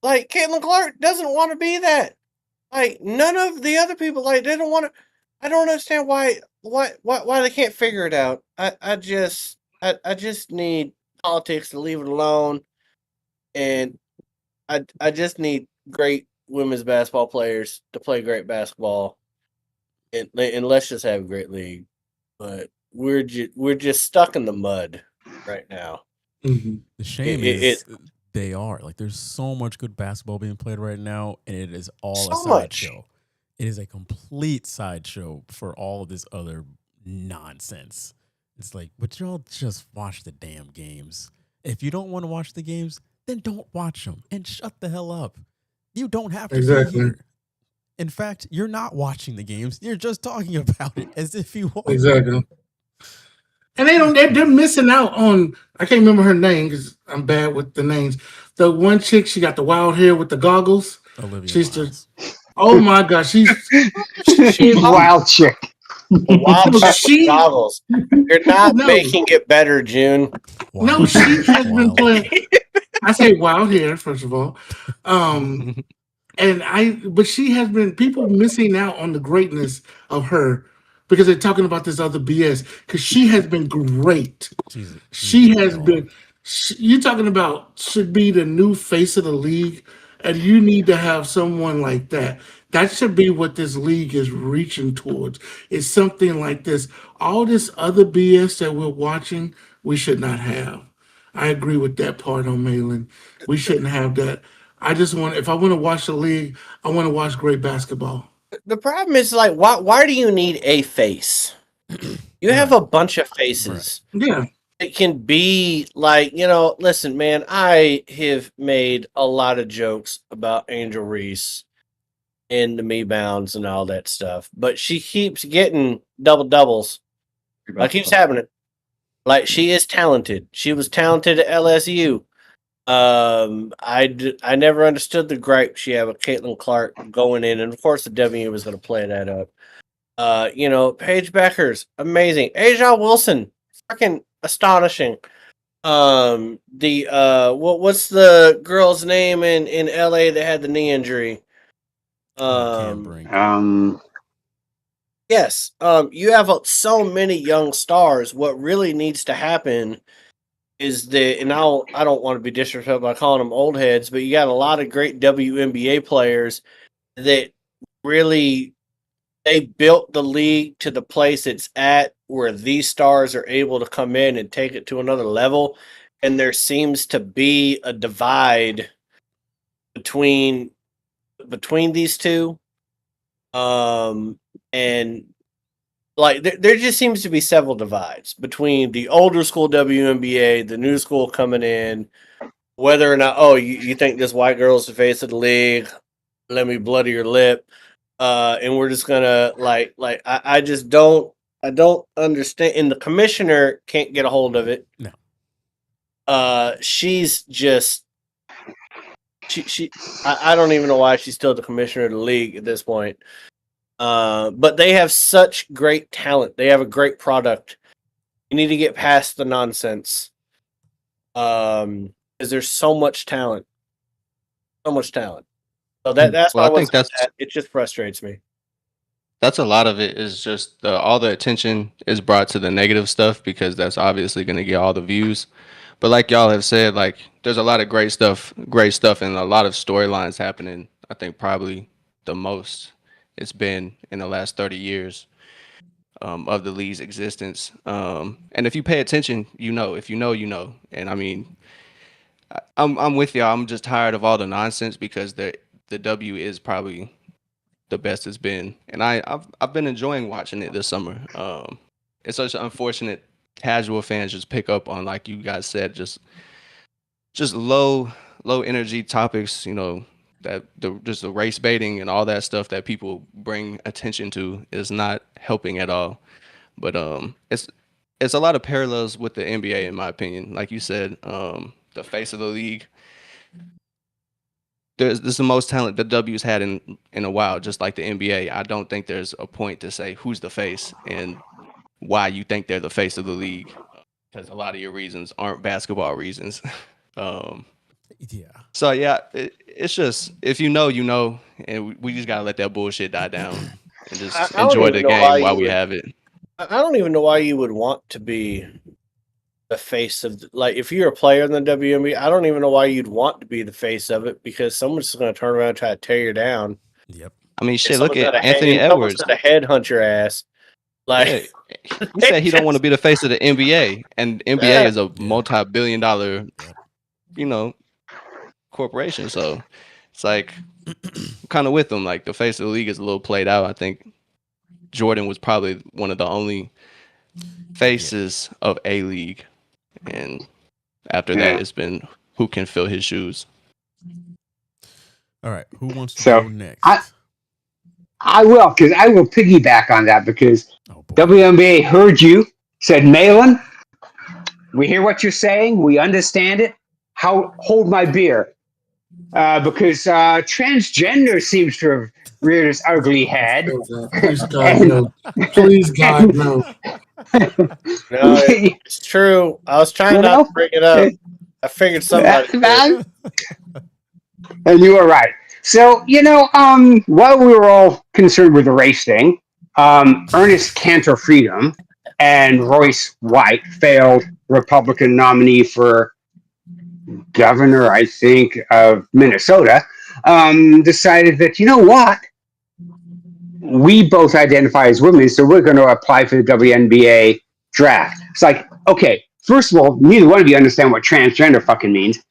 Like, Caitlin Clark doesn't want to be that. Like, none of the other people, like, they don't want to. I don't understand why they can't figure it out. I just need politics to leave it alone. And I just need great women's basketball players to play great basketball, and let's just have a great league. But we're just stuck in the mud right now. Mm-hmm. The shame is they are like there's so much good basketball being played right now, and it is all a sideshow. It is a complete sideshow for all of this other nonsense. It's like, but y'all just watch the damn games. If you don't want to watch the games, then don't watch them and shut the hell up. You don't have to be here. In fact, you're not watching the games. You're just talking about it as if you are. Exactly. And they're missing out on, I can't remember her name because I'm bad with the names. The one chick, she got the wild hair with the goggles. Olivia she's Miles. Oh my gosh, she's wild chick. Wild chick with goggles. You're not making it better, June. No, she has been playing. I say wild hair, first of all. But she has been people missing out on the greatness of her because they're talking about this other BS. Because she has been great. She has been. You're talking about should be the new face of the league, and you need to have someone like that. That should be what this league is reaching towards. It's something like this. All this other BS that we're watching, we should not have. I agree with that part on Malin. We shouldn't have that. I just if I want to watch the league, I want to watch great basketball. The problem is like, why do you need a face? You have a bunch of faces. Right. Yeah. It can be like, listen, man, I have made a lot of jokes about Angel Reese and the me bounds and all that stuff, but she keeps getting doubles. Like, keeps happening. Like, she is talented. She was talented at LSU. I never understood the gripe she had with Caitlin Clark going in, and of course the W was going to play that up. Paige Becker's amazing. Aja Wilson, freaking astonishing. What's the girl's name in LA that had the knee injury? Yes. You have so many young stars. What really needs to happen is that, and I don't want to be disrespectful by calling them old heads, but you got a lot of great WNBA players that really they built the league to the place it's at where these stars are able to come in and take it to another level. And there seems to be a divide between these two. And like there just seems to be several divides between the older school WNBA, the new school coming in, whether or not, you think this white girl's the face of the league, let me bloody your lip. And we're just gonna I just don't understand, and the commissioner can't get a hold of it. No. She's just I don't even know why she's still the commissioner of the league at this point. But they have such great talent. They have a great product. You need to get past the nonsense. Because there's so much talent. So much talent. So that's Well, why I think it just frustrates me. that's a lot of it is just all the attention is brought to the negative stuff because that's obviously going to get all the views. But like y'all have said, like there's a lot of great stuff, and a lot of storylines happening. I think probably the most it's been in the last 30 years of the league's existence. And if you pay attention, you know. If you know, you know. And I mean, I'm with y'all. I'm just tired of all the nonsense because the W is probably the best it's been, and I've been enjoying watching it this summer. It's such unfortunate casual fans just pick up on, like you guys said, just low energy topics. You know, that just the race baiting and all that stuff that people bring attention to is not helping at all. But it's a lot of parallels with the NBA in my opinion. Like you said, the face of the league. This is the most talent the W's had in a while, just like the NBA. I don't think there's a point to say who's the face and why you think they're the face of the league, because a lot of your reasons aren't basketball reasons. Yeah. So yeah, it's just if you know, you know, and we just gotta let that bullshit die down and just enjoy the game while we have it. I don't even know why you would want to be the face of if you're a player in the WNBA, I don't even know why you'd want to be the face of it, because someone's just going to turn around and try to tear you down. Yep. I mean, shit. Look at Anthony Edwards. Someone's going to headhunt your ass. Like, yeah. He said he don't want to be the face of the NBA, and NBA is a multi-billion-dollar, corporation. So it's like I'm kind of with them. Like the face of the league is a little played out. I think Jordan was probably one of the only faces of a league. And after that, it's been who can fill his shoes. All right, who wants to go next? I will, because I will piggyback on that, because WNBA heard you, said, Malin, we hear what you're saying, we understand it. Hold my beer. Because transgender seems to have reared its ugly head. Please, God, no. Please, God, no. No, it's true. I was trying not to bring it up. I figured somebody did. And you were right. So, while we were all concerned with the race thing, Ernest Cantor Freedom and Royce White, failed Republican nominee for governor, I think, of Minnesota, decided that, you know what? We both identify as women, so we're going to apply for the WNBA draft. It's like, okay, first of all, neither one of you understand what transgender fucking means.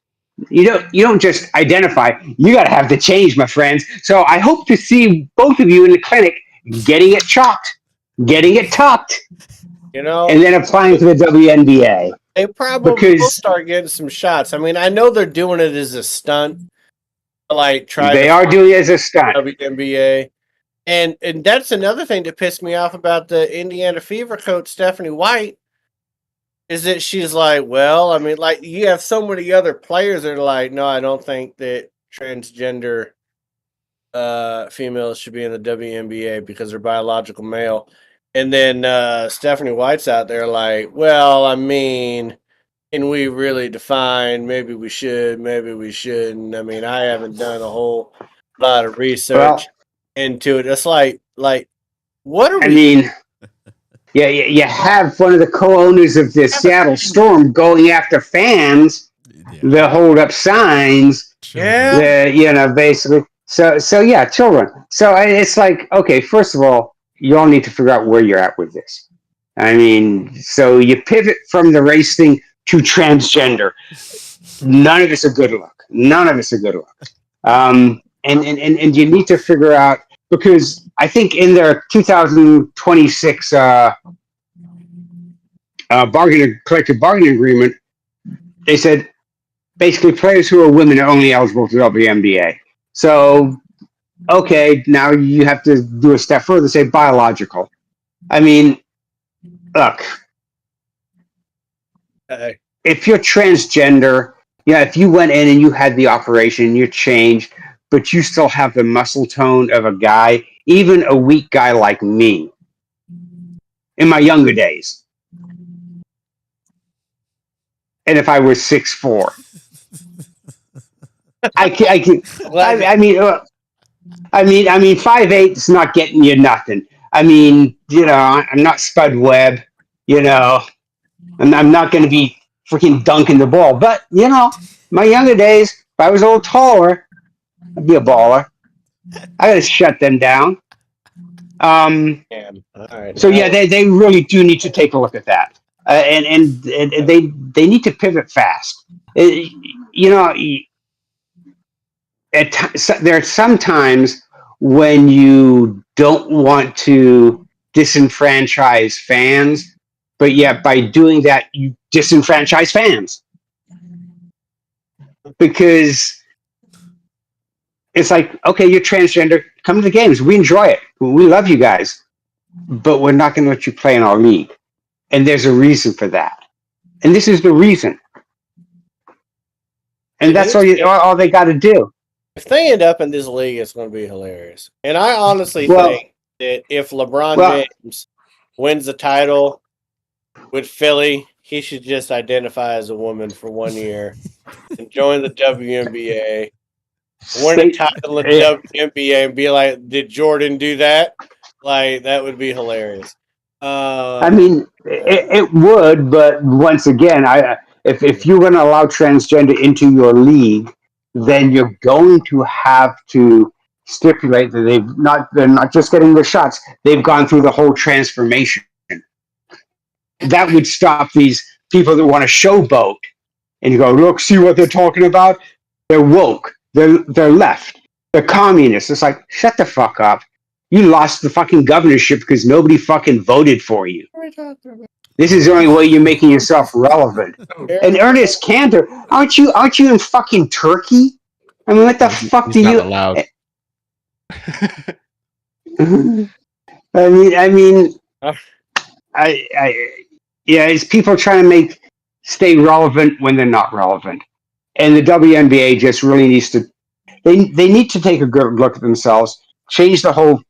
You don't just identify. You got to have the change, my friends. So I hope to see both of you in the clinic getting it chopped, getting it topped, and then applying for the WNBA. They probably will start getting some shots. I mean, I know they're doing it as a stunt. They are doing it as a stunt. WNBA. And that's another thing that pissed me off about the Indiana Fever coach, Stephanie White, is that she's like, well, I mean, you have so many other players that are like, no, I don't think that transgender females should be in the WNBA because they're biological male. And then Stephanie White's out there like, well, I mean, can we really define? Maybe we should, maybe we shouldn't. I mean, I haven't done a whole lot of research into it. It's like, what are we? I mean, you have one of the co-owners of the Seattle Storm going after fans that hold up signs. Yeah. Basically. So yeah, children. So it's like, okay, first of all, you all need to figure out where you're at with this. I mean, so you pivot from the race thing to transgender. None of it's a good look. None of it's a good look. And you need to figure out, because I think in their 2026 collective bargaining agreement, they said basically players who are women are only eligible for WNBA. So, okay, now you have to do a step further, say biological. I mean, look, if you're transgender, if you went in and you had the operation, you're changed, but you still have the muscle tone of a guy, even a weak guy like me in my younger days. And if I was 6'4", I mean, 5'8" is not getting you nothing. I mean, I'm not Spud Webb, and I'm not going to be freaking dunking the ball. But, my younger days, if I was a little taller, I'd be a baller. I got to shut them down. So, yeah, they really do need to take a look at that. And they need to pivot fast. There are some times when you don't want to disenfranchise fans, but yet by doing that, you disenfranchise fans. Because it's like, okay, you're transgender, come to the games. We enjoy it. We love you guys. But we're not going to let you play in our league. And there's a reason for that. And this is the reason. And that's all they got to do. If they end up in this league, it's going to be hilarious. And I honestly think that if LeBron James wins the title with Philly, he should just identify as a woman for 1 year and join the WNBA, win a title in the WNBA, and be like, did Jordan do that? Like, that would be hilarious. I mean, it would, but once again, if you're going to allow transgender into your league, then you're going to have to stipulate that they're not just getting the shots, they've gone through the whole transformation. That would stop these people that want to showboat and you go, look, see what they're talking about? They're woke. They're left. They're communists. It's like, shut the fuck up. You lost the fucking governorship because nobody fucking voted for you. This is the only way you're making yourself relevant. And Ernest Cantor, aren't you in fucking Turkey? I mean, what the fuck do you? Allowed. It's people trying to stay relevant when they're not relevant, and the WNBA just really needs to. They need to take a good look at themselves, change the whole.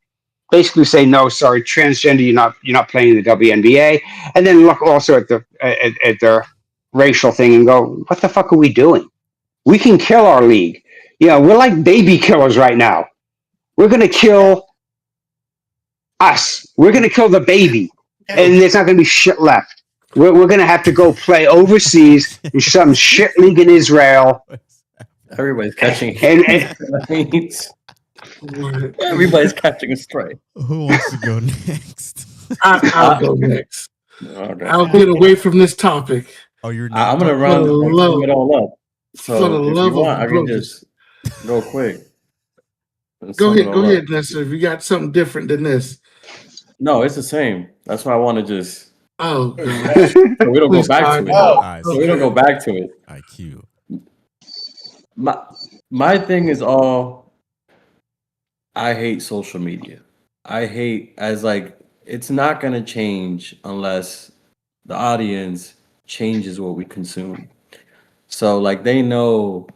Basically, say no, sorry, transgender. You're not playing in the WNBA, and then look also at their racial thing and go, what the fuck are we doing? We can kill our league. We're like baby killers right now. We're gonna kill us. We're gonna kill the baby, and there's not gonna be shit left. We're gonna have to go play overseas in some shit league in Israel. Everybody's catching Everybody's catching a stray. Who wants to go next? I'll go next. Okay. I'll get away from this topic. Oh, you're not. I'm gonna run it all up. So For the if love you want, of I can just go quick. Go ahead, Nestor. If you got something different than this. No, it's the same. That's why I want to just. Oh, God. So we don't go back to it. So we don't go back to it. IQ. My thing is all. I hate social media. I hate it's not gonna change unless the audience changes what we consume. So they know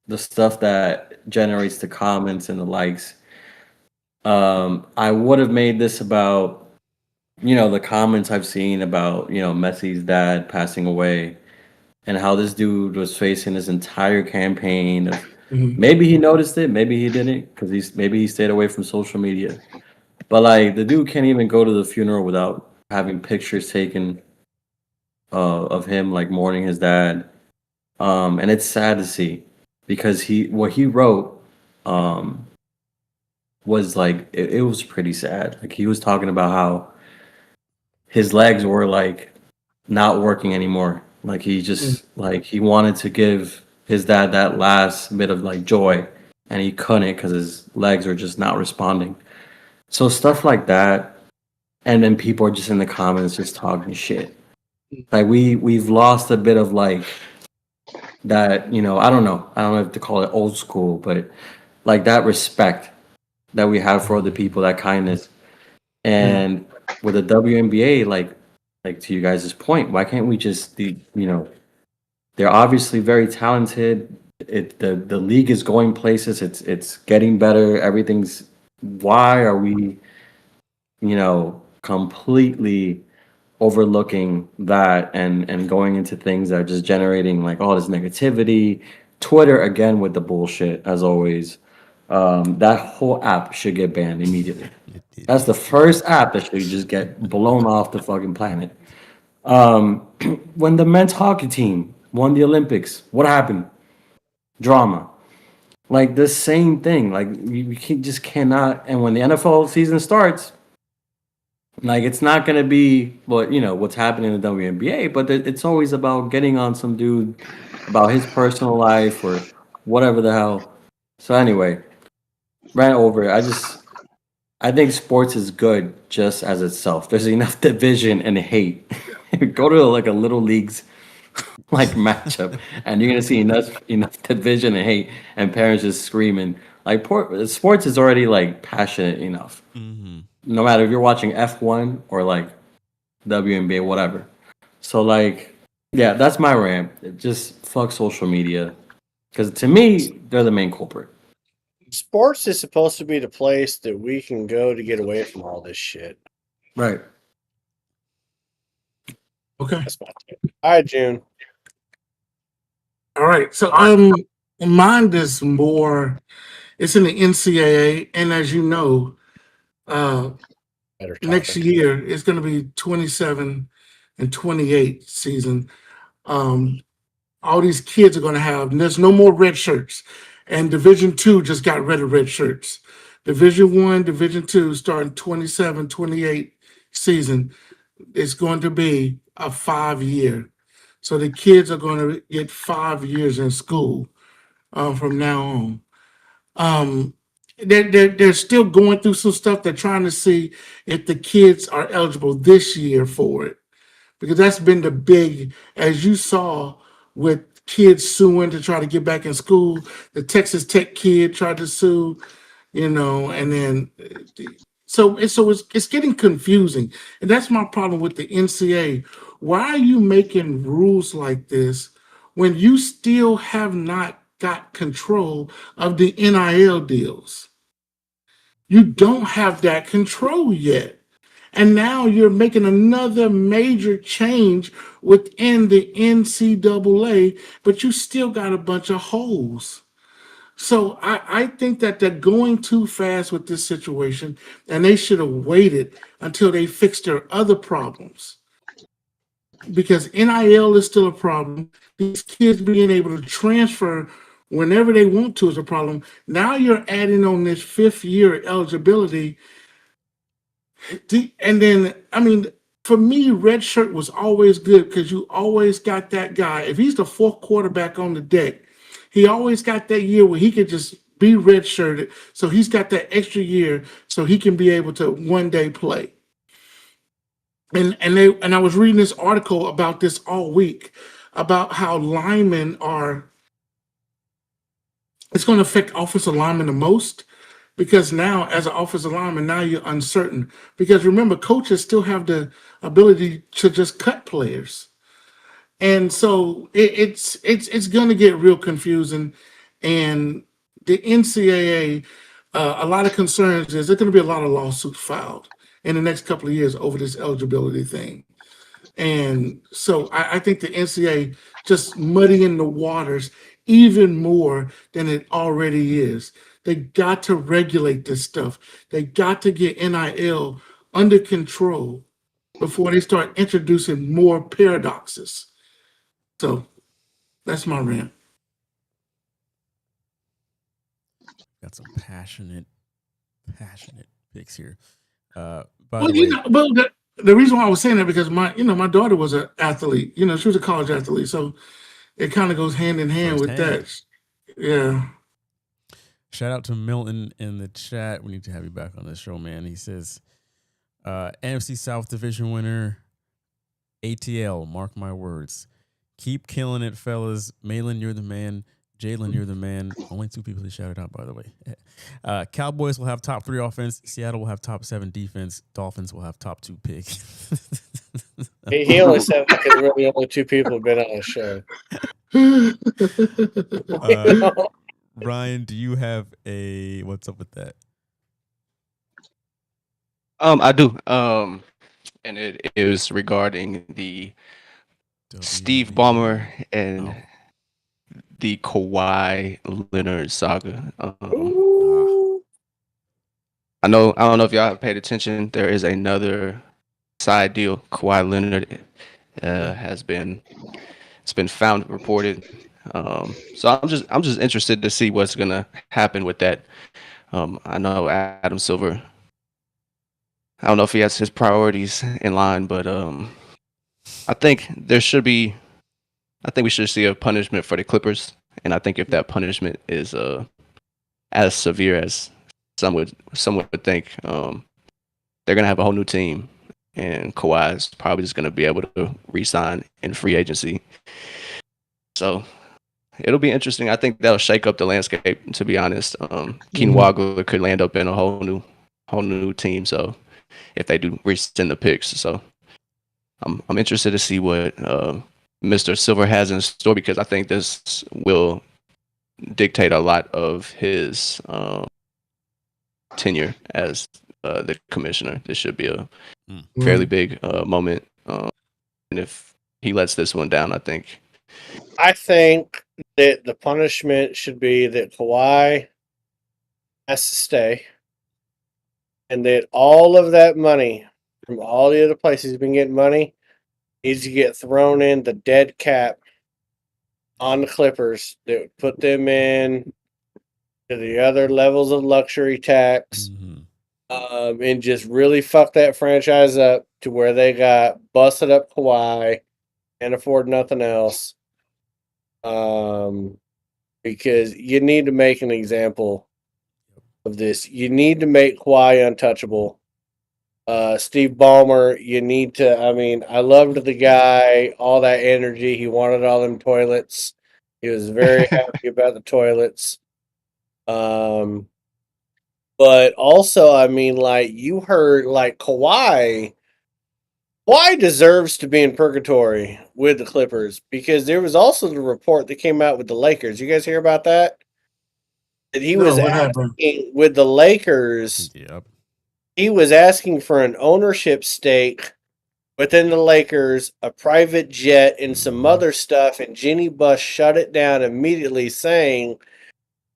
the stuff that generates the comments and the likes. I would have made this about, the comments I've seen about, Messi's dad passing away and how this dude was facing his entire campaign of maybe he noticed it, maybe he didn't, because maybe he stayed away from social media. But the dude can't even go to the funeral without having pictures taken of him mourning his dad. And it's sad to see because what he wrote was like it was pretty sad. Like he was talking about how his legs were like not working anymore. Like he just like he wanted to give his dad that last bit of like joy, and he couldn't because his legs were just not responding. So stuff like that, and then people are just in the comments just talking shit. Like we've lost a bit of like that. I don't know. I don't know if to call it old school, but like that respect that we have for other people, that kindness. And with the WNBA, like to you guys' point, why can't we just they're obviously very talented. The league is going places. It's getting better. Everything's why are we, completely overlooking that and going into things that are just generating like all this negativity. Twitter again with the bullshit as always. That whole app should get banned immediately. That's the first app that should just get blown off the fucking planet. When the men's hockey team won the Olympics, what happened? Drama. Like the same thing. Like we just cannot. And when the NFL season starts, like it's not gonna be what's happening in the WNBA, but it's always about getting on some dude about his personal life or whatever the hell. So anyway, ran over it. I think sports is good just as itself. There's enough division and hate. Go to like a little leagues like matchup, and you're gonna see enough division and hate, and parents just screaming. Like sports is already like passionate enough. Mm-hmm. No matter if you're watching F1 or like WNBA, whatever. So like, yeah, that's my rant. Just fuck social media, because to me, they're the main culprit. Sports is supposed to be the place that we can go to get away from all this shit. Right. Okay. That's my take. All right, June. All right. So mine is more. It's in the NCAA, and as you know, next year it's going to be 27 and 28 season. All these kids are going to have. There's no more red shirts, and Division II just got rid of red shirts. Division I, Division II, starting 27, 28 season, it's going to be a 5-year. So the kids are going to get 5 years in school from now on. They're still going through some stuff. They're trying to see if the kids are eligible this year for it, because that's been the big, as you saw with kids suing to try to get back in school. The Texas Tech kid tried to sue, and then it's getting confusing, and that's my problem with the NCAA. Why are you making rules like this when you still have not got control of the NIL deals? You don't have that control yet. And now you're making another major change within the NCAA, but you still got a bunch of holes. So I think that they're going too fast with this situation, and they should have waited until they fixed their other problems. Because NIL is still a problem. These kids being able to transfer whenever they want to is a problem. Now you're adding on this 5th year eligibility. And then, for me, red shirt was always good because you always got that guy. If he's the 4th quarterback on the deck, he always got that year where he could just be red shirted. So he's got that extra year so he can be able to one day play. And I was reading this article about this all week about how linemen it's going to affect offensive linemen the most. Because now, as an offensive lineman, now you're uncertain. Because remember, coaches still have the ability to just cut players, and so it's going to get real confusing. And the NCAA, a lot of concerns is there's going to be a lot of lawsuits filed in the next couple of years over this eligibility thing. And so I think the NCAA just muddying the waters even more than it already is. They got to regulate this stuff. They got to get NIL under control before they start introducing more paradoxes. So that's my rant. got some passionate picks here. By Well, the way, you know, well, the reason why I was saying that because my daughter was an athlete. You know, she was a college athlete, so it kind of goes hand in hand with that. Yeah. shout out to Milton in the chat. We need to have you back on the show, man. He says, NFC South Division winner, ATL, mark my words. Keep killing it, fellas. Malin, you're the man. Jalen, you're the man. Only 2 people he shouted out, by the way. Cowboys will have top 3 offense. Seattle will have top 7 defense. Dolphins will have top 2 pick. He only said that because really only 2 people have been on the show. Ryan, do you have a what's up with that? I do. And it is regarding the Steve Ballmer and the Kawhi Leonard saga. I don't know if y'all have paid attention. There is another side deal. Kawhi Leonard it's been found reported. So I'm just interested to see what's gonna happen with that. I know Adam Silver. I don't know if he has his priorities in line, but I think we should see a punishment for the Clippers, and I think if that punishment is as severe as some would think, they're gonna have a whole new team, and Kawhi is probably just gonna be able to re-sign in free agency. So it'll be interesting. I think that'll shake up the landscape. To be honest, Keenan Wagler could land up in a whole new team. So if they do rescind the picks, so I'm interested to see what Mr. Silver has in store, because I think this will dictate a lot of his tenure as the commissioner. This should be a fairly big moment, and if he lets this one down, I think that the punishment should be that Kawhi has to stay, and that all of that money from all the other places he's been getting money needs to get thrown in the dead cap on the Clippers that would put them in to the other levels of luxury tax, and just really fuck that franchise up to where they got busted up Kawhi and afford nothing else. Because you need to make an example of this. You need to make Kawhi untouchable. Steve Ballmer, you need to. I mean, I loved the guy, all that energy. He wanted all them toilets. He was very happy about the toilets. But also, I mean, like you heard, like Kawhi deserves to be in purgatory with the Clippers, because there was also the report that came out with the Lakers. You guys hear about that? That he was asking with the Lakers. Yep. He was asking for an ownership stake within the Lakers, a private jet, and some other stuff. And Jeannie Buss shut it down immediately, saying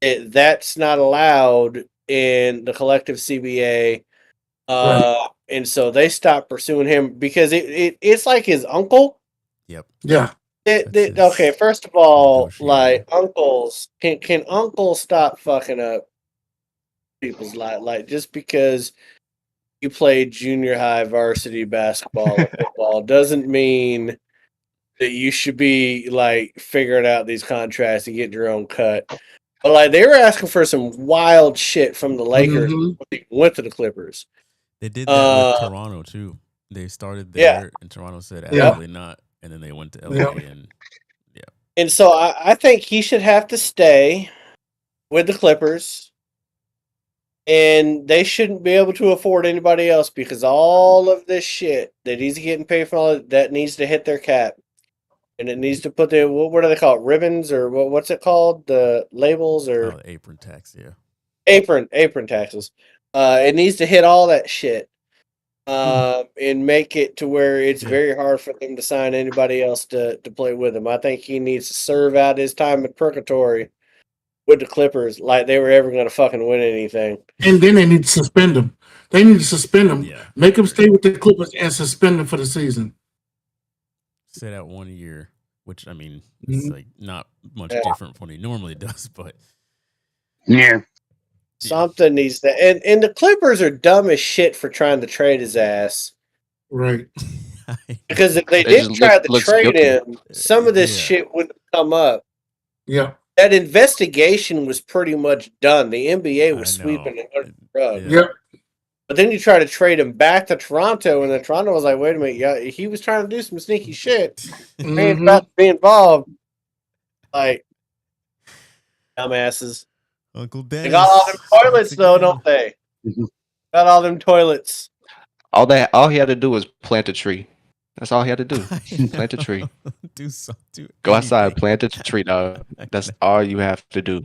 that that's not allowed in the collective CBA. And so they stopped pursuing him because it's like his uncle. Yep. Yeah. Okay, first of all, like uncles, can uncles stop fucking up people's life? Like, just because you played junior high varsity basketball or football doesn't mean that you should be like figuring out these contracts and getting your own cut. But like, they were asking for some wild shit from the Lakers when they went to the Clippers. They did that with Toronto too. They started there, and Toronto said absolutely not, and then they went to LA, and so I think he should have to stay with the Clippers, and they shouldn't be able to afford anybody else, because all of this shit that he's getting paid for, all that needs to hit their cap, and it needs to put the what do they call it, ribbons, or what's it called, the labels, or the apron tax, apron taxes. It needs to hit all that shit, and make it to where it's very hard for them to sign anybody else to play with him. I think he needs to serve out his time in purgatory with the Clippers, like they were ever going to fucking win anything. And then they need to suspend him. They need to suspend him, make him stay with the Clippers, and suspend him for the season. Sit out 1 year, which I mean, it's like not much different from what he normally does, but yeah. Something needs to, and the Clippers are dumb as shit for trying to trade his ass. Right. Because if they They did just try to looks trade guilty. him, some of this Yeah. shit wouldn't come up. Yeah. That investigation was pretty much done. The NBA was I sweeping know. it under the rug. Yeah. Yep. But then you try to trade him back to Toronto, and then Toronto was like, wait a minute, yeah, he was trying to do some sneaky shit. He ain't Mhm. about to be involved. Like, dumbasses. Uncle They Dennis. got all them toilets, strikes though, again. don't they? Got all them toilets. All he had to do was plant a tree. That's all he had to do. I Plant a know. tree. Do Go outside, anything. plant a tree, dog. That's all you have to do.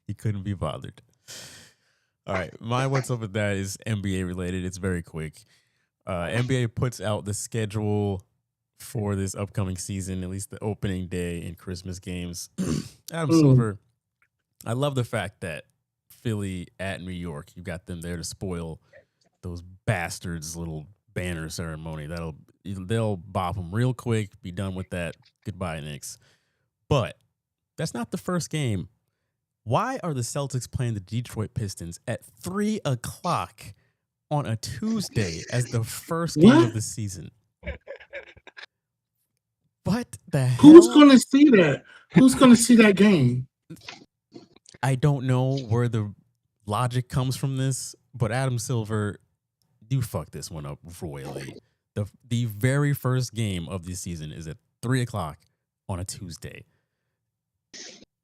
He couldn't be bothered. All right, my what's up with that is NBA related. It's very quick. NBA puts out the schedule for this upcoming season, at least the opening day and Christmas games. Adam Silver, I love the fact that Philly at New York, you got them there to spoil those bastards' little banner ceremony. They'll bop them real quick, be done with that. Goodbye, Knicks. But that's not the first game. Why are the Celtics playing the Detroit Pistons at 3:00 on a Tuesday as the first game of the season? What the hell? Who's going to see that? Who's going to see that game? I don't know where the logic comes from this, but Adam Silver, you fucked this one up royally. The very first game of the season is at 3:00 on a Tuesday.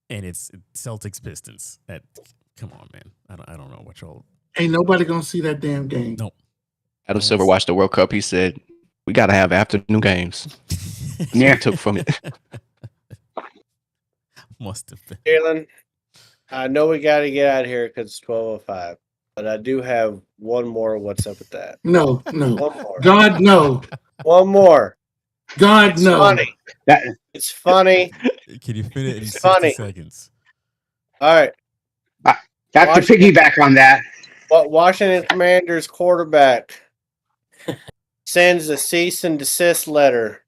And it's Celtics Pistons. Come on, man. I don't know what y'all. Ain't nobody going to see that damn game. Nope. Adam Silver watched the World Cup. He said, "We got to have afternoon games." Yeah. He took from it. Must have been. Jalen, I know we got to get out of here because it's 12:05, but I do have one more. What's up with that? No. One more. God, no. One more. God, It's no. funny. It's funny. Can you fit it in It's 60 funny. seconds? All right. Got to piggyback on that. What Washington Commanders quarterback sends a cease and desist letter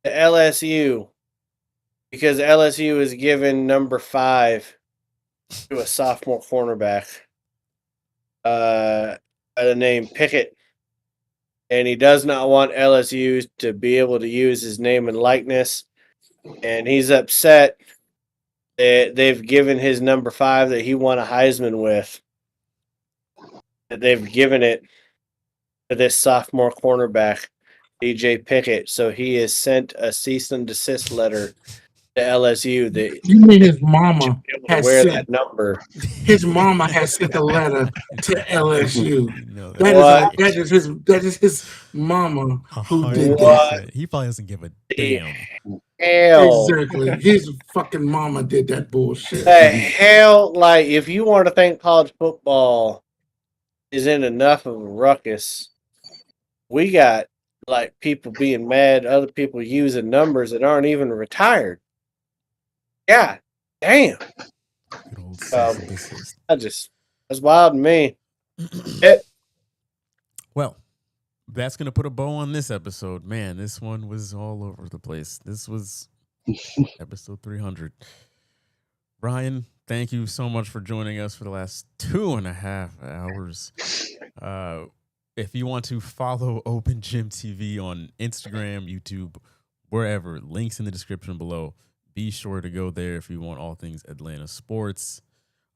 to LSU because LSU is given number 5 to a sophomore cornerback by the name Pickett. And he does not want LSU to be able to use his name and likeness. And he's upset that they've given his number 5 that he won a Heisman with, that they've given it to this sophomore cornerback, DJ Pickett. So he has sent a cease and desist letter to LSU that You mean his mama has wear sent that number. his mama has sent a letter to LSU. You know, That is his mama who did that. 100%. He probably doesn't give a damn. Hell. Exactly. His fucking mama did that bullshit. The hell, like, if you want to think college football is in enough of a ruckus, we got, like, people being mad, other people using numbers that aren't even retired. God damn. Good old cease and desist. That's wild to me. Well, that's going to put a bow on this episode. Man, this one was all over the place. This was episode 300. Ryan, thank you so much for joining us for the last 2.5 hours. If you want to follow Open Gym TV on Instagram, YouTube, wherever, links in the description below. Be sure to go there if you want all things Atlanta sports.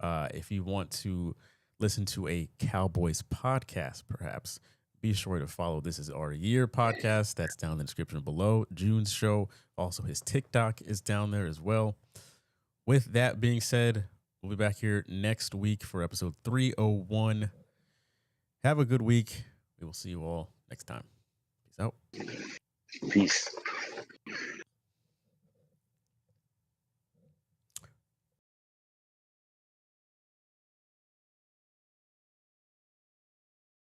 If you want to listen to a Cowboys podcast, perhaps, be sure to follow This Is Our Year podcast. That's down in the description below. June's show. Also, his TikTok is down there as well. With that being said, we'll be back here next week for episode 301. Have a good week. We will see you all next time. Peace out. Peace.